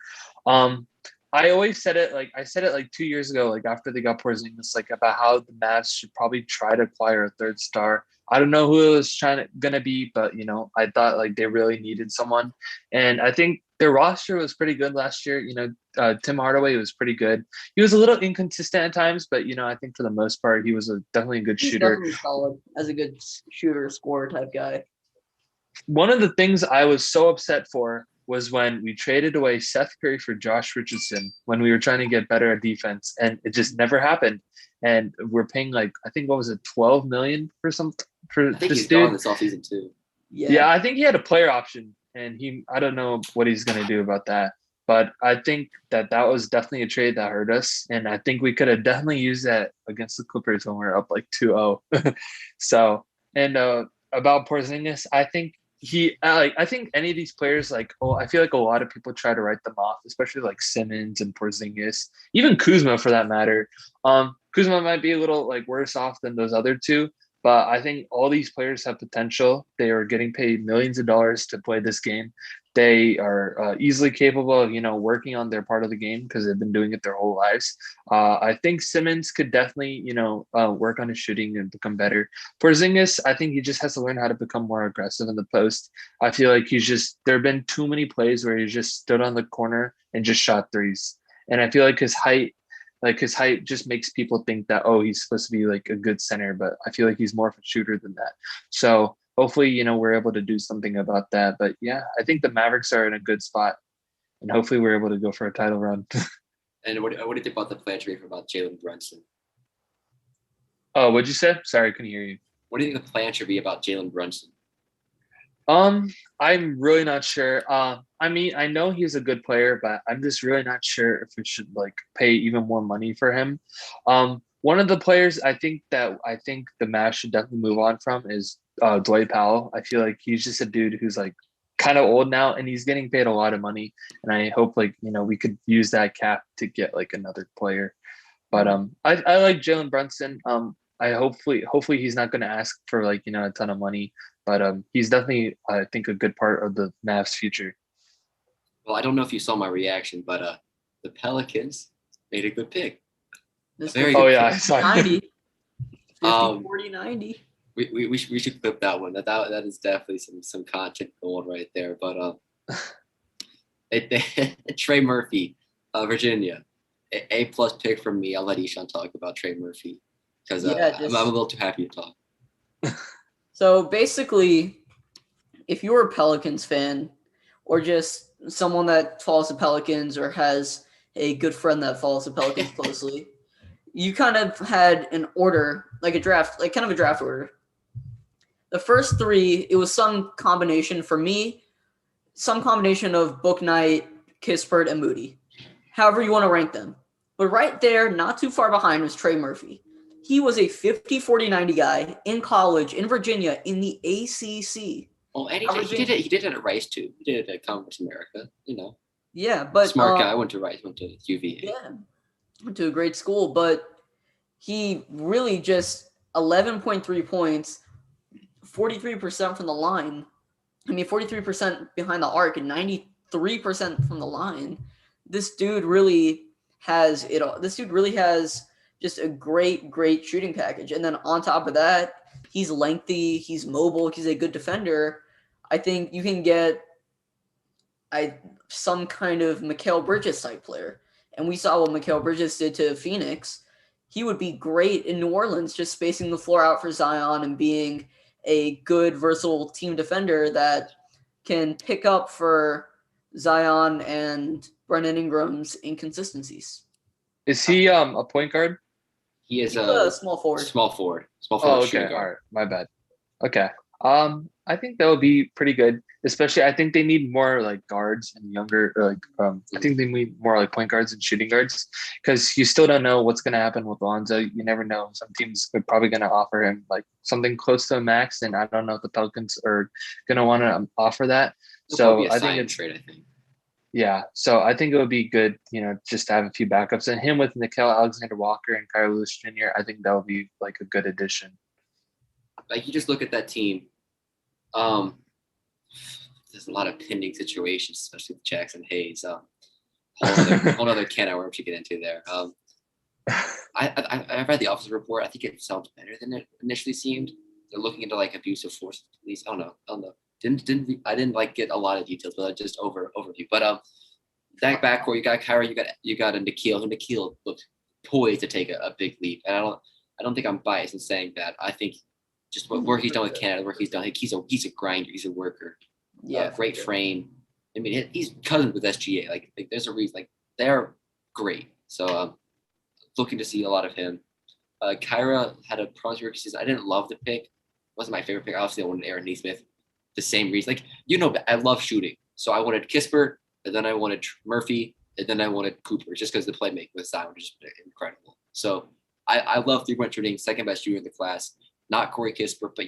I always said it like I said it like 2 years ago, like after they got Porzingis, like about how the Mavs should probably try to acquire a third star. I don't know who it was gonna be, but you know, I thought like they really needed someone, and I think their roster was pretty good last year. You know, Tim Hardaway was pretty good. He was a little inconsistent at times, but you know, I think for the most part, he was definitely a good He's shooter. definitely solid as a good shooter, scorer type guy. One of the things I was so upset for was when we traded away Seth Curry for Josh Richardson when we were trying to get better at defense, and it just never happened. And we're paying like I think what was it, 12 million for I think this he's dude. gone this offseason too. Yeah, I think he had a player option, and I don't know what he's gonna do about that. But I think that was definitely a trade that hurt us, and I think we could have definitely used that against the Clippers when we were up like 2-0. So, and about Porzingis, I think I think any of these players, like, I feel like a lot of people try to write them off, especially like Simmons and Porzingis, even Kuzma for that matter. Kuzma might be a little like worse off than those other two, but I think all these players have potential. They are getting paid millions of dollars to play this game. They are easily capable of, you know, working on their part of the game because they've been doing it their whole lives. I think Simmons could definitely, you know, work on his shooting and become better. Porzingis, I think he just has to learn how to become more aggressive in the post. I feel like there have been too many plays where he just stood on the corner and just shot threes. And I feel like his height just makes people think that, oh, he's supposed to be like a good center, but I feel like he's more of a shooter than that. So hopefully, you know, we're able to do something about that. But yeah, I think the Mavericks are in a good spot, and hopefully we're able to go for a title run. And what do you think about the plan trade about Jalen Brunson? Oh, what'd you say? Sorry, I couldn't hear you. What do you think the plan should be about Jalen Brunson? I'm really not sure. I mean, I know he's a good player, but I'm just really not sure if we should like pay even more money for him. One of the players I think the Mavs should definitely move on from is Dwight Powell. I feel like he's just a dude who's like kind of old now, and he's getting paid a lot of money. And I hope like we could use that cap to get like another player. But I like Jalen Brunson. I hopefully he's not going to ask for like a ton of money, but he's definitely I think a good part of the Mavs future. Well, I don't know if you saw my reaction, but the Pelicans made a good pick. Very oh good yeah, pick. sorry. 90. 50, 40, 90. We should clip that one. That is definitely some content gold right there. But Trey Murphy, Virginia, A plus pick from me. I'll let Ishan talk about Trey Murphy because I'm a little too happy to talk. So basically, if you're a Pelicans fan or just someone that follows the Pelicans or has a good friend that follows the Pelicans closely, you kind of had an order, like a draft, like kind of a draft order. The first three, it was some combination for me, some combination of Bouknight, Kispert, and Moody. However you want to rank them. But right there, not too far behind, was Trey Murphy. He was a 50, 40, 90 guy in college in Virginia in the ACC. Oh, and he did it at Rice too. He did it at Conference America, Yeah, but smart guy. Went to Rice, went to UVA. Yeah, went to a great school, but he really just 11.3 points, 43% from the line. I mean, 43% behind the arc and 93% from the line. This dude really has it all. This dude really has just a great shooting package. And then on top of that, he's lengthy, he's mobile, he's a good defender. I think you can get some kind of Mikal Bridges type player. And we saw what Mikal Bridges did to Phoenix. He would be great in New Orleans, just spacing the floor out for Zion and being a good, versatile team defender that can pick up for Zion and Brendan Ingram's inconsistencies. Is he a point guard? He is a small forward. Small forward. Oh, okay. All right. My bad. Okay. I think that would be pretty good. Especially, I think they need more like guards and younger. I think they need more like point guards and shooting guards because you still don't know what's going to happen with Lonzo. You never know. Some teams are probably going to offer him like something close to a max, and I don't know if the Pelicans are going to want to offer that. So I think it's trade. I think. Yeah, so I think it would be good, just to have a few backups. And him with Nickeil Alexander-Walker and Kyle Lewis Jr., I think that would be like a good addition. Like you just look at that team. There's a lot of pending situations, especially with Jackson Hayes. Whole other can of worms to get into there. I read the officer report. I think it sounds better than it initially seemed. They're looking into like abusive force police. I don't know. I didn't like get a lot of details, but just overview. But that backcourt, you got Kyrie, you got a Nickeil. Nickeil looked poised to take a big leap, and I don't think I'm biased in saying that. I think just where he's done with Canada, where he's done, he's a grinder, he's a worker. Yeah, great frame. I mean, he's cousins with SGA. Like there's a reason. Like they're great. So looking to see a lot of him. Kyra had a promising rookie season. I didn't love the pick. Wasn't my favorite pick. Obviously, I wanted Aaron Nesmith. The same reason. Like, I love shooting. So I wanted Kispert, and then I wanted Murphy, and then I wanted Cooper, just because the playmaking with Zion was just incredible. So I love 3-point shooting, second best shooter in the class. Not Corey Kispert, but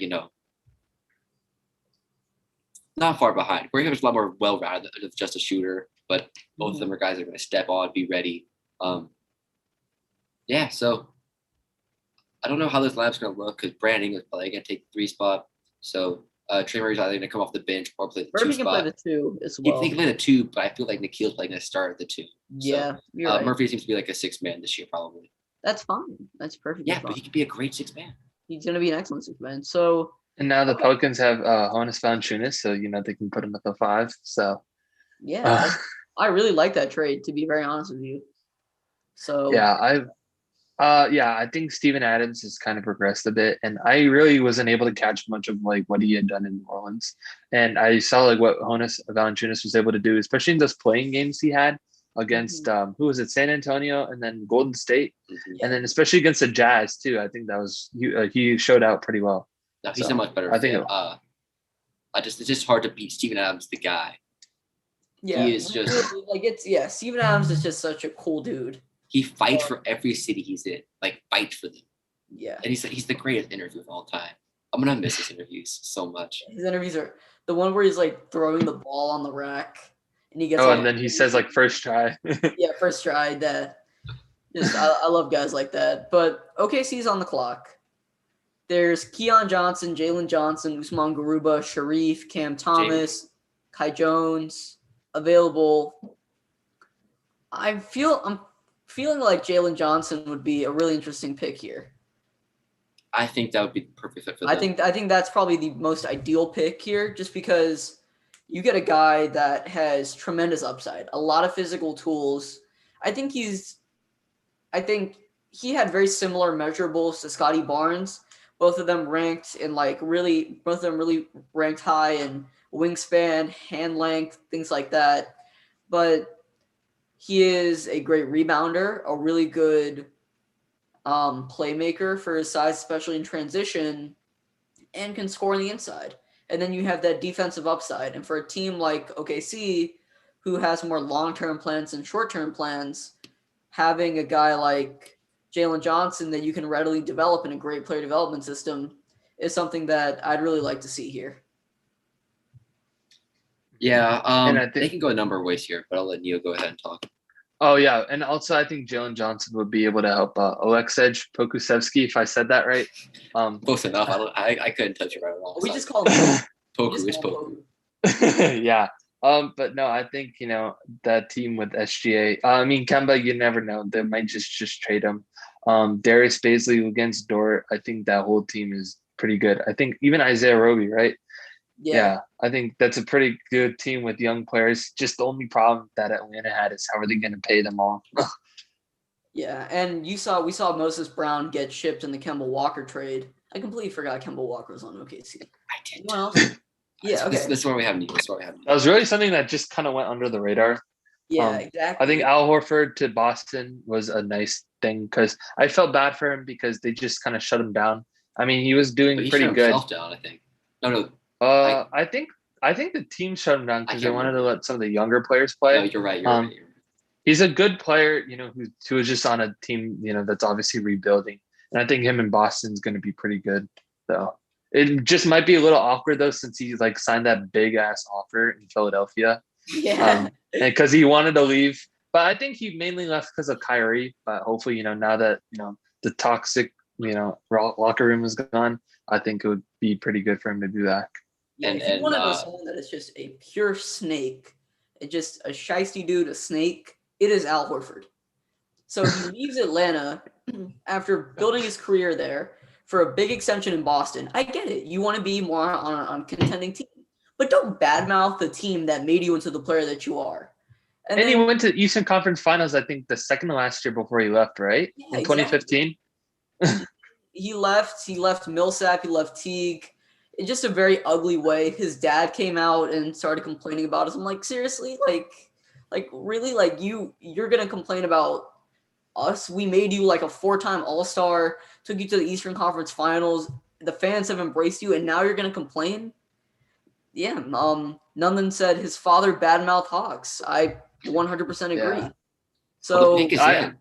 not far behind. Corey Kispert's a lot more well-rounded than just a shooter, but both of them are guys that are going to step on, be ready. So I don't know how this lineup's going to look because Brandon Ingram's probably going to take the 3 spot. So Trey Murray's either going to come off the bench or play the 2 spot. Murphy can play the 2 as well. He can play the 2, but I feel like Nikhil's probably going to start at the 2. Yeah, so, you're right. Murphy seems to be like a 6 man this year, probably. That's fine. That's perfect. Yeah, but he could be a great 6 man. He's going to be an excellent 6 man. So. And now the Pelicans have Jonas Valanciunas, so they can put him at the 5. So. Yeah, I really like that trade. To be very honest with you. So. Yeah, I think Steven Adams has kind of progressed a bit, and I really wasn't able to catch much of like what he had done in New Orleans. And I saw like what Jonas Valanciunas was able to do, especially in those playing games he had against who was it, San Antonio, and then Golden State, and then especially against the Jazz too. I think that was he showed out pretty well. No, he's a much better. I think. It's just hard to beat Steven Adams, the guy. Yeah, He is just Steven Adams is just such a cool dude. he fights for every city he's in, like fights for them. Yeah, And he's the greatest interview of all time. I'm gonna miss his interviews so much. his interviews are the one where he's like throwing the ball on the rack, and he gets. Oh, and then he says like first try. Yeah, first try. That just I love guys like that. But OKC's on the clock. There's Keon Johnson, Jalen Johnson, Usman Garuba, Sharif, Cam Thomas, Kai Jones available. I'm feeling like Jalen Johnson would be a really interesting pick here. I think that would be the perfect fit for them. I think that's probably the most ideal pick here, just because you get a guy that has tremendous upside, a lot of physical tools. I think he had very similar measurables to Scotty Barnes. Both of them ranked really ranked high in wingspan, hand length, things like that. But he is a great rebounder, a really good playmaker for his size, especially in transition, and can score on the inside. And then you have that defensive upside. And for a team like OKC, who has more long-term plans and short-term plans, having a guy like Jalen Johnson that you can readily develop in a great player development system is something that I'd really like to see here. Yeah, And I think- they can go a number of ways here, but I'll let Neil go ahead and talk. Oh yeah, and also I think Jalen Johnson would be able to help Oleksiy Pokusevski, if I said that right. Close enough. I couldn't touch it right at all. We just call him Poku is Poku. Yeah. But no, I think that team with SGA. I mean Kemba, you never know. They might just trade him. Darius Baisley against Dort. I think that whole team is pretty good. I think even Isaiah Roby, right? Yeah, I think that's a pretty good team with young players. Just the only problem that Atlanta had is how are they going to pay them all? Yeah, and we saw Moses Brown get shipped in the Kemba Walker trade. I completely forgot Kemba Walker was on OKC. I did. Anyone else? Yeah, okay. This is where we have Neil. That was really something that just kind of went under the radar. Yeah, exactly. I think Al Horford to Boston was a nice thing because I felt bad for him because they just kind of shut him down. I mean, he was doing pretty shut good. Himself down, I think. No. I think the team shut him down because they wanted to let some of the younger players play. No, you're right. You're right. He's a good player, who was just on a team, that's obviously rebuilding. And I think him in Boston is going to be pretty good. So it just might be a little awkward though, since he signed that big ass offer in Philadelphia. Yeah. Because he wanted to leave, but I think he mainly left because of Kyrie. But hopefully, now that the toxic, locker room is gone, I think it would be pretty good for him to do that. Yeah, if you want to know someone that is just a pure snake, just a shiesty dude, a snake, it is Al Horford. So he leaves Atlanta after building his career there for a big extension in Boston. I get it. You want to be more on a contending team, but don't badmouth the team that made you into the player that you are. And then, he went to Eastern Conference Finals, I think, the second to last year before he left, right? Yeah, in 2015. Exactly. He left Millsap. He left Teague. In just a very ugly way. His dad came out and started complaining about us. I'm like, seriously? Like really? Like you're gonna complain about us? We made you like a 4-time All-Star, took you to the Eastern Conference Finals. The fans have embraced you, and now you're gonna complain? Yeah. Nunlin said his father badmouthed Hawks. I 100% agree. Yeah. So the pick is in.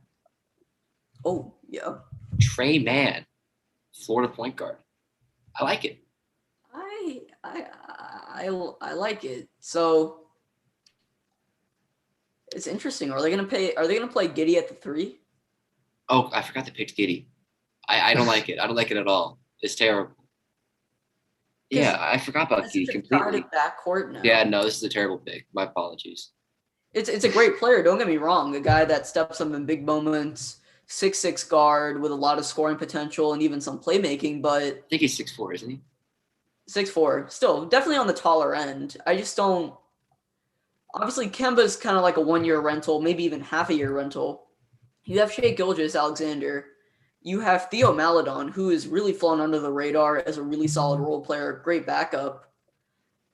Oh yeah. Trey Mann, Florida point guard. I like it. I like it. So it's interesting. Are they gonna play Giddey at the 3? Oh, I forgot to pick Giddey. I don't like it. I don't like it at all. It's terrible. Yeah, I forgot about Giddey completely. Backcourt now. Yeah, no, this is a terrible pick. My apologies. It's a great player. Don't get me wrong. A guy that steps up in big moments. 6'6" guard with a lot of scoring potential and even some playmaking. But I think he's 6'4", isn't he? 6'4", still definitely on the taller end. I just don't. Obviously, Kemba's kind of like a 1-year rental, maybe even half a year rental. You have Shai Gilgeous-Alexander. You have Theo Maledon, who is really flown under the radar as a really solid role player, great backup.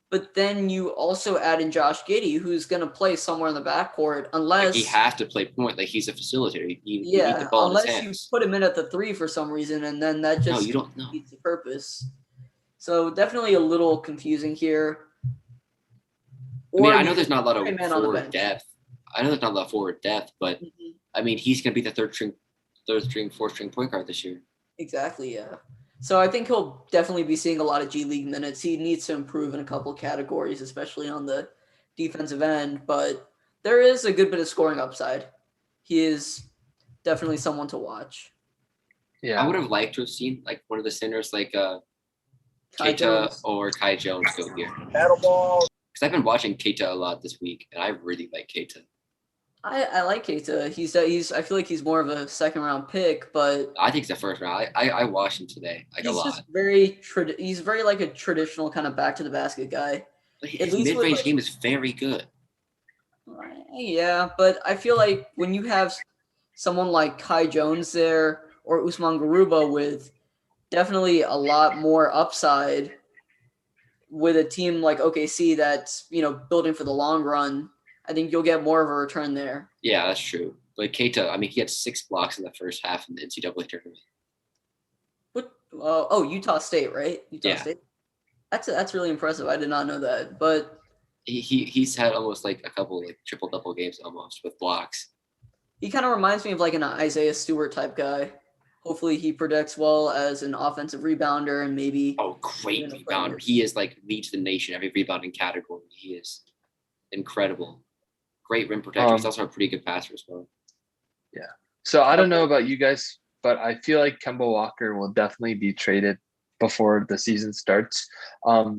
But then you also add in Josh Giddey, who's going to play somewhere in the backcourt, unless he has to play point. Like he's a facilitator. You need the ball in his hands. You put him in at the 3 for some reason, and then that just you don't know. defeats the purpose. So definitely a little confusing here. I mean, Or I know there's not a lot a of man on the forward bench. depth. I know there's not a lot of forward depth, but I mean, he's going to be the third string, fourth string point guard this year. Exactly, yeah. So I think he'll definitely be seeing a lot of G League minutes. He needs to improve in a couple categories, especially on the defensive end, but there is a good bit of scoring upside. He is definitely someone to watch. Yeah. I would have liked to have seen like one of the centers like Kai Keita Jones. or Kai Jones go here. Battle ball. Because I've been watching Keita a lot this week, and I really like Keita. I like Keita. He's I feel like he's more of a second round pick, but I think it's the first round. I watched him today like a he's lot. just he's very like a traditional kind of back to the basket guy. His least with, mid-range like- game is very good. Yeah, but I feel like when you have someone like Kai Jones there or Usman Garuba with definitely a lot more upside with a team like OKC that's, building for the long run, I think you'll get more of a return there. Yeah, that's true. But Keita, I mean, he had 6 blocks in the first half in the NCAA tournament. What? Utah State, right? Utah State. That's really impressive. I did not know that, but he's had almost like a couple like triple double games almost with blocks. He kind of reminds me of like an Isaiah Stewart type guy. Hopefully he projects well as an offensive rebounder and maybe great rebounder. He is like leads the nation every rebounding category. He is incredible. Great rim protector. He's also a pretty good passer as well. Yeah. So I don't know about you guys, but I feel like Kemba Walker will definitely be traded before the season starts.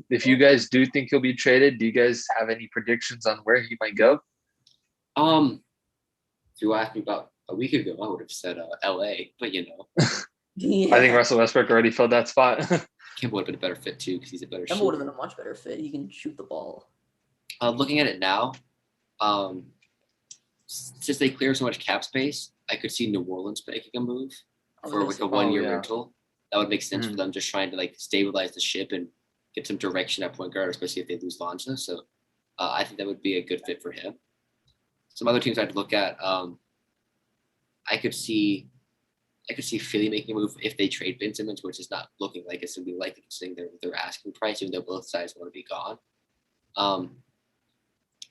If you guys do think he'll be traded, do you guys have any predictions on where he might go? If you asked me about a week ago, I would have said LA, but Yeah. I think Russell Westbrook already filled that spot. Kemba would have been a better fit too because he's a better Kemba shooter. would have been a much better fit. He can shoot the ball. Looking at it now, since they clear so much cap space, I could see New Orleans making a move for like a 1 year rental. That would make sense for them, just trying to like stabilize the ship and get some direction at point guard, especially if they lose Lonzo. So I think that would be a good fit for him. Some other teams I'd look at, I could see Philly making a move if they trade Ben Simmons, which is not looking like it's going to be likely considering their asking price, even though both sides want to be gone. Let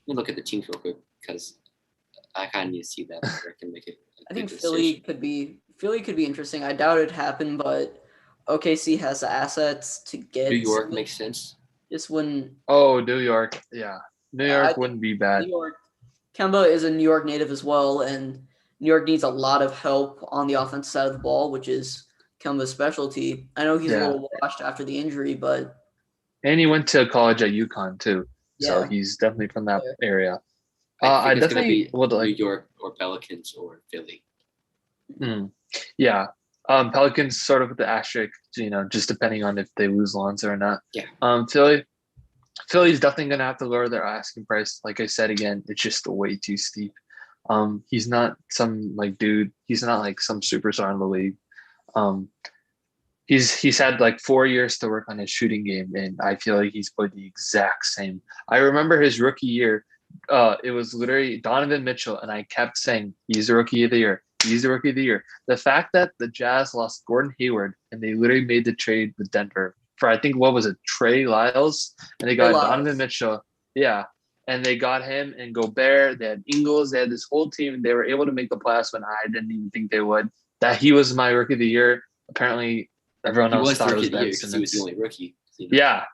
me look at the teams real quick because I kind of need to see that before I can make it. I think Philly could be interesting. I doubt it'd happen, but OKC has the assets to get. New York makes sense. Just wouldn't. Oh, New York, yeah, New York wouldn't be bad. New York. Kemba is a New York native as well, and New York needs a lot of help on the offensive side of the ball, which is Kemba's specialty. I know he's a little washed after the injury, but he went to college at UConn too, so he's definitely from that area. I definitely would like New York or Pelicans or Philly. Yeah, Pelicans sort of with the asterisk, just depending on if they lose Lonzo or not. Yeah. Philly's definitely gonna have to lower their asking price. Like I said again, it's just way too steep. He's not some dude. He's not like some superstar in the league. He's had like 4 years to work on his shooting game, and I feel like he's played the exact same. I remember his rookie year. It was literally Donovan Mitchell, and I kept saying he's the rookie of the year. He's the rookie of the year. The fact that the Jazz lost Gordon Hayward and they literally made the trade with Denver for, I think, what was it, Trey Lyles, and they got Donovan Mitchell. Yeah. And they got him and Gobert. They had Ingles. They had this whole team. They were able to make the playoffs when I didn't even think they would. That he was my rookie of the year. Apparently, everyone else thought it was Ben Simmons. He was the only rookie. Yeah.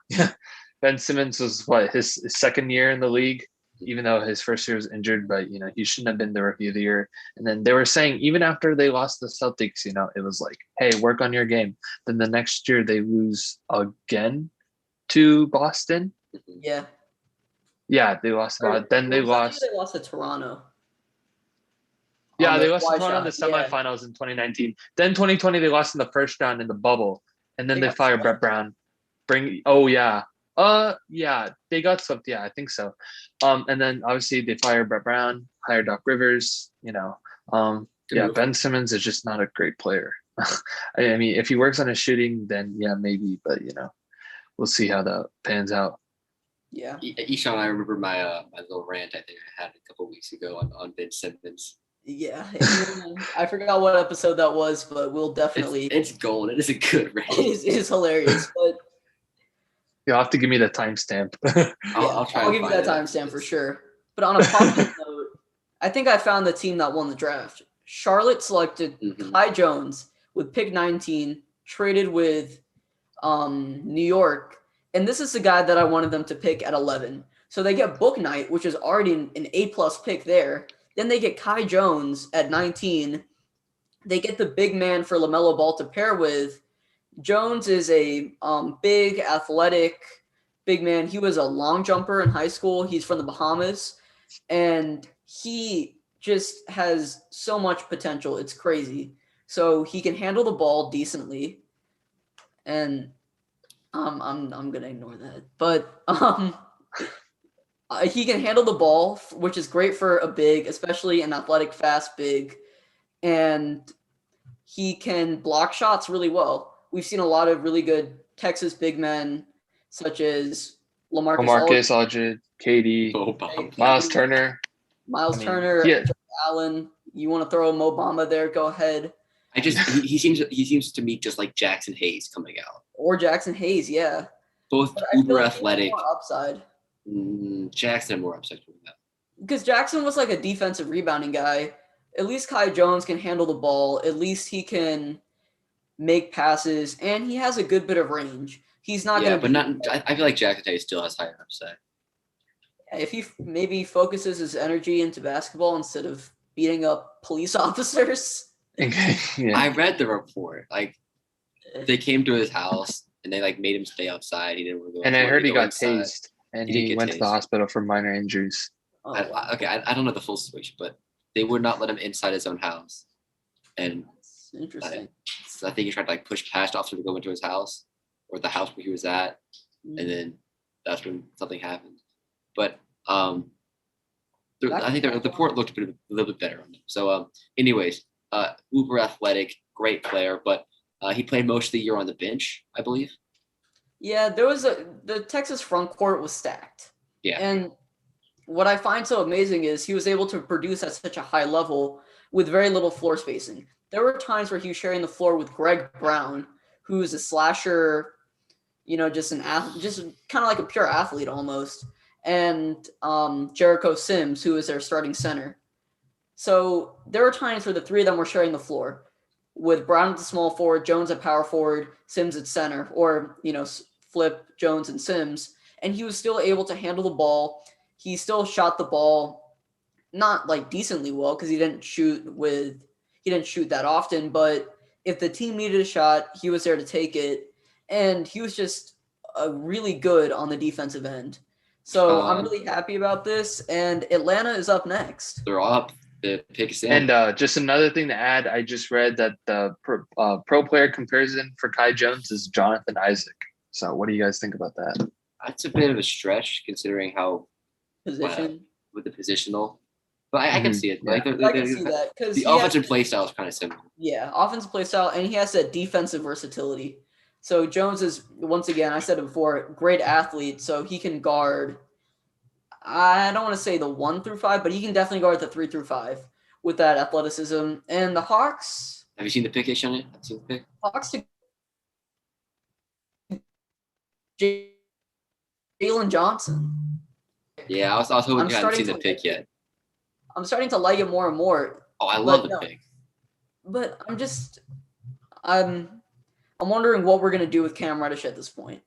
Ben Simmons was his second year in the league, even though his first year was injured, but he shouldn't have been the rookie of the year. And then they were saying even after they lost the Celtics, it was like, hey, work on your game. Then the next year they lose again to Boston. Yeah. Yeah, they lost a lot. Then they lost. They lost to Toronto. Yeah, they lost to Toronto in the semifinals in 2019. Then 2020 they lost in the first round in the bubble, and then they fired Brett Brown. They got swept. Yeah, I think so. And then obviously they fired Brett Brown, hired Doc Rivers. Ben Simmons is just not a great player. I mean, if he works on his shooting, then yeah, maybe. But we'll see how that pans out. Yeah. Ishan, I remember my little rant I think I had a couple weeks ago on Ben Simmons. Yeah. I forgot what episode that was, but we'll definitely. It's gold. It is a good rant. It is hilarious, but You'll have to give me the timestamp. I'll try. I'll give you that timestamp for sure. But on a positive note, I think I found the team that won the draft. Charlotte selected Kai Jones with pick 19, traded with New York, and this is the guy that I wanted them to pick at 11. So they get Book Knight, which is already an A+ pick there. Then they get Kai Jones at 19. They get the big man for LaMelo Ball to pair with. Jones is a big, athletic, big man. He was a long jumper in high school. He's from the Bahamas, and he just has so much potential. It's crazy. So he can handle the ball decently, and I'm gonna ignore that. But he can handle the ball, which is great for a big, especially an athletic, fast big, and he can block shots really well. We've seen a lot of really good Texas big men, such as LaMarcus Aldridge, KD, Miles Turner. Turner, Allen. You want to throw a Mo Bamba there? Go ahead. He seems to me just like Jackson Hayes coming out. Or Jackson Hayes, yeah. Both uber athletic. More upside. Jackson more upside than that. Because Jackson was like a defensive rebounding guy. At least Kai Jones can handle the ball. At least he can make passes, and he has a good bit of range. He's not going to. But not. I feel like Jackson Hayes still has higher upside. If he maybe focuses his energy into basketball instead of beating up police officers. Yeah. I read the report. Like they came to his house and they like made him stay outside. He didn't want to go. And I heard he got inside. tased, and he went to the hospital for minor injuries. I don't know the full situation, but they would not let him inside his own house. And that's interesting. I think he tried to like push past officer to go into his house or the house where he was at, and then that's when something happened. But I think the report looked a little bit better on him. So, anyways, uber athletic, great player, but he played most of the year on the bench, I believe. Yeah, the Texas front court was stacked. Yeah. And what I find so amazing is he was able to produce at such a high level with very little floor spacing. There were times where he was sharing the floor with Greg Brown, who's a slasher, just kind of like a pure athlete almost, and Jericho Sims, who is their starting center. So there were times where the three of them were sharing the floor, with Brown at the small forward, Jones at power forward, Sims at center, or flip Jones and Sims, and he was still able to handle the ball. He still shot the ball not like decently well because he didn't shoot that often, but if the team needed a shot, he was there to take it, and he was just really good on the defensive end. So I'm really happy about this, and Atlanta is up next. They're up. The pick is in. And just another thing to add, I just read that the pro player comparison for Kai Jones is Jonathan Isaac. So what do you guys think about that? That's a bit of a stretch considering how position with the positional, but I can see it. Yeah. Like I can see that because the offensive play style is kind of similar. Yeah, offensive play style, and he has that defensive versatility. So Jones is, once again, I said it before, great athlete. So he can guard. I don't want to say the 1 through 5, but he can definitely guard the 3 through 5 with that athleticism. And the Hawks. Have you seen the pick, Ishan? Have you seen the pick? Hawks to Jalen Johnson. Yeah, I was hoping you hadn't seen the pick yet. I'm starting to like it more and more. Oh, I love the pick. But I'm wondering what we're gonna do with Cam Reddish at this point.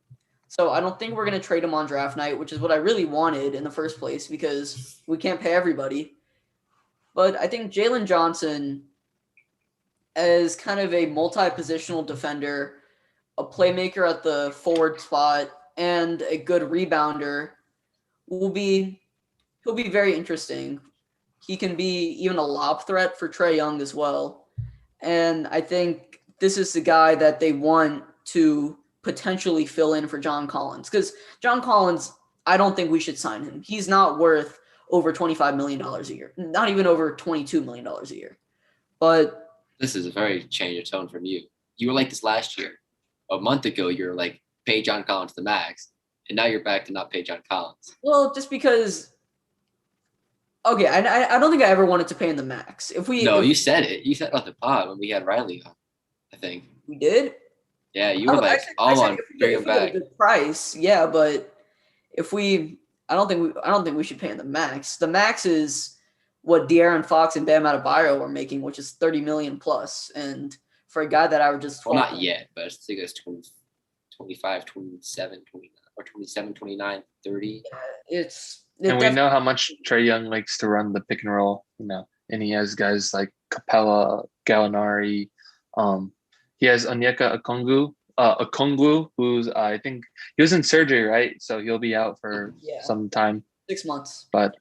So I don't think we're gonna trade him on draft night, which is what I really wanted in the first place because we can't pay everybody. But I think Jalen Johnson, as kind of a multi-positional defender, a playmaker at the forward spot, and a good rebounder, he'll be very interesting. He can be even a lob threat for Trae Young as well. And I think this is the guy that they want to potentially fill in for John Collins. Because John Collins, I don't think we should sign him. He's not worth over $25 million a year. Not even over $22 million a year. But this is a very change of tone from you. You were like this last year. A month ago, you were like, pay John Collins the max. And now you're back to not pay John Collins. Well, just because... Okay, I don't think I ever wanted to pay him the max. You said it. You said it on the pod when we had Riley on, I think. We did? Yeah, you were like all on bring him if we get a back. good price, yeah, but if we, I don't think we should pay him the max. The max is what De'Aaron Fox and Bam Adebayo are making, which is 30 million plus. And for a guy that averages 12, Well, not yet, but I think it's 20, 25, 27, 29, or 27, 29, 30. And we know how much Trae Young likes to run the pick and roll, and he has guys like Capella, Gallinari. He has Onyeka Okongwu, who's I think he was in surgery, right? So he'll be out for some time. 6 months. But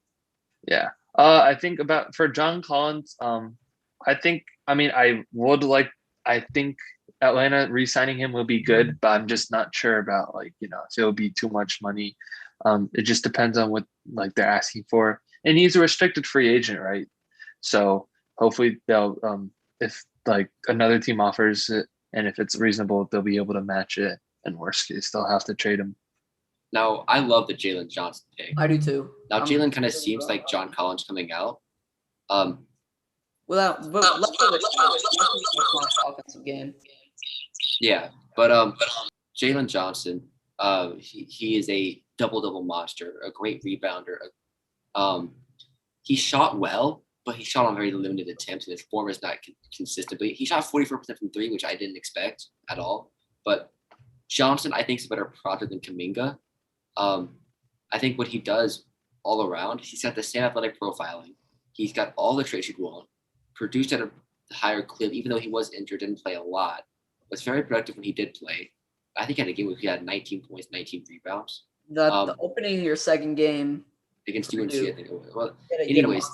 yeah. I think for John Collins, I think Atlanta re-signing him will be good, but I'm just not sure about if it'll be too much money. It just depends on what they're asking for, and he's a restricted free agent, right? So hopefully they'll if another team offers it, and if it's reasonable, they'll be able to match it. And worst case, they'll have to trade him. Now, I love the Jalen Johnson pick. I do too. Now, Jalen kind of seems like John Collins coming out. Let's offensive game. Yeah, but Jalen Johnson, he is a double monster, a great rebounder. He shot well, but he shot on very limited attempts, and his form is not consistent. But he shot 44% from three, which I didn't expect at all. But Johnson, I think, is a better product than Kuminga. I think what he does all around, he's got the same athletic profiling. He's got all the traits you'd want, produced at a higher clip, even though he was injured, didn't play a lot. Was very productive when he did play. I think he had a game where he had 19 points, 19 rebounds. The opening your second game against UNC, I think it was. Well, anyways,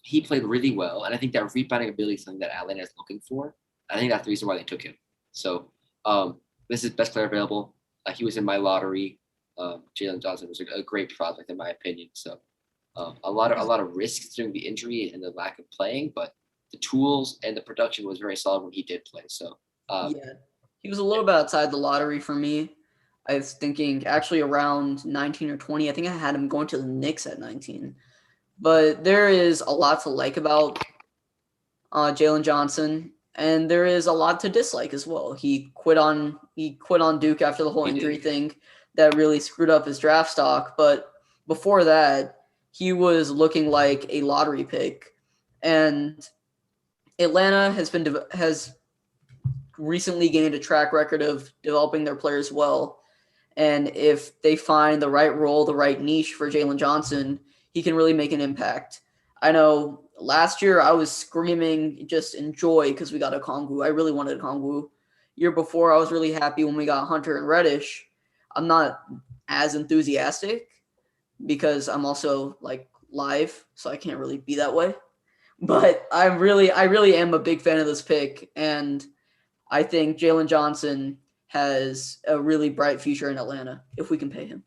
he played really well, and I think that rebounding ability is something that Atlanta is looking for. I think that's the reason why they took him. So this is best player available. He was in my lottery. Jalen Johnson was a great project in my opinion. So a lot of risks during the injury and the lack of playing, but the tools and the production was very solid when he did play. So he was a little bit outside the lottery for me. I was thinking actually around 19 or 20. I think I had him going to the Knicks at 19. But there is a lot to like about Jalen Johnson, and there is a lot to dislike as well. He quit on Duke after the whole injury thing that really screwed up his draft stock. But before that, he was looking like a lottery pick, and Atlanta has recently gained a track record of developing their players well. And if they find the right role, the right niche for Jalen Johnson, he can really make an impact. I know last year I was screaming just in joy because we got Okongwu. I really wanted Okongwu. Year before, I was really happy when we got Hunter and Reddish. I'm not as enthusiastic because I'm also live, so I can't really be that way. But I really am a big fan of this pick, and I think Jalen Johnson has a really bright future in Atlanta if we can pay him.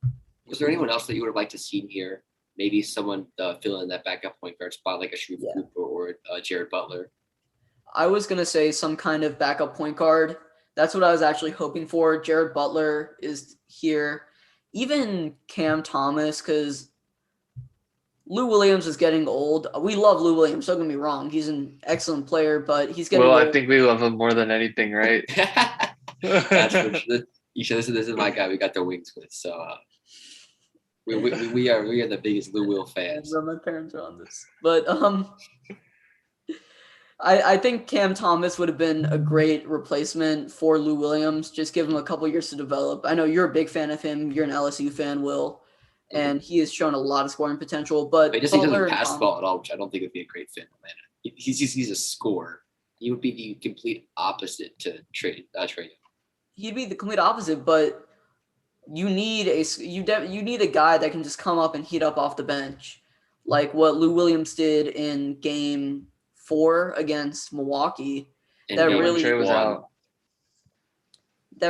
Was there anyone else that you would have liked to see here? Maybe someone fill in that backup point guard spot like a Sharif Cooper or Jared Butler. I was going to say some kind of backup point guard. That's what I was actually hoping for. Jared Butler is here. Even Cam Thomas, because Lou Williams is getting old. We love Lou Williams, don't get me wrong. He's an excellent player, but he's getting old. I think we love him more than anything, right? That's for sure. This is my guy we got the wings with. So we are the biggest Lou Will fans. My parents are on this. But I think Cam Thomas would have been a great replacement for Lou Williams. Just give him a couple years to develop. I know you're a big fan of him. You're an LSU fan, Will. And he has shown a lot of scoring potential. But he doesn't pass the ball at all, which I don't think would be a great fit in Atlanta. He's a scorer. He would be the complete opposite to Trae Young. He'd be the complete opposite, but you need a guy that can just come up and heat up off the bench, like what Lou Williams did in Game 4 against Milwaukee. And that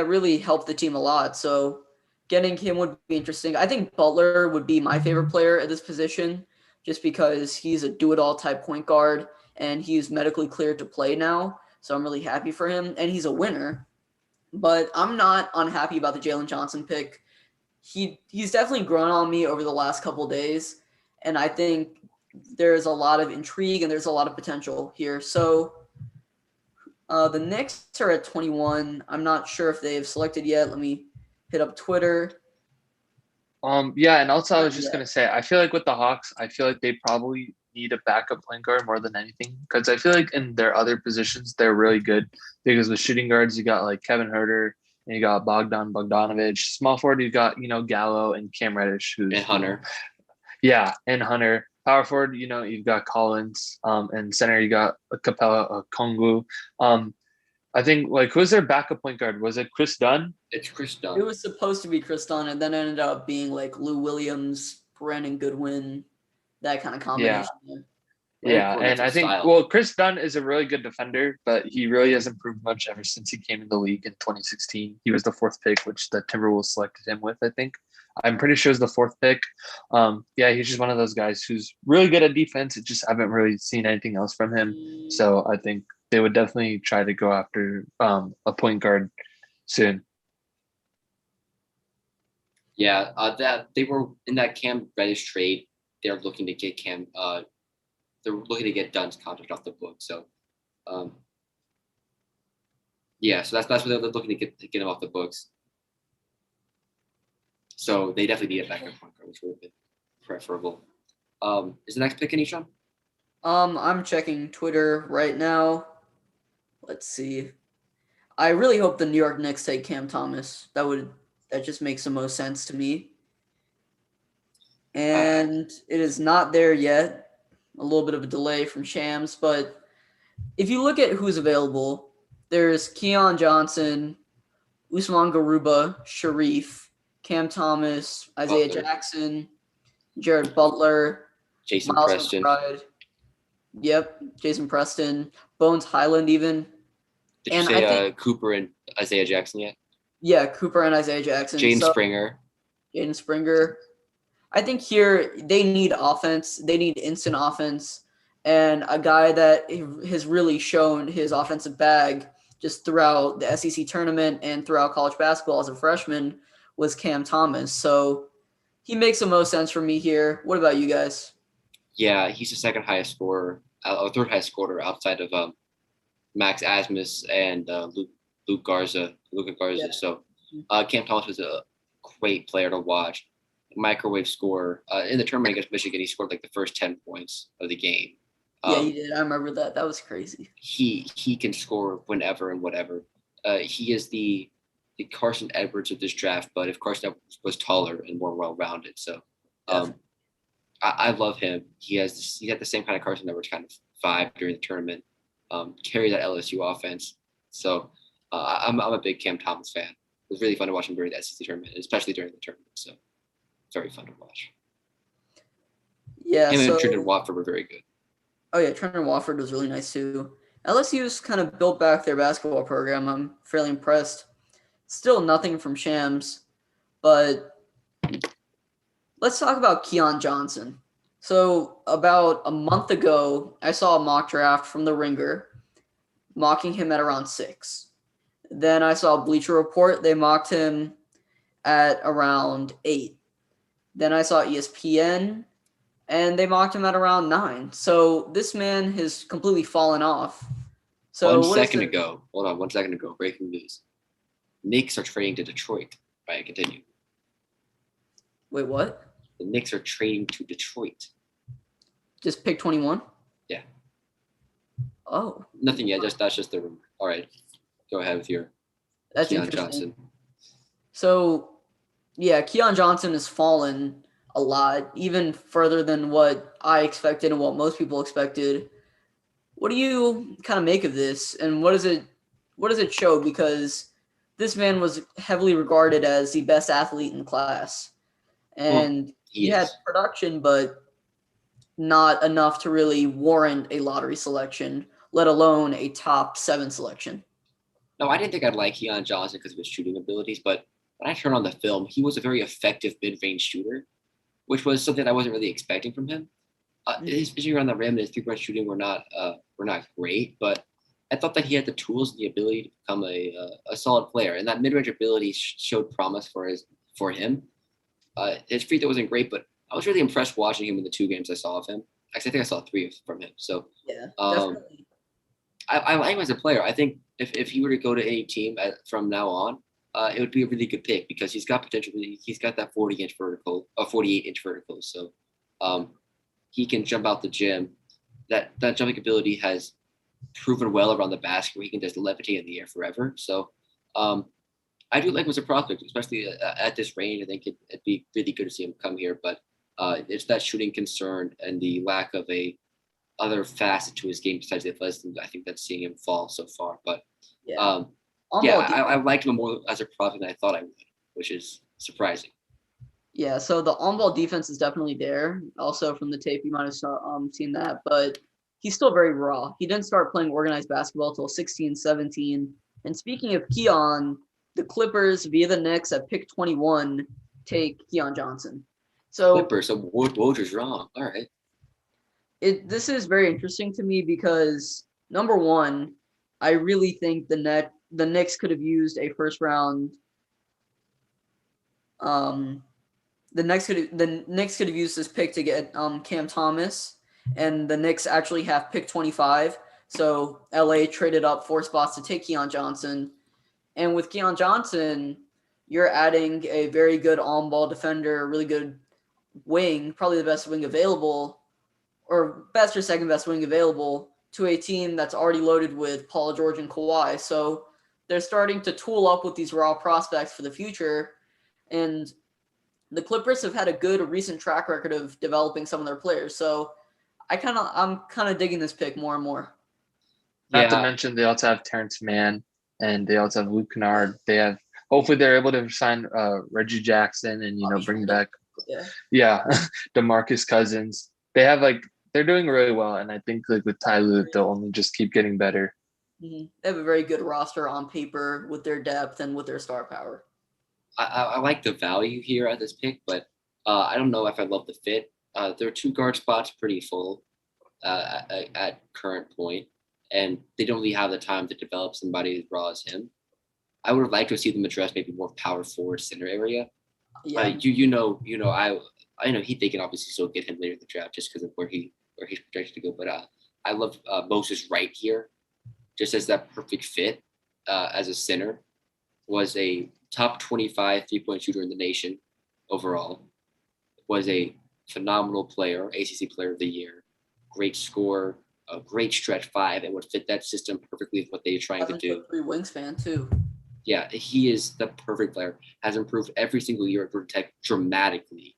really helped the team a lot. So getting him would be interesting. I think Butler would be my favorite player at this position, just because he's a do-it-all type point guard, and he's medically cleared to play now. So I'm really happy for him, and he's a winner. But I'm not unhappy about the Jalen Johnson pick. He's definitely grown on me over the last couple of days, and I think there's a lot of intrigue and there's a lot of potential here. So The Knicks are at 21. I'm not sure if they've selected yet. Let me hit up Twitter. Yeah, and also I was just Yeah. gonna say, I feel like with the Hawks, I feel like they probably need a backup point guard more than anything because I feel like in their other positions they're really good because with shooting guards you got like Kevin Herter and you got Bogdanovich. Small forward you got Gallo and Cam Reddish who's And Hunter. Yeah, and Hunter. Power forward, you've got Collins. And center you got Capella, Kongu. I think like who's their backup point guard? Was it Chris Dunn? It's Chris It Dunn. was supposed to be Chris Dunn, and then it ended up being like Lou Williams, Brandon Goodwin, that kind of combination. Yeah, and I think style. Chris Dunn is a really good defender, but he really hasn't proved much ever since he came in the league in 2016. He was the fourth pick, which the Timberwolves selected him with. I think I'm pretty sure it was the fourth pick. Yeah, he's just one of those guys who's really good at defense. I just haven't really seen anything else from him. So I think they would definitely try to go after a point guard soon. Yeah, that they were in that Cam Reddish trade. They're looking to get they're looking to get Dunn's contract off the book. So, yeah, so that's what they're looking to get him off the books. So they definitely need a backup point guard, which would have been preferable. Is the next pick in Ishan? I'm checking Twitter right now. Let's see. I really hope the New York Knicks take Cam Thomas. That just makes the most sense to me. And it is not there yet. A little bit of a delay from Shams, but if you look at who's available, there's Keon Johnson, Usman Garuba, Sharif, Cam Thomas, Isaiah Butler. Jackson, Jared Butler, Jason Miles Preston. McBride. Yep, Jason Preston, Bones Highland even. Did you And say I think, Cooper and Isaiah Jackson yet? yeah, Cooper and Isaiah Jackson. Jaden Springer. Jaden Springer. I think here they need offense. They need instant offense. And a guy that has really shown his offensive bag just throughout the SEC tournament and throughout college basketball as a freshman was Cam Thomas. So he makes the most sense for me here. What about you guys? Yeah, he's the second highest scorer, or third highest scorer outside of Max Asmus and Luka Garza. Yeah. So Cam Thomas was a great player to watch. Microwave scorer. In the tournament against Michigan, he scored like the first 10 points of the game. Yeah, he did. I remember that. That was crazy. He can score whenever and whatever. He is the Carson Edwards of this draft, but if Carson Edwards was taller and more well-rounded. So I love him. He had the same kind of Carson Edwards kind of vibe during the tournament. Carry that LSU offense. So I'm a big Cam Thomas fan. It was really fun to watch him during the SEC tournament, especially during the tournament. So very fun to watch. Yeah. Him and Trenton Watford were very good. Oh yeah, Trenton Watford was really nice too. LSU's kind of built back their basketball program. I'm fairly impressed. Still nothing from Shams, but let's talk about Keon Johnson. So about a month ago, I saw a mock draft from the Ringer mocking him at around 6. Then I saw Bleacher Report. They mocked him at around 8. Then I saw ESPN, and they mocked him at around 9. So this man has completely fallen off. So Hold on, 1 second ago, breaking news. Knicks are trading to Detroit. Right, continue. Wait, what? The Knicks are trading to Detroit. Just pick 21? Yeah. Oh. Nothing yet. That's just the rumor. All right. Go ahead with your That's Keon interesting. Johnson. So, yeah, Keon Johnson has fallen a lot, even further than what I expected and what most people expected. What do you kind of make of this, and what does it show? Because this man was heavily regarded as the best athlete in class, and he had production, but not enough to really warrant a lottery selection, let alone a top 7 selection. No, I didn't think I'd like Keon Johnson because of his shooting abilities, but when I turned on the film, he was a very effective mid-range shooter, which was something I wasn't really expecting from him. His finishing around the rim and his three-point shooting were not great, but I thought that he had the tools and the ability to become a solid player, and that mid-range ability showed promise for him. His free throw wasn't great, but I was really impressed watching him in the 2 games I saw of him. Actually, I think I saw 3 from him. So yeah, definitely. I like him as a player. I think if he were to go to any team from now on, it would be a really good pick because he's got potential. He's got that 40-inch vertical, 48-inch vertical. So he can jump out the gym. That jumping ability has proven well around the basket where he can just levitate in the air forever. So I do like him as a prospect, especially at this range. I think it'd be really good to see him come here. But it's that shooting concern and the lack of a other facet to his game besides the athleticism. I think that's seeing him fall so far. But Yeah. I liked him more as a prospect than I thought I would, which is surprising. Yeah, so the on-ball defense is definitely there. Also from the tape, you might have seen that, but he's still very raw. He didn't start playing organized basketball until 16, 17. And speaking of Keon, the Clippers via the Knicks at pick 21 take Keon Johnson. So Clippers, so Woj wrong. All right. This is very interesting to me because number one, I really think the Knicks could have used a first round. The Knicks could have used this pick to get Cam Thomas, and the Knicks actually have pick 25. So LA traded up 4 spots to take Keon Johnson, and with Keon Johnson, you're adding a very good on-ball defender, really good wing, probably the best wing available, or best or second best wing available to a team that's already loaded with Paul George and Kawhi. So they're starting to tool up with these raw prospects for the future, and the Clippers have had a good recent track record of developing some of their players. So I'm kind of digging this pick more and more. Not to mention they also have Terrence Mann and they also have Luke Kennard. They have hopefully they're able to sign Reggie Jackson and bring back DeMarcus Cousins. They have they're doing really well, and I think with Ty Lue they'll only just keep getting better. Mm-hmm. They have a very good roster on paper with their depth and with their star power. I like the value here at this pick, but I don't know if I love the fit. There are 2 guard spots pretty full at current point, and they don't really have the time to develop somebody as raw as him. I would have liked to see them address maybe more power forward center area. Yeah. I know they can obviously still get him later in the draft just because of where he's projected to go. But I love Moses Wright here, just as that perfect fit as a center. Was a top 25 3-point shooter in the nation overall. Was a phenomenal player, ACC Player of the Year, great scorer, a great stretch 5, and would fit that system perfectly with what they're trying to do. 7'3" wingspan too. Yeah, he is the perfect player. Has improved every single year at Georgia Tech dramatically.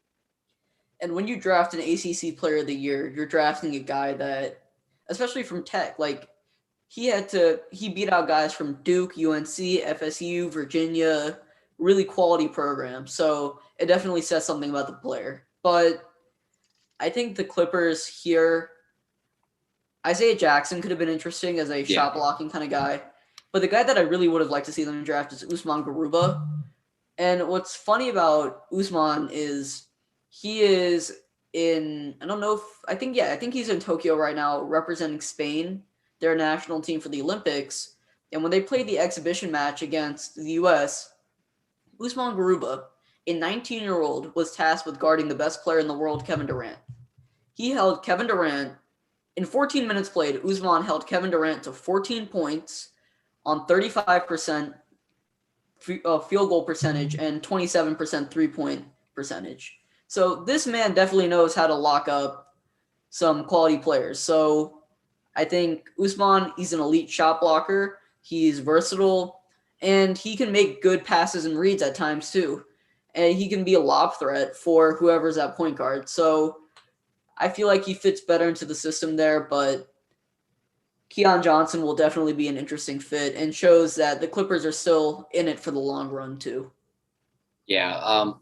And when you draft an ACC Player of the Year, you're drafting a guy that, especially from Tech, he beat out guys from Duke, UNC, FSU, Virginia, really quality programs. So it definitely says something about the player. But I think the Clippers here, Isaiah Jackson could have been interesting as a shot blocking kind of guy. But the guy that I really would have liked to see them draft is Usman Garuba. And what's funny about Usman is he is in, I think he's in Tokyo right now representing Spain, their national team for the Olympics. And when they played the exhibition match against the U.S., Usman Garuba, a 19-year-old, was tasked with guarding the best player in the world, Kevin Durant. He held Kevin Durant, in 14 minutes played, Usman held Kevin Durant to 14 points on 35% field goal percentage and 27% three-point percentage. So this man definitely knows how to lock up some quality players. So I think Usman, he's an elite shot blocker. He's versatile, and he can make good passes and reads at times too. And he can be a lob threat for whoever's at point guard. So I feel like he fits better into the system there, but Keon Johnson will definitely be an interesting fit and shows that the Clippers are still in it for the long run too. Yeah,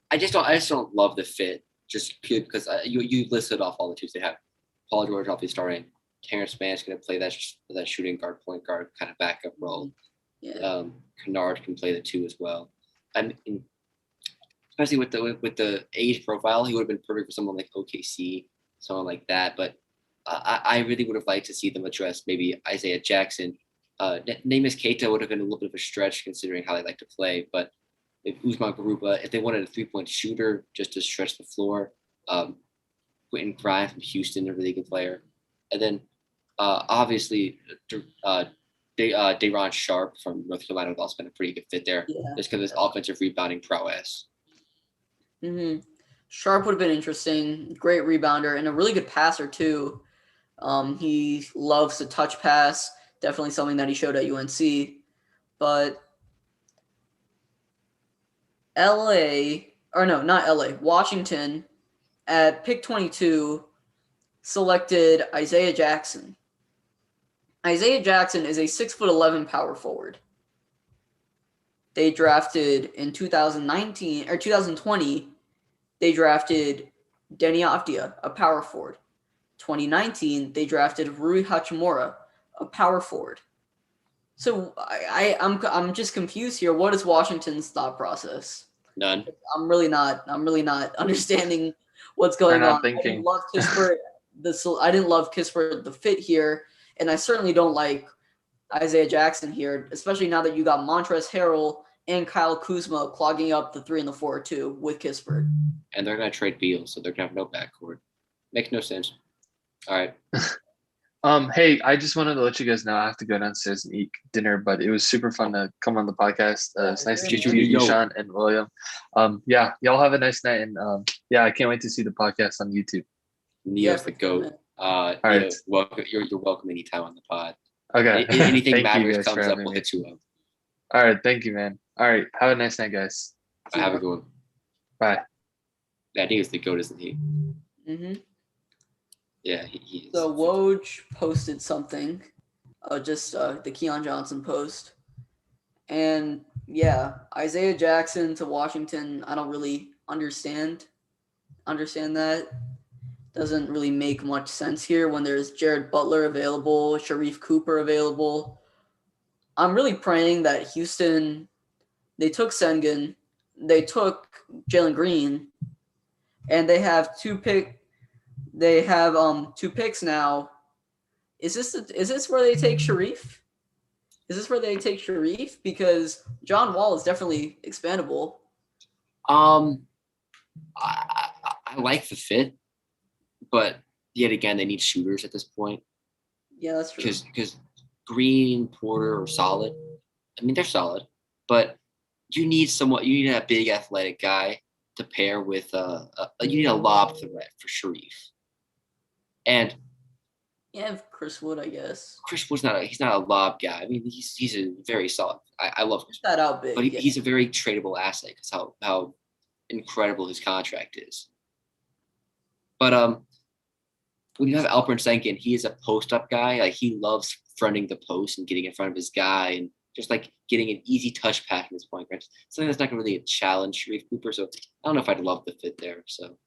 I just don't love the fit just pure because you listed off all the twos they have. Paul George obviously starting. Terrence Mann's going to play that shooting guard, point guard kind of backup role. Yeah. Kennard can play the 2 as well. I mean, especially with the age profile, he would have been perfect for someone like OKC, someone like that. But I really would have liked to see them address maybe Isaiah Jackson. Neemias Keita would have been a little bit of a stretch considering how they like to play. But if Usman Garuba, if they wanted a 3-point shooter just to stretch the floor, Quentin Grimes from Houston, a really good player. And then Obviously, Day'Ron Sharp from North Carolina would also been a pretty good fit there, Yeah. just because of his offensive rebounding prowess. Sharp would have been interesting. Great rebounder and a really good passer too. He loves to touch pass. Definitely something that he showed at UNC. But Washington at pick 22 selected Isaiah Jackson. Isaiah Jackson is a 6'11" power forward. They drafted in 2019 or 2020, they drafted Denny Avdia, a power forward. 2019, they drafted Rui Hachimura, a power forward. So I'm just confused here. What is Washington's thought process? None. I'm really not understanding what's going not on. thinking. I didn't love Kispert. I didn't love Kispert the fit here, and I certainly don't like Isaiah Jackson here, especially now that you got Montrezl Harrell and Kyle Kuzma clogging up the 3 and the 4 too with Kispert. And they're gonna trade Beal, so they're gonna have no backcourt. Makes no sense. All right. Hey, I just wanted to let you guys know I have to go downstairs and eat dinner, but it was super fun to come on the podcast. It's nice to meet you, Ishan and William. Yeah, y'all have a nice night, and yeah, I can't wait to see the podcast on YouTube. Neo's the GOAT. All right. Welcome. You're welcome anytime on the pod. Okay. Anything Thank you matters guys comes for up, having we'll me. hit you up. All right, thank you, man. All right, have a nice night, guys. Have a good one. Bye. Yeah, I think it's the GOAT, isn't he? Mm-hmm. Yeah, he is. So Woj posted something, the Keon Johnson post, and yeah, Isaiah Jackson to Washington. I don't really understand that. Doesn't really make much sense here when there's Jared Butler available, Sharif Cooper available. I'm really praying that Houston, they took Sengun, they took Jalen Green, and they have two picks now. Is this where they take Sharif? Is this where they take Sharif? Because John Wall is definitely expandable. I like the fit, but yet again, they need shooters at this point. Yeah, that's true. Because Green, Porter are solid. I mean, they're solid, but you need a big athletic guy to pair with you need a lob threat for Sharif. And yeah, Chris Wood, I guess. Chris Wood's not a lob guy. I mean, he's a very solid. I love Chris that out big, but he's a very tradable asset because how incredible his contract is. But when you have Alperen Sengun, he is a post-up guy. Like he loves fronting the post and getting in front of his guy and just like getting an easy touch pass from his point guard. Something that's not really a challenge Sharif Cooper. So I don't know if I'd love the fit there. So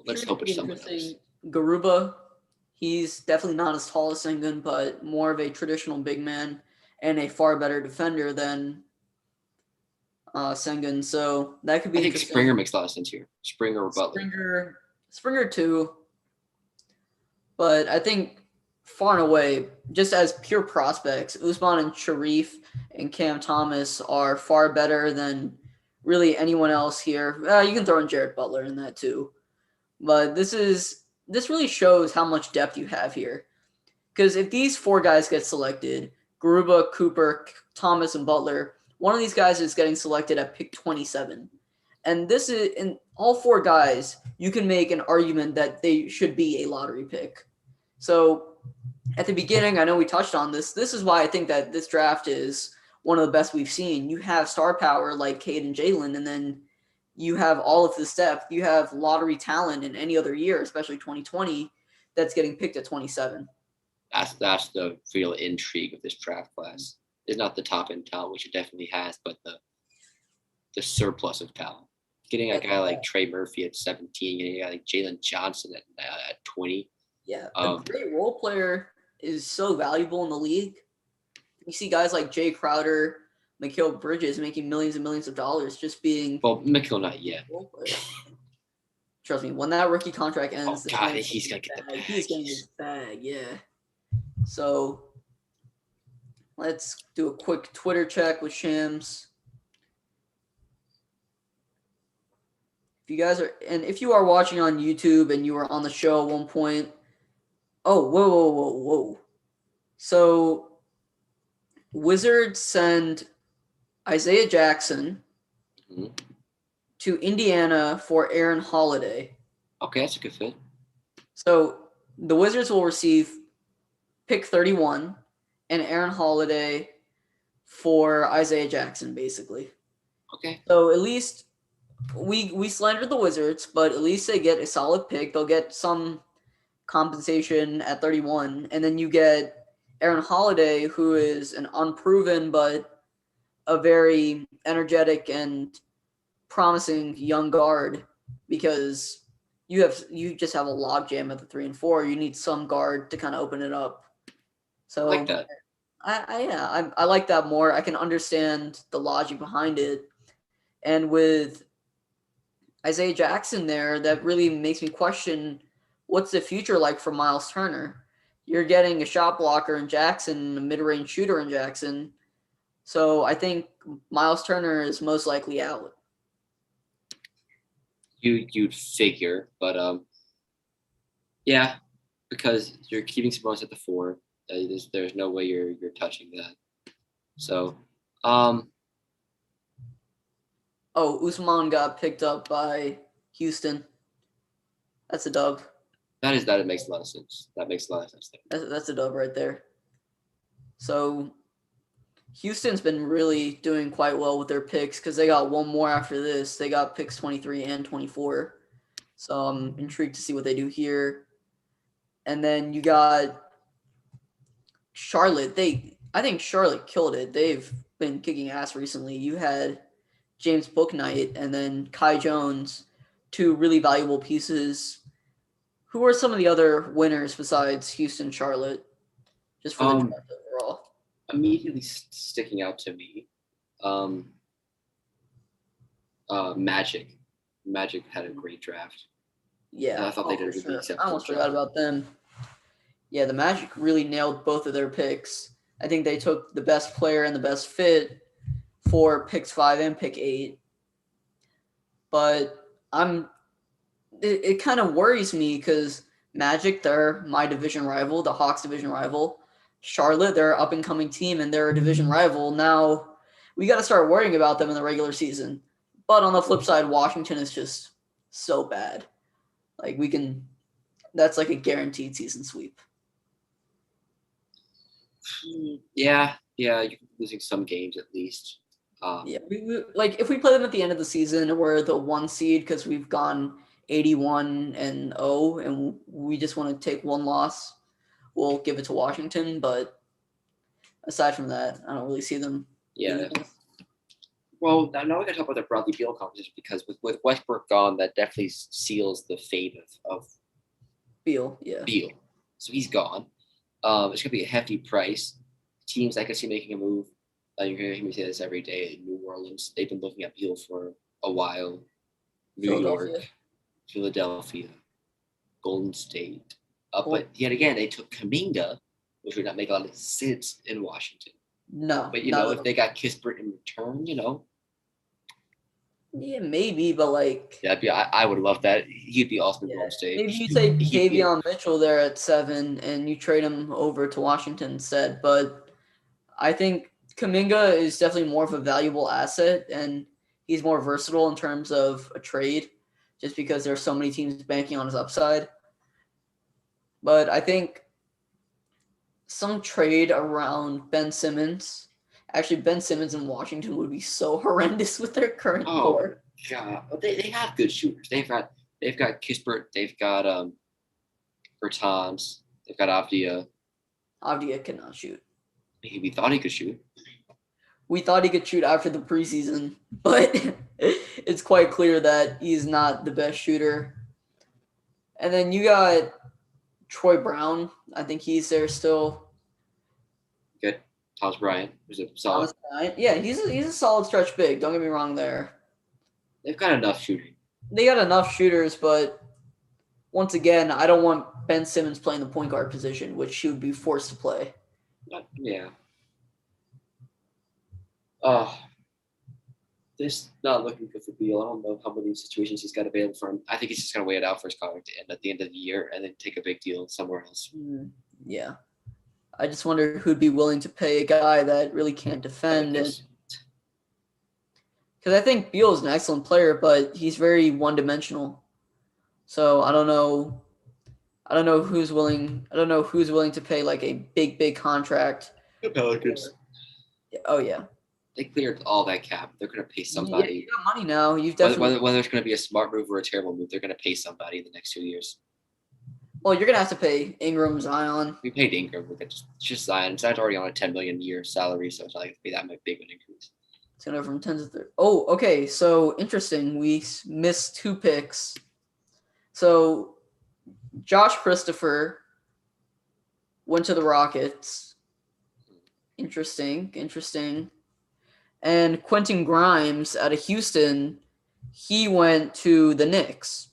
let's hope it's someone else. Garuba, he's definitely not as tall as Sengun, but more of a traditional big man and a far better defender than Sengun. So that could be. I think Springer makes a lot of sense here. Springer or Butler. Springer too. But I think far and away, just as pure prospects, Usman and Sharif and Cam Thomas are far better than really anyone else here. You can throw in Jared Butler in that too. But this really shows how much depth you have here. Because if these four guys get selected, Garuba, Cooper, Thomas, and Butler, one of these guys is getting selected at pick 27. And this is in all four guys, you can make an argument that they should be a lottery pick. So at the beginning, I know we touched on this. This is why I think that this draft is one of the best we've seen. You have star power like Cade and Jalen, and then you have all of this depth. You have lottery talent in any other year, especially 2020, that's getting picked at 27. That's the real intrigue of this draft class. It's not the top end talent, which it definitely has, but the surplus of talent. Getting a guy like Trey Murphy at 17, getting a guy like Jalen Johnson at 20. Yeah, a great role player is so valuable in the league. You see guys like Jay Crowder, Mikal Bridges making millions and millions of dollars just being. Well, Mikal not yet. Trust me, when that rookie contract ends, he's gonna get the bag. He's gonna get the bag, yeah. So let's do a quick Twitter check with Shams. If you are watching on YouTube and you were on the show at one point, oh, whoa. So Wizards send Isaiah Jackson Mhm. to Indiana for Aaron Holiday. Okay, that's a good fit. So the Wizards will receive pick 31 and Aaron Holiday for Isaiah Jackson, basically. Okay. So at least we slandered the Wizards, but at least they get a solid pick. They'll get some compensation at 31, and then you get Aaron Holiday, who is an unproven but a very energetic and promising young guard, because you just have a logjam at the 3 and 4. You need some guard to kind of open it up. So I like that. I like that more. I can understand the logic behind it, and with Isaiah Jackson there, that really makes me question what's the future like for Miles Turner. You're getting a shot blocker in Jackson, a mid-range shooter in Jackson. So I think Miles Turner is most likely out. You'd figure, but yeah, because you're keeping Sabonis at the 4. There's no way you're touching that. So, Oh, Usman got picked up by Houston. That's a dub. that makes a lot of sense. That makes a lot of sense there. That's a dub right there. So Houston's been really doing quite well with their picks because they got one more after this. They got picks 23 and 24. So I'm intrigued to see what they do here. And then you got Charlotte. I think Charlotte killed it. They've been kicking ass recently. You had James Bouknight and then Kai Jones, two really valuable pieces. Who are some of the other winners besides Houston, Charlotte, just for the draft overall? Immediately sticking out to me, Magic. Magic had a great draft. Yeah, I thought they did a really sure. exceptional I almost job. forgot about them. Yeah, the Magic really nailed both of their picks. I think they took the best player and the best fit for picks 5 and pick 8. But it kind of worries me because Magic, they're my division rival, the Hawks division rival. Charlotte, they're an up-and-coming team, and they're a division rival. Now, we got to start worrying about them in the regular season. But on the flip side, Washington is just so bad. Like, that's like a guaranteed season sweep. Yeah, you're losing some games at least. Yeah, like if we play them at the end of the season, we're the 1 seed because we've gone 81-0, and we just want to take one loss. We'll give it to Washington, but aside from that, I don't really see them. Yeah. Well, now we got to talk about the Bradley Beal competition because with Westbrook gone, that definitely seals the fate of Beal. Yeah. Beal. So he's gone. It's gonna be a hefty price. Teams I can see making a move. You're gonna hear me say this every day. In New Orleans, they've been looking at Beal for a while. New York, Philadelphia, Golden State. But yet again, they took Kuminga, which would not make a lot of sense in Washington. No. But if they got Kispert in return, Yeah, maybe, but like. Yeah, I would love that. He'd be awesome in Golden State. Maybe you take Davion Mitchell there at 7 and you trade him over to Washington instead. But I think Kuminga is definitely more of a valuable asset, and he's more versatile in terms of a trade, just because there are so many teams banking on his upside. But I think some trade around Ben Simmons. Actually, Ben Simmons in Washington would be so horrendous with their current core. Yeah, they have good shooters. They've got Kispert. They've got Bertans. They've got Avdia. Avdia cannot shoot. We thought he could shoot. We thought he could shoot after the preseason, but it's quite clear that he's not the best shooter. And then you got Troy Brown. I think he's there still. Good. Thomas Bryant, who's a solid. Yeah, he's a solid stretch big. Don't get me wrong there. They've got enough shooting. They got enough shooters, but once again, I don't want Ben Simmons playing the point guard position, which he would be forced to play. Yeah. This not looking good for Beal. I don't know how many situations he's got available for him. I think he's just going to wait it out for his contract to end at the end of the year and then take a big deal somewhere else. Yeah. I just wonder who'd be willing to pay a guy that really can't defend. Because I think Beal is an excellent player, but he's very one-dimensional. So I don't know. I don't know who's willing to pay like a big contract. The Pelicans. Oh yeah. They cleared all that cap. They're going to pay somebody. Yeah, you got money now. You've whether, definitely. whether it's going to be a smart move or a terrible move, they're going to pay somebody in the next 2 years. Well, you're gonna have to pay Ingram, Zion. We paid Ingram. It's just Zion. Zion's already on a $10 million a year salary, so it's not like to be that much big of an increase. It's gonna go from 10 to 30. Oh, okay. So interesting. We missed 2 picks. So Josh Christopher went to the Rockets. Interesting. And Quentin Grimes out of Houston, he went to the Knicks.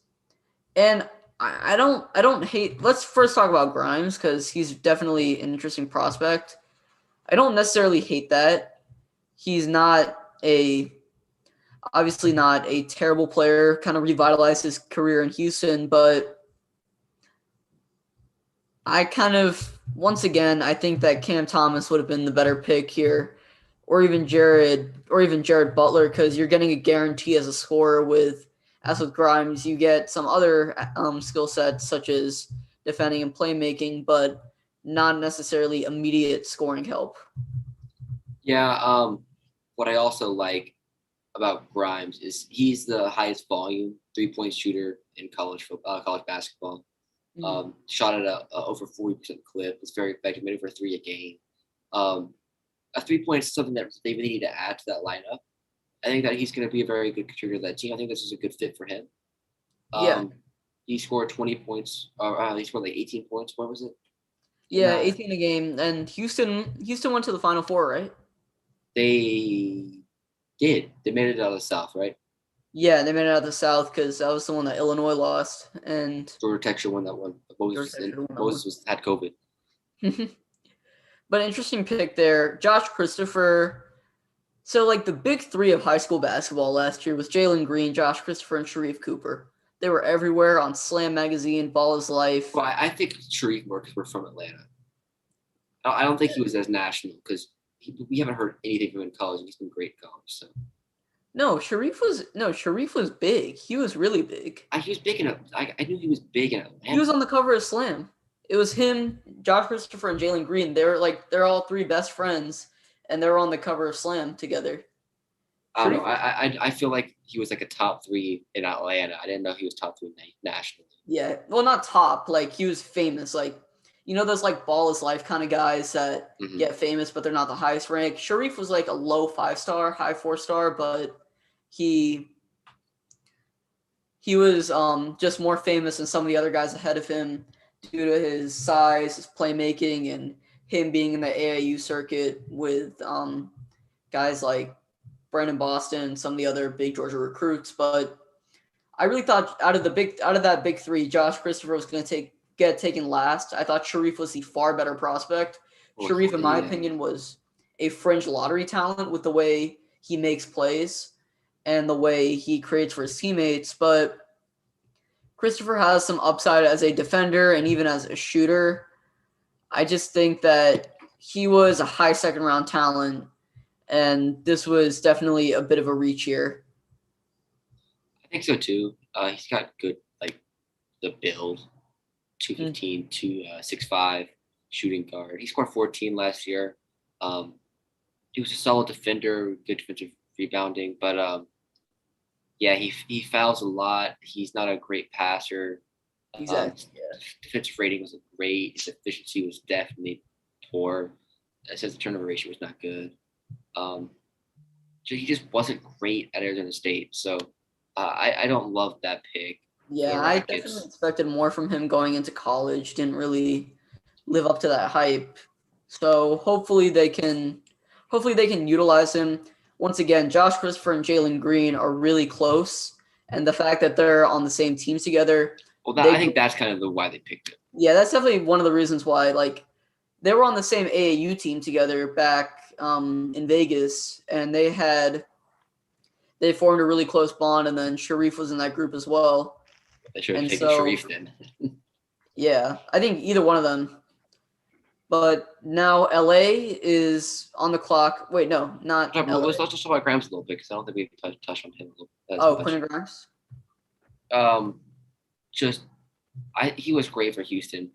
And I don't hate. Let's first talk about Grimes because he's definitely an interesting prospect. I don't necessarily hate that. He's obviously not a terrible player, kind of revitalized his career in Houston, but once again, I think that Cam Thomas would have been the better pick here, or even Jared Butler, because you're getting a guarantee as a scorer as with Grimes, you get some other skill sets such as defending and playmaking, but not necessarily immediate scoring help. Yeah, what I also like about Grimes is he's the highest volume 3-point shooter in college basketball. Shot at a over 40% clip. It's very effective, made over 3 a game. A 3-point is something that they really need to add to that lineup. I think that he's going to be a very good contributor to that team. I think this is a good fit for him. He scored 20 points. He scored like 18 points. What was it? Yeah, 18 a game. And Houston went to the Final Four, right? They did. They made it out of the South, right? Yeah, they made it out of the South because that was the one that Illinois lost. And Georgia Tech won that one. Moses had COVID. But interesting pick there. Josh Christopher. So, like, the big 3 of high school basketball last year was Jalen Green, Josh Christopher, and Sharif Cooper. They were everywhere on Slam Magazine, Ball is Life. Well, I think Sharif more because we're from Atlanta. I don't think he was as national because we haven't heard anything from him in college, and he's been great in college. So. No, Sharif was big. He was really big. He was big I knew he was big in Atlanta. He was on the cover of Slam. It was him, Josh Christopher, and Jalen Green. They're all 3 best friends. And they're on the cover of Slam together. I don't know. I feel like he was like a top 3 in Atlanta. I didn't know he was top 3 nationally. Yeah, well, not top. Like, he was famous. Like, those like Ball is Life kind of guys that get famous, but they're not the highest rank. Sharif was like a low 5-star, high 4-star, but he was just more famous than some of the other guys ahead of him due to his size, his playmaking, and him being in the AAU circuit with guys like Brandon Boston and some of the other big Georgia recruits. But I really thought out of that big 3, Josh Christopher was going to get taken last. I thought Sharif was the far better prospect. Sharif, in my opinion, was a fringe lottery talent with the way he makes plays and the way he creates for his teammates. But Christopher has some upside as a defender and even as a shooter. I just think that he was a high second-round talent, and this was definitely a bit of a reach here. I think so too. He's got good, like, the build, 215, 6'5", shooting guard. He scored 14 last year. He was a solid defender, good defensive rebounding, but he fouls a lot. He's not a great passer. Exactly. Defensive rating wasn't great. His efficiency was definitely poor. It says the turnover ratio was not good. So he just wasn't great at Arizona State. So I don't love that pick. Yeah, I definitely expected more from him going into college. Didn't really live up to that hype. So hopefully they can utilize him. Once again, Josh Christopher and Jalen Green are really close. And the fact that they're on the same teams together. Well, I think that's kind of why they picked it. Yeah, that's definitely one of the reasons why. Like, they were on the same AAU team together back in Vegas, and they formed a really close bond. And then Sharif was in that group as well. They should have taken Sharif then. Yeah, I think either one of them. But now LA is on the clock. Wait, no, not LA. Let's just talk about Grimes a little bit because I don't think we touched on him as Oh, much. Quentin Grimes. Just he was great for Houston.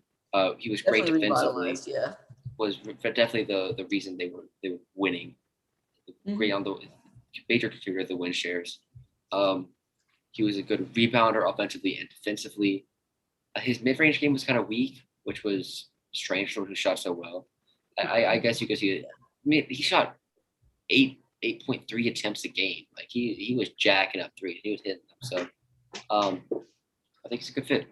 He was great Definitely defensively. revitalized, yeah. Was definitely the reason they were winning. Great on the major contributor to the win shares. He was a good rebounder offensively and defensively. His mid-range game was kind of weak, which was strange for who shot so well. I guess you could see it. I mean, he shot 8.3 attempts a game. Like he was jacking up three. He was hitting them. So I think it's a good fit.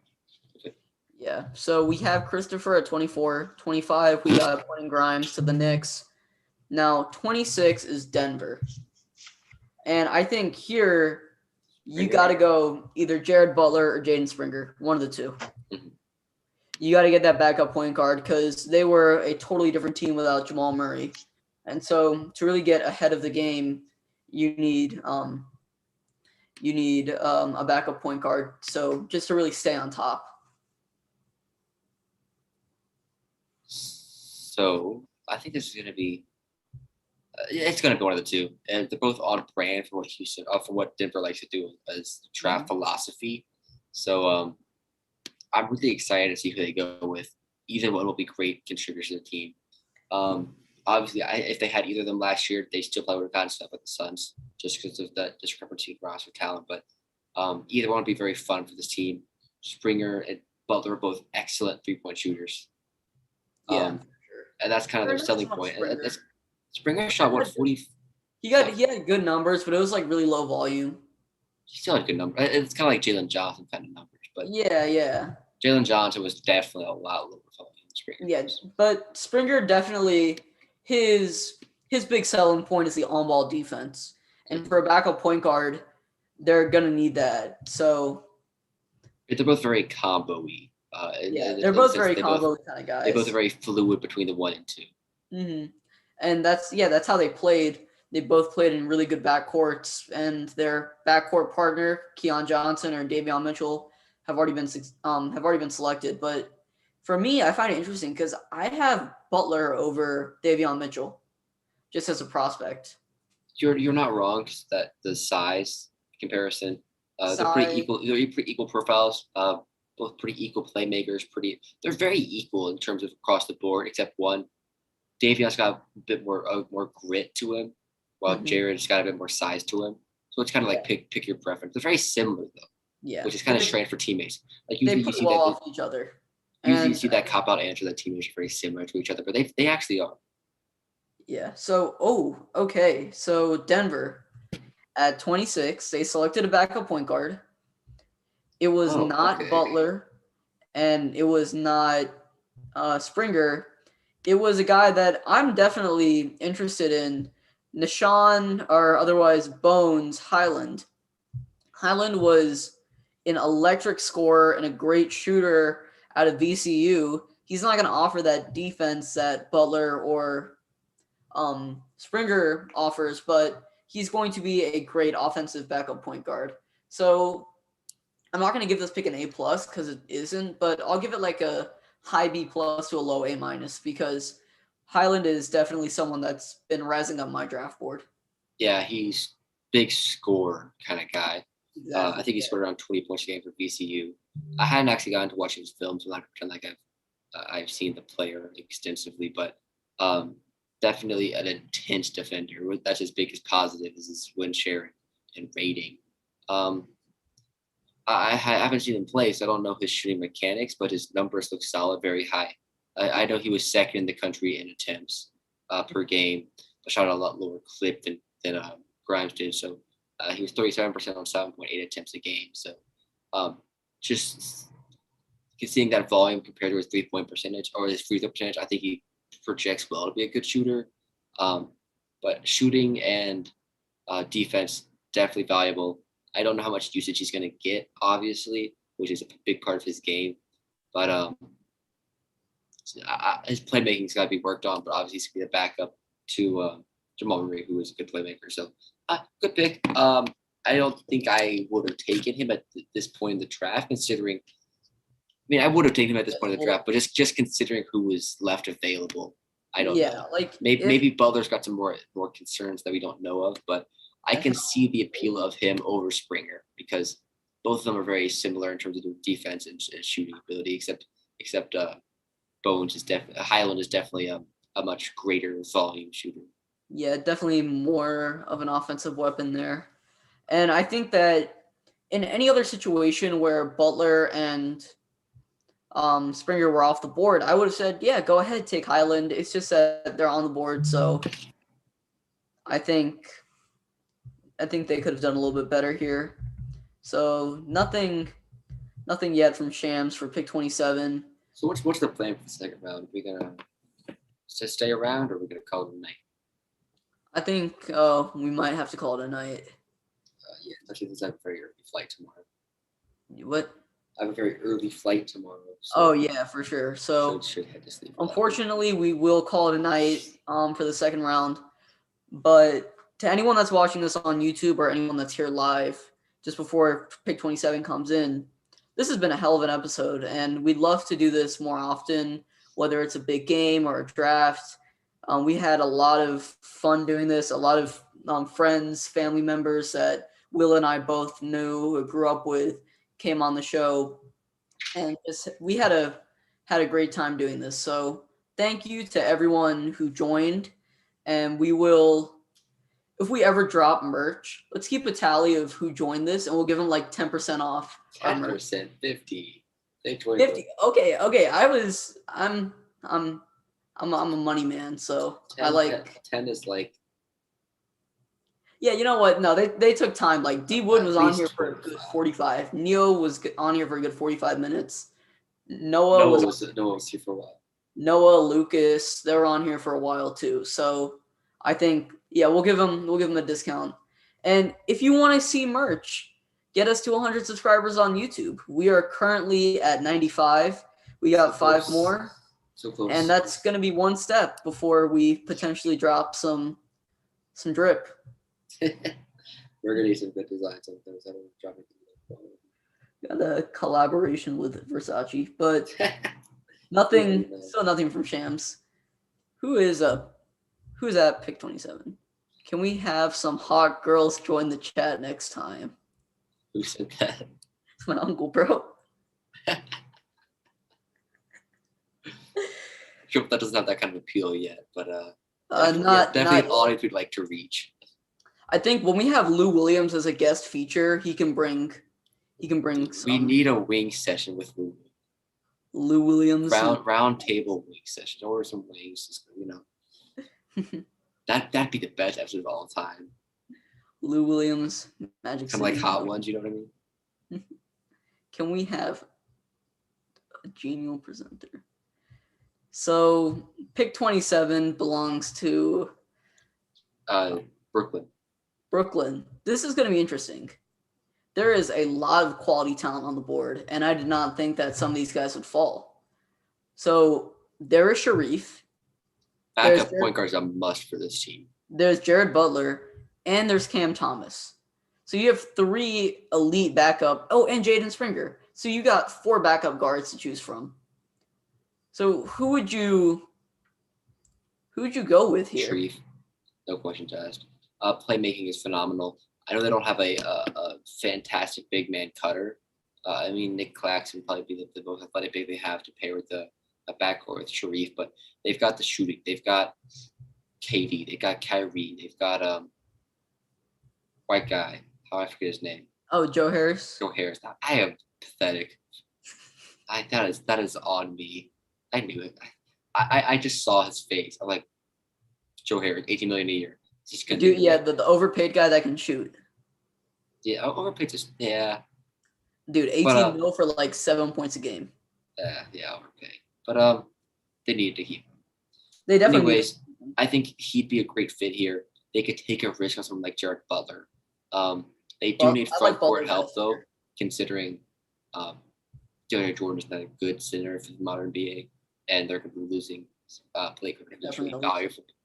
Yeah. So we have Christopher at 24. 25, we got Quentin Grimes to the Knicks. Now 26 is Denver. And I think here you got to go either Jared Butler or Jaden Springer, one of the two. You got to get that backup point guard because they were a totally different team without Jamal Murray. And so to really get ahead of the game, you need a backup point guard. So just to really stay on top. So I think this is going to be. It's going to be one of the two, and they're both on brand for what Houston, for what Denver likes to do as draft philosophy. So I'm really excited to see who they go with. Either one will be great contributors to the team. Obviously, if they had either of them last year, they still probably would have gotten stuff with the Suns just because of that discrepancy in roster talent. But either one would be very fun for this team. Springer and Butler are both excellent 3-point shooters. Yeah, and that's kind of their selling point. Springer shot 40. He had good numbers, but it was like really low volume. He still had good numbers. It's kind of like Jalen Johnson kind of numbers, but yeah. Jalen Johnson was definitely a lot lower volume than Springer. Yeah, but Springer definitely his big selling point is the on-ball defense, and for a backup point guard, they're gonna need that. So they're both very combo-y. They're both very combo kind of guys. They both are very fluid between the 1 and 2. Mm-hmm. And that's how they played. They both played in really good backcourts, and their backcourt partner, Keon Johnson or Davion Mitchell, have already been selected. But for me, I find it interesting because I have Butler over Davion Mitchell, just as a prospect. You're not wrong because that the size comparison, they're pretty equal. They're pretty equal profiles. Both pretty equal playmakers. They're very equal in terms of across the board, except one. Davion's got a bit more grit to him, while Jared's got a bit more size to him. So it's kind of like pick your preference. They're very similar though. Yeah. Which is kind of strange for teammates. Like they play well off each other. Usually you see that cop out answer that teammates are very similar to each other, but they actually are. Yeah. So okay. So Denver at 26, they selected a backup point guard. It was not Butler, and it was not Springer. It was a guy that I'm definitely interested in, Nishan, or otherwise Bones Highland. Highland was an electric scorer and a great shooter out of VCU. He's not going to offer that defense that Butler or Springer offers, but he's going to be a great offensive backup point guard. So I'm not going to give this pick an A+ because it isn't, but I'll give it like a high B+ to a low A- because Highland is definitely someone that's been rising up my draft board. Yeah, he's big score kind of guy. Exactly. I think he scored around 20 points a game for VCU. I hadn't actually gotten to watch his films. I'm not pretend like I've seen the player extensively, but definitely an intense defender. That's his biggest positive is his win share and rating. I haven't seen him play, so I don't know his shooting mechanics, but his numbers look solid, very high. I know he was second in the country in attempts per game, but shot a lot lower clip than Grimes did. So he was 37% on 7.8 attempts a game. So just seeing that volume compared to his 3-point percentage or his free throw percentage, I think he projects well to be a good shooter. But shooting and defense, definitely valuable. I don't know how much usage he's going to get, obviously, which is a big part of his game. But his playmaking's got to be worked on. But obviously, he's going to be the backup to Jamal Murray, who is a good playmaker. So, good pick. I don't think I would have taken him at this point in the draft, considering mean, I would have taken him at this point of the draft, but just considering who was left available, I don't know. Like Maybe Butler's got some more concerns that we don't know of, but I can see the appeal of him over Springer because both of them are very similar in terms of their defense and shooting ability, except Bones is definitely Highland is definitely a much greater volume shooter. Yeah, definitely more of an offensive weapon there. And I think that in any other situation where Butler and Springer were off the board, I would have said, yeah, go ahead, take Highland. It's just that they're on the board, so I think they could have done a little bit better here. So nothing yet from Shams for pick 27. So what's the plan for the second round? Are we gonna just stay around, or are we gonna call it a night? I think we might have to call it a night. Yeah, especially since I have a very early flight tomorrow. What? I have a very early flight tomorrow. So Oh yeah, for sure. So should head to sleep. Unfortunately, we will call it a night for the second round. But to anyone that's watching this on YouTube or anyone that's here live just before pick 27 comes in, this has been a hell of an episode, and we'd love to do this more often, whether it's a big game or a draft. We had a lot of fun doing this. A lot of friends, family members that Will and I both knew, grew up with, came on the show, and we had a great time doing this. So thank you to everyone who joined, and we will, if we ever drop merch, let's keep a tally of who joined this, and we'll give them like 10% off. 10%, 50. 50. Okay. I'm a money man, so 10, I like 10 is like. Yeah, you know what? No, they took time. Like D Wood was on here for a 25. good 45. Neo was on here for a good 45 minutes. Noah was here for a while. Noah, Lucas, they were on here for a while too. So I think we'll give them a discount. And if you want to see merch, get us to 100 subscribers on YouTube. We are currently at 95. We got 5 more. So close. And that's going to be one step before we potentially drop some drip. We're gonna need some good designs on those. I don't drop it. Got a collaboration with Versace, but still nothing from Shams. Who's at pick 27? Can we have some hot girls join the chat next time? Who said that? It's my uncle, bro. Sure, that doesn't have that kind of appeal yet, but definitely an audience we'd like to reach. I think when we have Lou Williams as a guest feature, he can bring some. We need a wing session with Lou Williams. Round table wing session. Order some wings, that'd be the best episode of all time. Lou Williams, Magic Kind of like Hot Ones, you know what I mean? Can we have a genial presenter? So pick 27 belongs to Brooklyn. This is going to be interesting. There is a lot of quality talent on the board, and I did not think that some of these guys would fall. So there is Sharif. Backup point guard is a must for this team. There's Jared Butler, and there's Cam Thomas. So you have 3 elite backup. Oh, and Jaden Springer. So you got 4 backup guards to choose from. So who would you go with here? Sharif, no questions asked. Playmaking is phenomenal. I know they don't have a fantastic big man cutter. I mean, Nick Claxton would probably be the most athletic big they have to pair with a backcourt with Sharif, but they've got the shooting. They've got KD. They've got Kyrie. They've got white guy. How I forget his name. Oh, Joe Harris. Joe Harris. I am pathetic. That is on me. I knew it. I just saw his face. I'm like, Joe Harris, $18 million a year. Dude, the overpaid guy that can shoot. Yeah, overpaid just Dude, 18 mil for like 7 points a game. Yeah, overpaid. But they needed to keep him. They definitely. Anyways, I think he'd be a great fit here. They could take a risk on someone like Jared Butler. They do need front court help though, considering DeAndre Jordan is not a good center for the modern NBA, and they're going to be losing Blake Griffin, which is really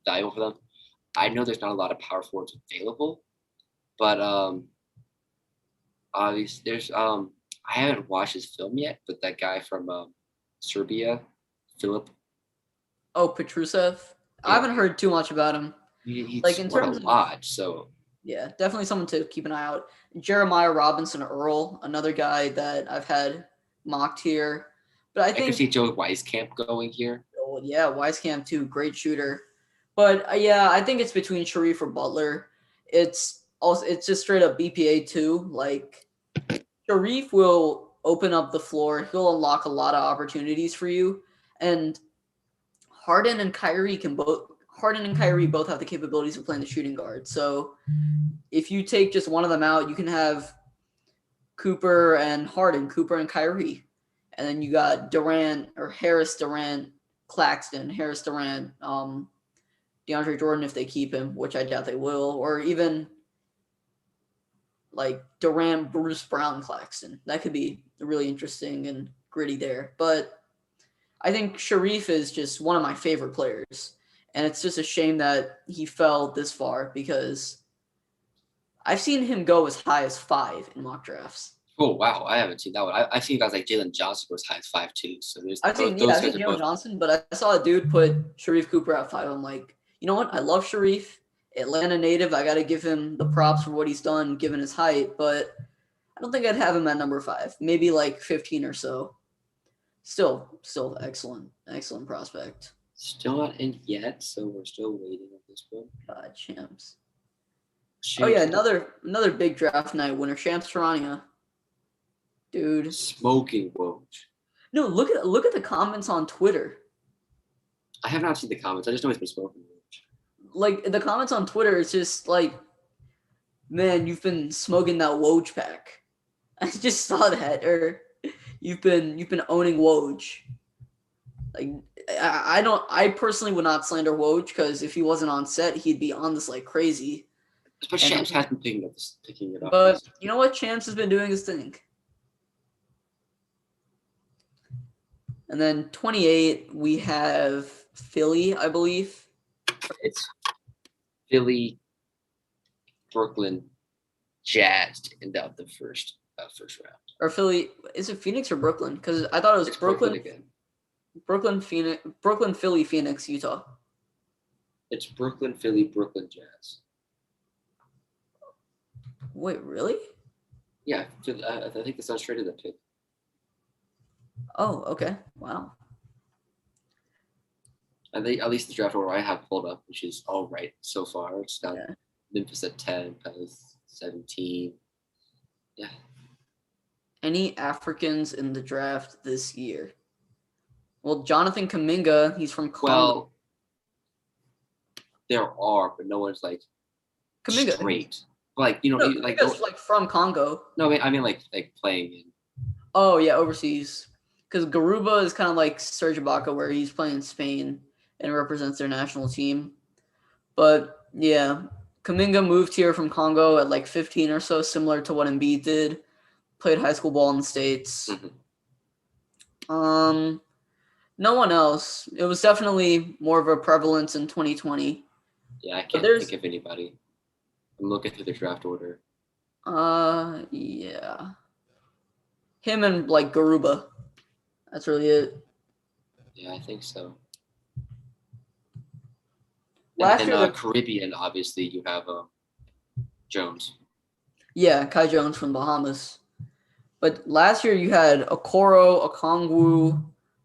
valuable for them. I know there's not a lot of power forwards available, but obviously there's I haven't watched his film yet, but that guy from Serbia, Philip. Oh, Petrusev. I Yeah. haven't heard too much about him. He Like, in scored terms a of- lot, so Yeah, definitely someone to keep an eye out. Jeremiah Robinson Earl, another guy that I've had mocked here. But I I could think, see Joe Weiskamp going here. oh, yeah, Wieskamp too, great shooter. But yeah, I think it's between Sharif or Butler. It's just straight up BPA too. Like Sharif will open up the floor. He'll unlock a lot of opportunities for you. And Harden and Kyrie both have the capabilities of playing the shooting guard. So if you take just one of them out, you can have Cooper and Harden, Cooper and Kyrie. And then you got Durant or Harris Durant, Claxton, Harris Durant, DeAndre Jordan if they keep him, which I doubt they will, or even like Durant, Bruce Brown, Claxton. That could be really interesting and gritty there. But I think Sharif is just one of my favorite players. And it's just a shame that he fell this far because I've seen him go as high as 5 in mock drafts. Oh wow, I haven't seen that one. I've seen guys like Jalen Johnson go as high as 5'2". So I've seen Jalen Johnson, but I saw a dude put Sharif Cooper at 5. I'm like, you know what? I love Sharif, Atlanta native. I got to give him the props for what he's done given his height, but I don't think I'd have him at number 5. Maybe like 15 or so. Still excellent prospect. Still not in yet, so we're still waiting on this one. God, Shams. Oh yeah, another big draft night winner, Shams Charania. Dude, smoking Woj. No, look at the comments on Twitter. I have not seen the comments. I just know he's been smoking Woj. Like the comments on Twitter, it's just like, man, you've been smoking that Woj pack. I just saw that, or you've been owning Woj. Like I personally would not slander Woj because if he wasn't on set, he'd be on this like crazy. But Shams has been picking it up. But you know what? Shams has been doing his thing. And then 28, we have Philly, I believe. It's Philly, Brooklyn, Jazz to end up the first round. Or Philly, is it Phoenix or Brooklyn? Because I thought it was It's Brooklyn again. Brooklyn, Philly, Phoenix, Utah. It's Brooklyn, Philly, Brooklyn, Jazz. Wait, really? Yeah, I think the Suns traded that pick. Oh, okay. Wow. I think at least the draft order I have pulled up, which is all right so far. It's got Yeah. Memphis at 10, Pels 17. Yeah. Any Africans in the draft this year? Well, Jonathan Kuminga, he's from Congo. Well, there are, but no one's like Kuminga. straight. Like No, Kuminga's like from Congo. No, I mean like playing in. Oh yeah, overseas. Because Garuba is kind of like Serge Ibaka, where he's playing in Spain and represents their national team. But yeah, Kuminga moved here from Congo at like 15 or so, similar to what Embiid did. Played high school ball in the States. Mm-hmm. No one else. It was definitely more of a prevalence in 2020. Yeah, I can't think of anybody. I'm looking through the draft order. Yeah. Him and like Garuba. That's really it. Yeah, I think so. Last year, year, Caribbean, obviously, you have Jones. Yeah, Kai Jones from Bahamas. But last year you had Okoro, Okongwu,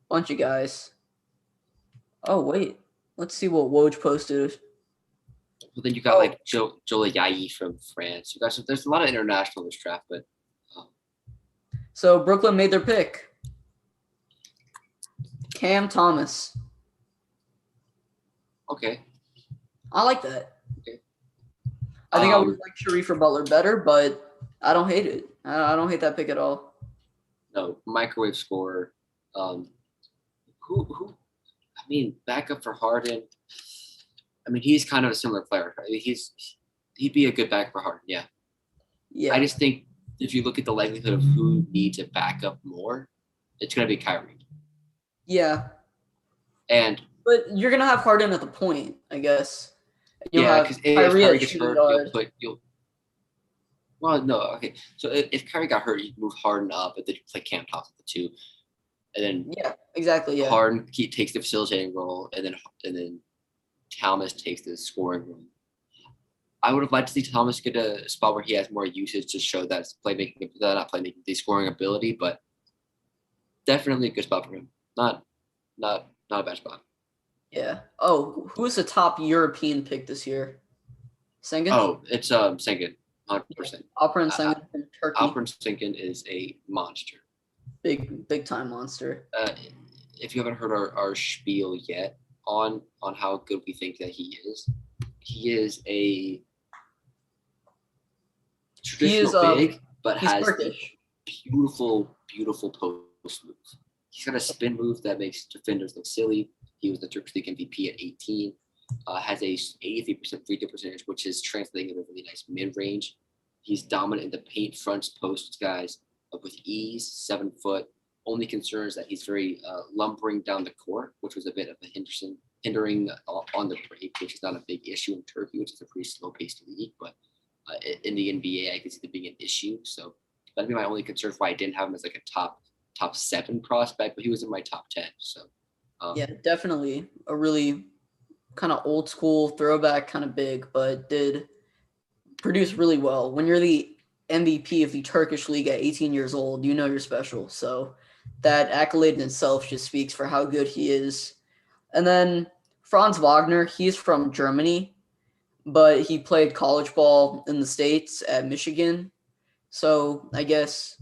bunch of guys. Oh wait, let's see what Woj posted. Well, then you got like Joe Yayi from France. You guys, there's a lot of international in this draft, but. So Brooklyn made their pick. Cam Thomas. Okay. I like that. Okay. I think I would like Sharif or Butler better, but I don't hate it. I don't hate that pick at all. No, microwave scorer. Who? I mean, backup for Harden. I mean, he's kind of a similar player. I mean, he'd be a good back for Harden. Yeah. Yeah. I just think if you look at the likelihood of who needs a backup more, it's going to be Kyrie. Yeah. But you're gonna have Harden at the point, I guess. You'll because if Kyrie gets hurt, Well, no, okay. So if Kyrie got hurt, you move Harden up, and then you play Cam Thompson at the 2, and then Yeah, exactly. Yeah. Harden takes the facilitating role, and then Thomas takes the scoring role. I would have liked to see Thomas get a spot where he has more usage to show that playmaking, not playmaking, the scoring ability, but definitely a good spot for him. Not a bad spot. Yeah. Oh, who's the top European pick this year? Sengun? Oh, it's Sengun, 100%. Alperen Sengun from Turkey. Alperen Sengun is a monster. Big time monster. If you haven't heard our spiel yet on how good we think that he is a traditional big, but has Turkish. beautiful post moves. He's got a spin move that makes defenders look silly. He was the Turkish League MVP at 18. Has a 83% free throw percentage, which is translating into a really nice mid range. He's dominant in the paint, fronts, posts, guys, with ease. 7 foot. Only concern is that he's very lumbering down the court, which was a bit of a hindering on the break, which is not a big issue in Turkey, which is a pretty slow-paced league. But in the NBA, I can see it being an issue. So that'd be my only concern why I didn't have him as like a top 7 prospect, but he was in my top 10. So yeah, definitely a really kind of old school throwback, kind of big, but did produce really well. When you're the MVP of the Turkish league at 18 years old, you know you're special. So that accolade in itself just speaks for how good he is. And then Franz Wagner, he's from Germany, but he played college ball in the States at Michigan. So I guess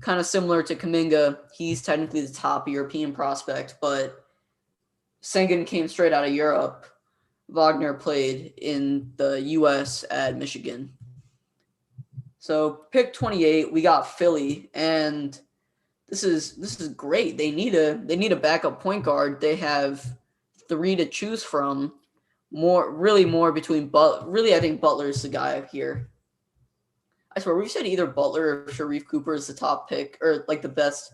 kind of similar to Kuminga, he's technically the top European prospect, but Sengun came straight out of Europe. Wagner played in the U.S. at Michigan. So pick 28, we got Philly, and this is great. They need a backup point guard. They have 3 to choose from. More between really I think Butler's the guy here. I swear we said either Butler or Sharif Cooper is the top pick or like the best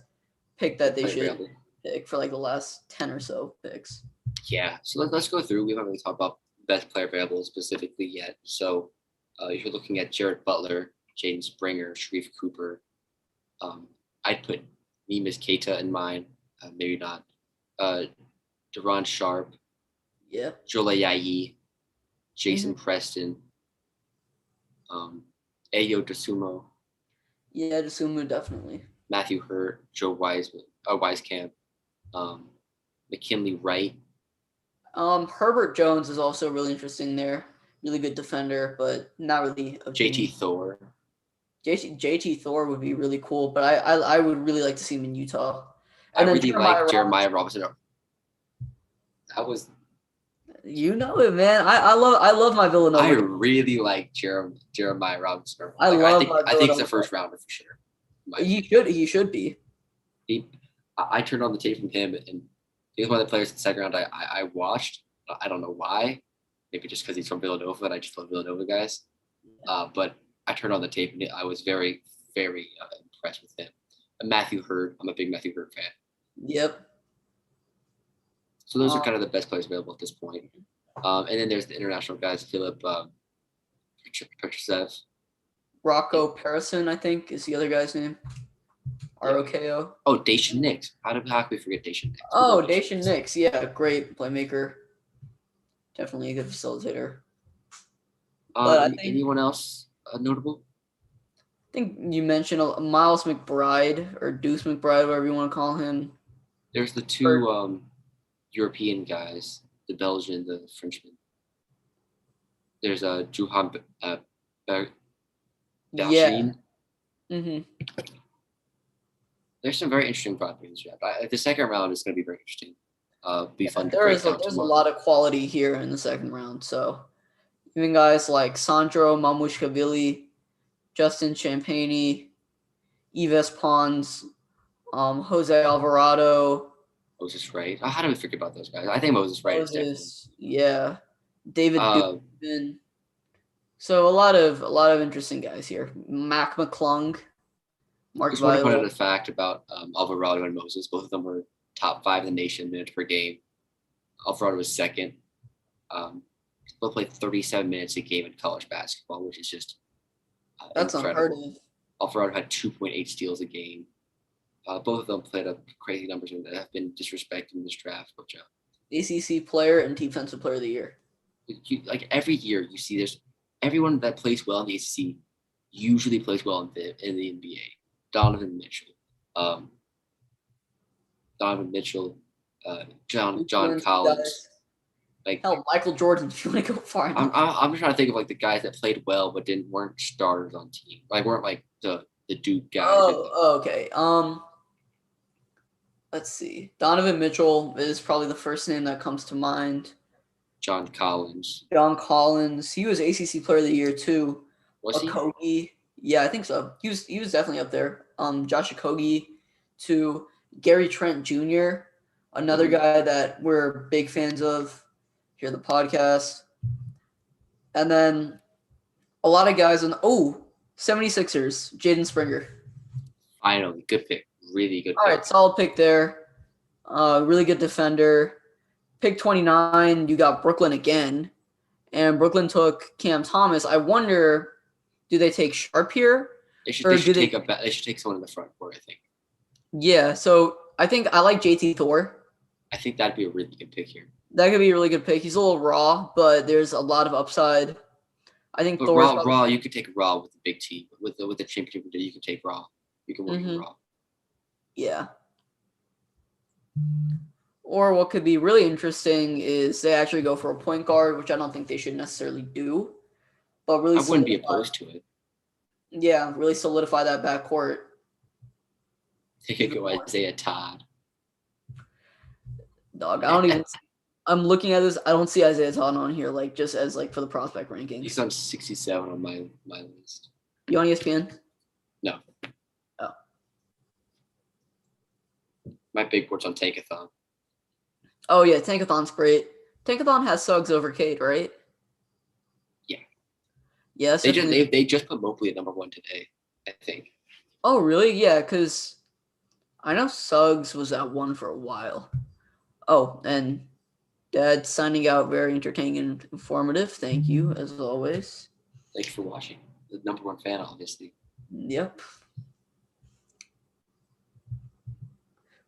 pick that they should pick for like the last 10 or so picks. Yeah, so let's go through. We haven't really talked about best player available specifically yet. So if you're looking at Jared Butler, Jaden Springer, Sharif Cooper, I'd put Neemias Keita in mine. Maybe not. Deron Sharp. Yeah. Jola Yayi, Jason Preston, Ayo Dosumo. Yeah, Dosumo definitely. Matthew Hurt, Joe Wisekamp, McKinley Wright. Herbert Jones is also really interesting there. Really good defender, but not really. JT Thor. JT Thor would be really cool, but I would really like to see him in Utah. And I really like Jeremiah Robinson. That was. You know it, man. I love my Villanova. I really like Jeremiah Robinson. I think he's a first rounder for sure. He should be. I turned on the tape from him, and he was one of the players in the second round I watched. I don't know why. Maybe just because he's from Villanova, and I just love Villanova guys. But I turned on the tape, and I was very, very impressed with him. And Matthew Hurt, I'm a big Matthew Hurt fan. Yep. So those are kind of the best players available at this point. And then there's the international guys, Philip Petrusev. Rocco Parison, I think, is the other guy's name. ROKO. Oh, Dacian Nix. How can we forget Dacian Nix? Oh, Dacian Nix. Yeah, great playmaker. Definitely a good facilitator. Anyone else notable? I think you mentioned Miles McBride or Deuce McBride, whatever you want to call him. There's the 2 European guys, the Belgian, the Frenchman. There's Juhan Yeah. There's some very interesting properties. The second round is going to be very interesting. Be fun. There's a lot of quality here in the second round. So even guys like Sandro Mamushvili, Justin Champagny, Yves Pons, Jose Alvarado. Moses Wright. How do we forget about those guys? I think Moses Wright is yeah. David Dubin. So a lot of interesting guys here. Mac McClung. I just want to point out a fact about Alvarado and Moses. Both of them were top 5 in the nation minutes per game. Alvarado was second. Both played 37 minutes a game in college basketball, which is just That's unheard of. Alvarado had 2.8 steals a game. Both of them played up crazy numbers and have been disrespected in this draft. Which ACC player and defensive player of the year. Like every year, you see there's everyone that plays well in the ACC usually plays well in the NBA. Donovan Mitchell, John Collins. Like hell, Michael Jordan. If you want to go far enough. I'm just trying to think of like the guys that played well but weren't starters on team. Like weren't like the Duke guys. Oh, okay. Let's see. Donovan Mitchell is probably the first name that comes to mind. John Collins. He was ACC Player of the Year too. Was he? Okogie. Yeah, I think so. He was definitely up there. Josh Okogie to Gary Trent Jr., another guy that we're big fans of here at the podcast. And then a lot of guys 76ers, Jaden Springer. Finally, good pick. Really good pick. All right, solid pick there. Really good defender. Pick 29, you got Brooklyn again. And Brooklyn took Cam Thomas. I wonder, do they take Sharp here? They should take someone in the front court, I think. Yeah, so I think I like JT Thor. I think that'd be a really good pick here. That could be a really good pick. He's a little raw, but there's a lot of upside. I think but Thor. Raw, you could take Raw with the big team. With the championship, you can take Raw. You can work with Raw. Yeah. Or what could be really interesting is they actually go for a point guard, which I don't think they should necessarily do. But really, I wouldn't be opposed to it. Yeah, really solidify that backcourt. They could go Isaiah Todd. Dog, I don't even. I'm looking at this. I don't see Isaiah Todd on here, like just as like for the prospect rankings. He's on 67 on my list. You on ESPN? No. Oh. My big board's on Tankathon. Oh yeah, Tankathon's great. Tankathon has Suggs over Cade, right? Yeah. Yes. They just put Mobley at number 1 today, I think. Oh really? Yeah, because I know Suggs was at 1 for a while. Oh, and Dad signing out, very entertaining and informative. Thank you, as always. Thanks for watching. The number 1 fan, obviously. Yep.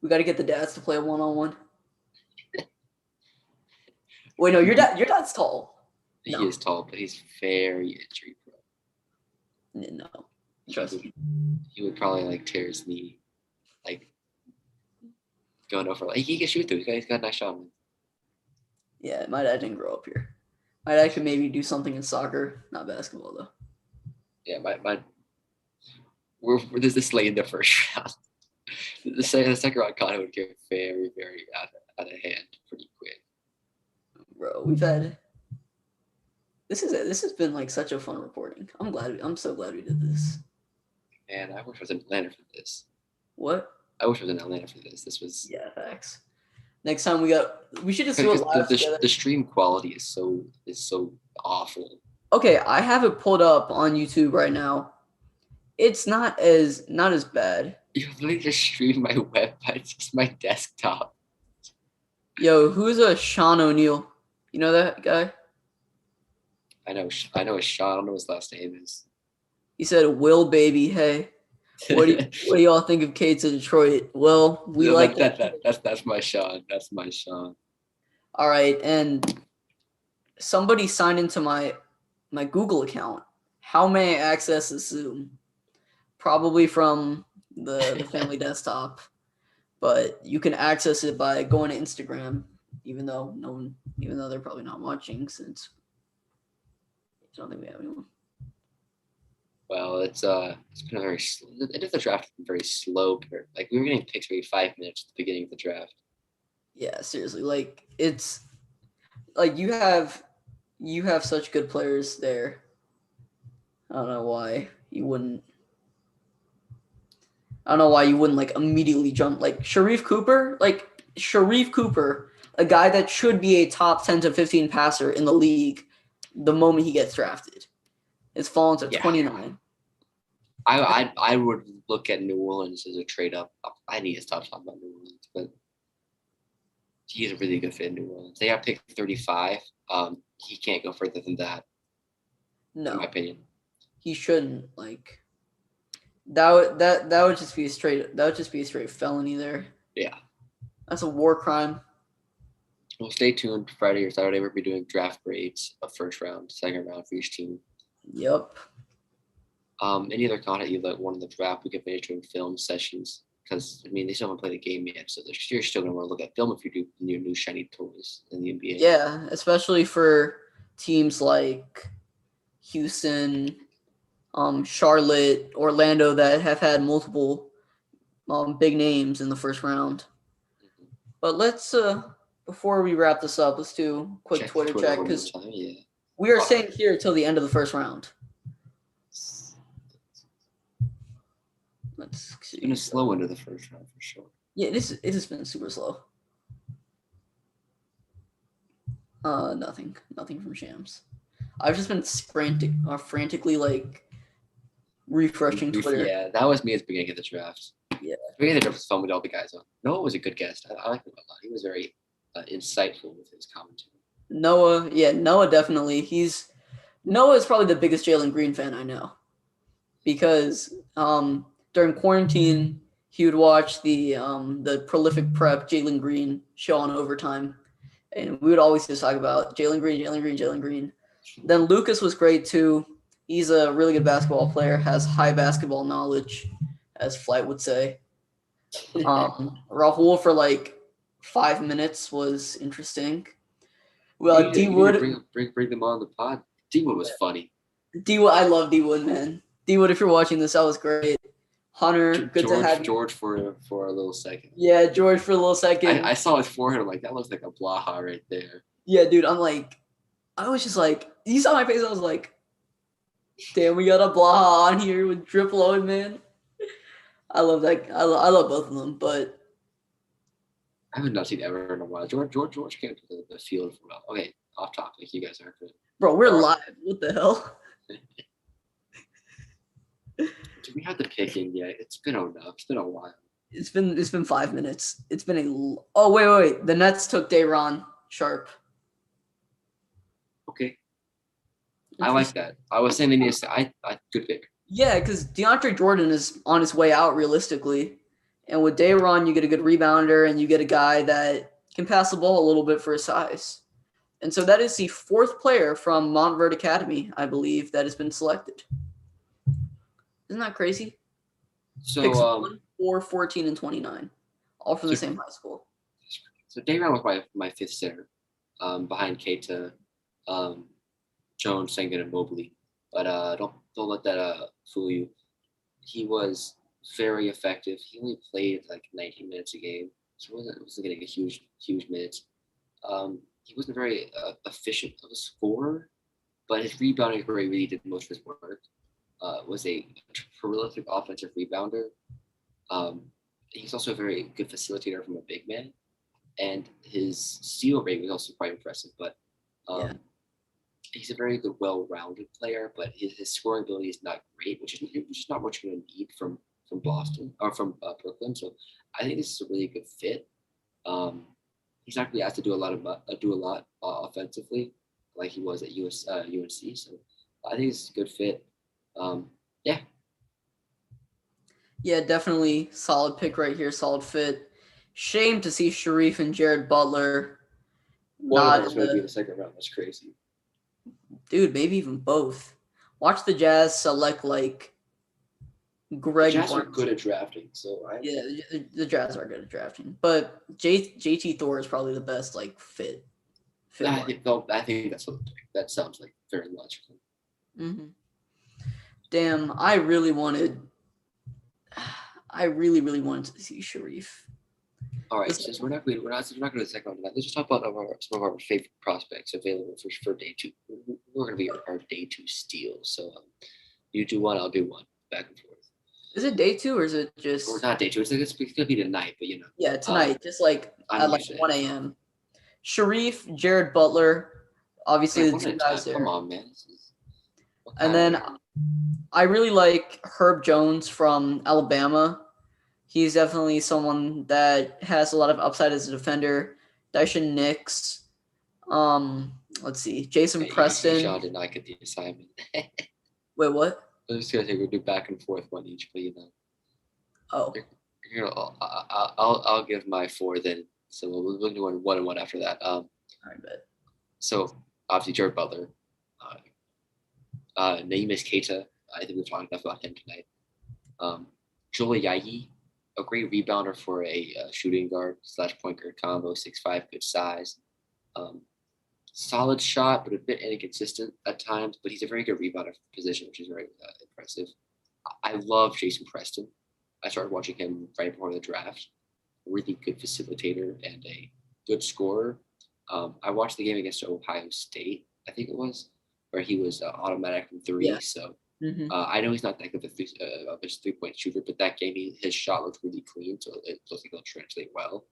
We got to get the dads to play a 1-on-1. Wait, no, your dad's tall. He is tall, but he's very injury prone. No, trust me. He would probably like tear his knee, like going over. Like he can shoot through. He's got a nice shot. Yeah, my dad didn't grow up here. My dad could maybe do something in soccer, not basketball though. Yeah, we're this late in the first round. The second round kind would get very, very out of hand pretty quick. Bro, we've had this has been like such a fun recording. I'm so glad we did this. Man, I wish I was in Atlanta for this. What? I wish I was in Atlanta for this. This was facts. Next time we should just do it live together. The stream quality is so awful. Okay, I have it pulled up on YouTube right now. It's not as bad. You literally just streamed my website. It's just my desktop. Yo, who's a Sean O'Neal? You know that guy? I know it's Sean. I don't know what his last name is. He said, "Will baby, hey, what do y'all think of Cade to Detroit?" Well, we like that. That's my Sean. That's my Sean. All right, and somebody signed into my Google account. How may I access the Zoom? Probably from the family desktop, but you can access it by going to Instagram. Even though they're probably not watching, since I don't think we have anyone. Well, it's been a very the draft has been very slow. Like we were getting picks every 5 minutes at the beginning of the draft. Yeah, seriously. Like it's like you have such good players there. I don't know why you wouldn't like immediately jump like Sharif Cooper, a guy that should be a top 10 to 15 passer in the league the moment he gets drafted. It's fallen to 29. I would look at New Orleans as a trade up. I need to stop talking about New Orleans, but he's a really good fit in New Orleans. They have picked 35. He can't go further than that. No. In my opinion. he shouldn't. Like that would just be a straight felony there. Yeah. That's a war crime. Well, stay tuned. Friday or Saturday, we'll be doing draft grades of first round, second round for each team. Yep. Any other content you want in the draft, we can finish doing film sessions because they still haven't played the game yet, so you're still gonna want to look at film if you do your new shiny toys in the NBA. Yeah, especially for teams like Houston, Charlotte, Orlando that have had multiple big names in the first round. But let's before we wrap this up, let's do a quick Twitter check because we are staying here till the end of the first round. Let's see. It's been a slow end of the first round for sure. Yeah, it has been super slow. Nothing from Shams. I've just been frantically like refreshing Twitter. Yeah, that was me at the beginning of the draft. Yeah, the beginning of the draft was fun with all the guys on. Noah was a good guest. I liked him a lot. He was very insightful with his commentary. Noah definitely. Noah is probably the biggest Jalen Green fan I know, because during quarantine he would watch the prolific prep Jalen Green show on Overtime, and we would always just talk about Jalen Green. Then Lucas was great too. He's a really good basketball player, has high basketball knowledge, as Flight would say. Rahul for like 5 minutes was interesting. Well, D Wood, bring them on the pod. D Wood was funny. D Wood, I love D Wood, man. D Wood, if you're watching this, that was great. Hunter, good to have you. George for a little second. Yeah, George for a little second. I saw his forehead. I'm like, that looks like a Blaha right there. Yeah, dude. I was just like, you saw my face. I was like, damn, we got a Blaha on here with Drip Lloyd, man. I love that. I love both of them, but I haven't seen ever in a while. George came to the field for a while. Okay, off topic. You guys aren't good. Bro, we're live. What the hell? Do we have the picking yet? It's been enough. It's been a while. It's been 5 minutes. It's been oh wait. The Nets took Day'Ron Sharp. Okay. I like that. I was saying they need I good pick. Yeah, because DeAndre Jordan is on his way out realistically. And with Day'Ron, you get a good rebounder and you get a guy that can pass the ball a little bit for his size. And so that is the fourth player from Montverde Academy, I believe, that has been selected. Isn't that crazy? So Picks 1, 4, 14, and 29, all from the same high school. So Day'Ron was my fifth center, behind Keita, Jones, Sengun, and Mobley. But don't let that fool you. He was very effective. He only played like 19 minutes a game, so he wasn't getting a huge minutes. He wasn't very efficient of a scorer, but his rebounding rate really did most of his work. Was a prolific offensive rebounder. He's also a very good facilitator from a big man, and his steal rate was also quite impressive. But he's a very good, well-rounded player. But his scoring ability is not great, which is not what you're going to need from Boston or from Brooklyn. So I think this is a really good fit. He's not really asked to do a lot offensively like he was at UNC. So I think it's a good fit. Yeah, definitely solid pick right here, solid fit. Shame to see Sharif and Jared Butler not in the second round. That's crazy. Dude, maybe even both. Watch the Jazz select like Greg. The Jazz are good at drafting, so yeah, the Jazz are good at drafting, but JT Thor is probably the best like fit. I think that's what that sounds like very logical. Mm-hmm. Damn, I really wanted to see Sharif. All right, since we're not going to the second round, let's just talk about some of our favorite prospects available for day two. We're going to be our day two steals. So you do one, I'll do one, back and forth. Is it day two or is it just? Or not day two. It's going to be tonight, but you know. Yeah, tonight, just like at like 1 a.m. Sharif, Jared Butler, obviously the two guys there. Come on, man. And then I really like Herb Jones from Alabama. He's definitely someone that has a lot of upside as a defender. Dyson Nix. Let's see. Jason Preston. Ishan did not get the assignment. Wait, what? I'm just gonna say we'll do back and forth one each, but Oh, I'll give my 4 then. So we'll do one and one after that. I bet. So obviously Jared Butler, Naemis Keita. I think we've talked enough about him tonight. Joel Yayi, a great rebounder for a shooting guard / point guard combo, 6'5", good size. Solid shot, but a bit inconsistent at times. But he's a very good rebounder position, which is very impressive. I love Jason Preston. I started watching him right before the draft. Really good facilitator and a good scorer. I watched the game against Ohio State, I think it was, where he was automatic from 3. Yeah. So Mhm. I know he's not that good of a 3-point shooter, but that game his shot looked really clean, so it looks like it'll translate well.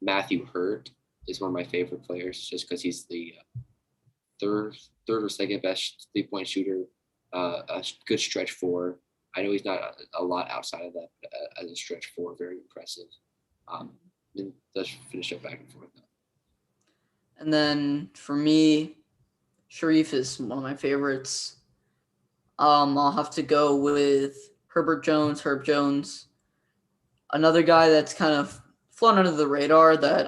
Matthew Hurt is one of my favorite players, just because he's the third or second best 3-point shooter, a good stretch 4. I know he's not a lot outside of that, but as a stretch 4, very impressive. And let's finish up back and forth. And then for me, Sharif is one of my favorites. I'll have to go with Herb Jones. Another guy that's kind of flown under the radar that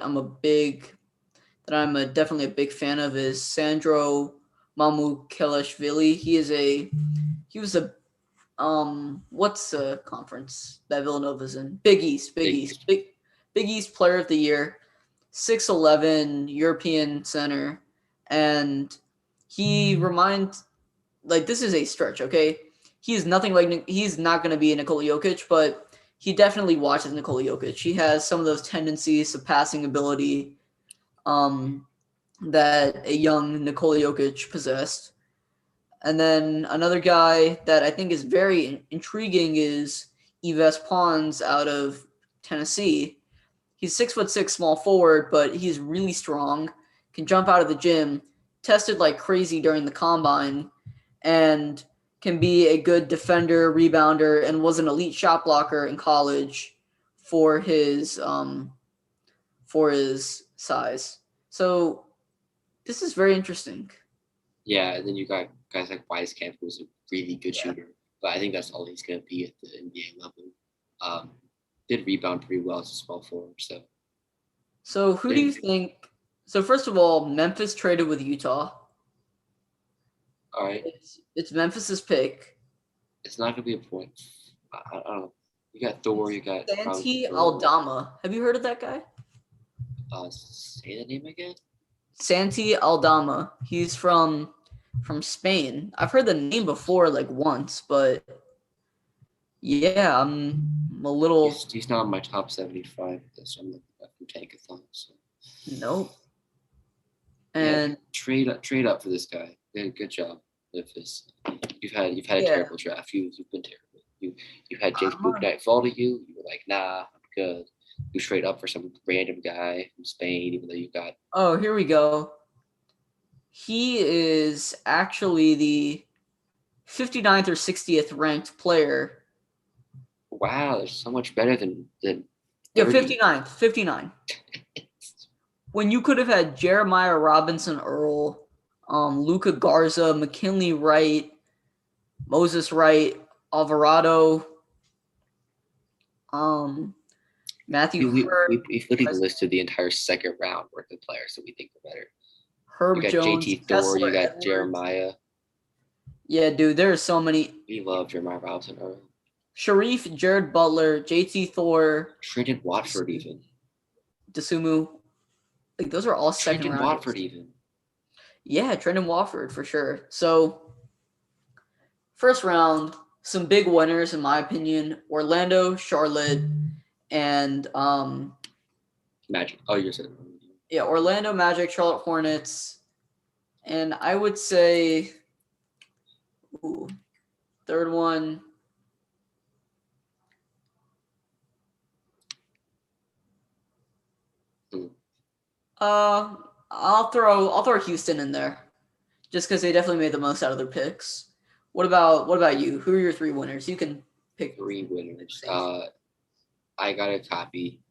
definitely a big fan of is Sandro Mamukelashvili. He was a what's the conference that Villanova's in? Big East. Big East Player of the Year, 6'11" European center, and he reminds this is a stretch, okay? He's not going to be a Nikola Jokic, but he definitely watches Nikola Jokic. He has some of those tendencies of passing ability that a young Nikola Jokic possessed. And then another guy that I think is very intriguing is Yves Pons out of Tennessee. He's 6'6", small forward, but he's really strong, can jump out of the gym, tested like crazy during the combine, and can be a good defender, rebounder, and was an elite shot blocker in college for his size. So this is very interesting. Yeah, and then you got guys like Wisekamp, who's a really good shooter, but I think that's all he's going to be at the NBA level. Did rebound pretty well as a small forward. So who do you think? So first of all, Memphis traded with Utah. All right. It's Memphis's pick. It's not going to be a point. I don't know. You got Thor. You got Santi Aldama. Have you heard of that guy? Say the name again. Santi Aldama. He's from Spain. I've heard the name before, once, but yeah, I'm a little. He's not in my top 75. So I'm looking at from Tankathon. So. Nope. And trade up for this guy. Good job, Memphis. You've had a terrible draft. You've been terrible. You had James Bouknight fall to you. You were like, nah, I'm good. You trade up for some random guy from Spain, even though you got. Oh, here we go. He is actually the 59th or 60th ranked player. Wow, they're so much better than. Yeah, 59. When you could have had Jeremiah Robinson Earl, Luca Garza, McKinley Wright, Moses Wright, Alvarado, Matthew Hurt. We've literally listed the entire second round worth of players that we think are better. Herb you got Jones, JT Thor, Kessler you got Edwards. Jeremiah. Yeah, dude, there are so many. We love Jeremiah Robinson Earl. Sharif, Jared Butler, JT Thor. Trendon Watford even. Dasumu. Those are all second rounders. Trendon Watford even. Yeah, Trendon Watford for sure. So, first round, some big winners in my opinion. Orlando, Charlotte, and Magic. Oh, you're saying. Yeah, Orlando Magic, Charlotte Hornets, and I would say, third one. I'll throw Houston in there, just because they definitely made the most out of their picks. What about you? Who are your 3 winners? You can pick 3 winners. I got a copy.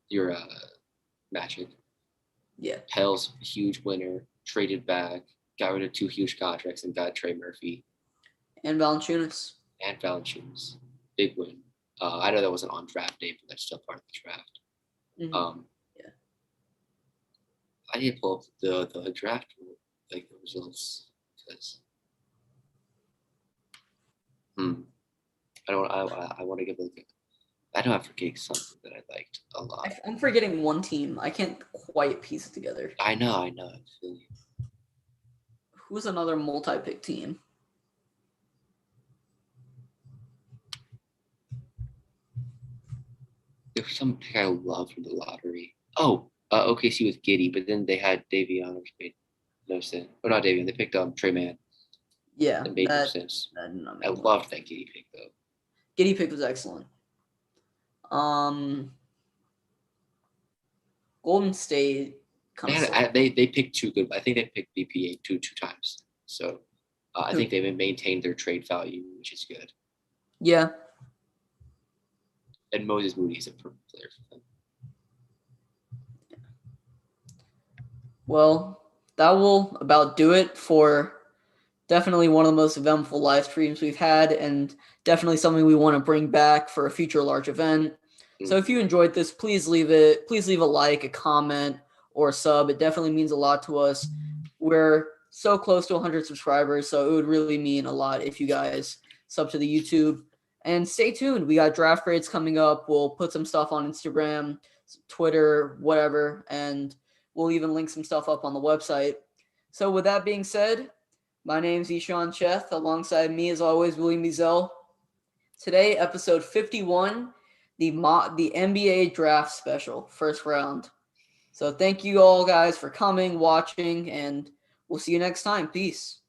Your Magic. Yeah. Pell's huge winner. Traded back. got rid of 2 huge contracts and got Trey Murphy And Valanciunas. and Valanciunas. Big win. I know that wasn't on draft day, but that's still part of the draft. Mhm. Yeah. I need to pull up the draft, like the results, because I don't. I want to give a look at. I know I'm forgetting something that I liked a lot. I'm forgetting one team. I can't quite piece it together. I know. I feel you. Who's another multi-pick team? There's some pick I love from the lottery. Oh, OKC with Giddy, but then they had Davion, which made no sense. Or not Davion. They picked Trey Man. Yeah, That made no sense. That did not I make loved that Giddy pick though. Giddy pick was excellent. Golden State They picked 2 good. I think they picked BPA two times. So I think they've maintained their trade value, which is good. Yeah. And Moses Moody is a perfect player for them. Well, that will about do it for definitely one of the most eventful live streams we've had, and definitely something we want to bring back for a future large event. So if you enjoyed this, please leave a like, a comment, or a sub. It definitely means a lot to us. We're so close to 100 subscribers, so it would really mean a lot if you guys sub to the YouTube. And stay tuned. We got draft grades coming up. We'll put some stuff on Instagram, Twitter, whatever, and we'll even link some stuff up on the website. So with that being said, my name is Ishan Cheth. Alongside me, as always, William Ezel. Today, episode 51, the NBA draft special, first round. So thank you all guys for coming, watching, and we'll see you next time. Peace.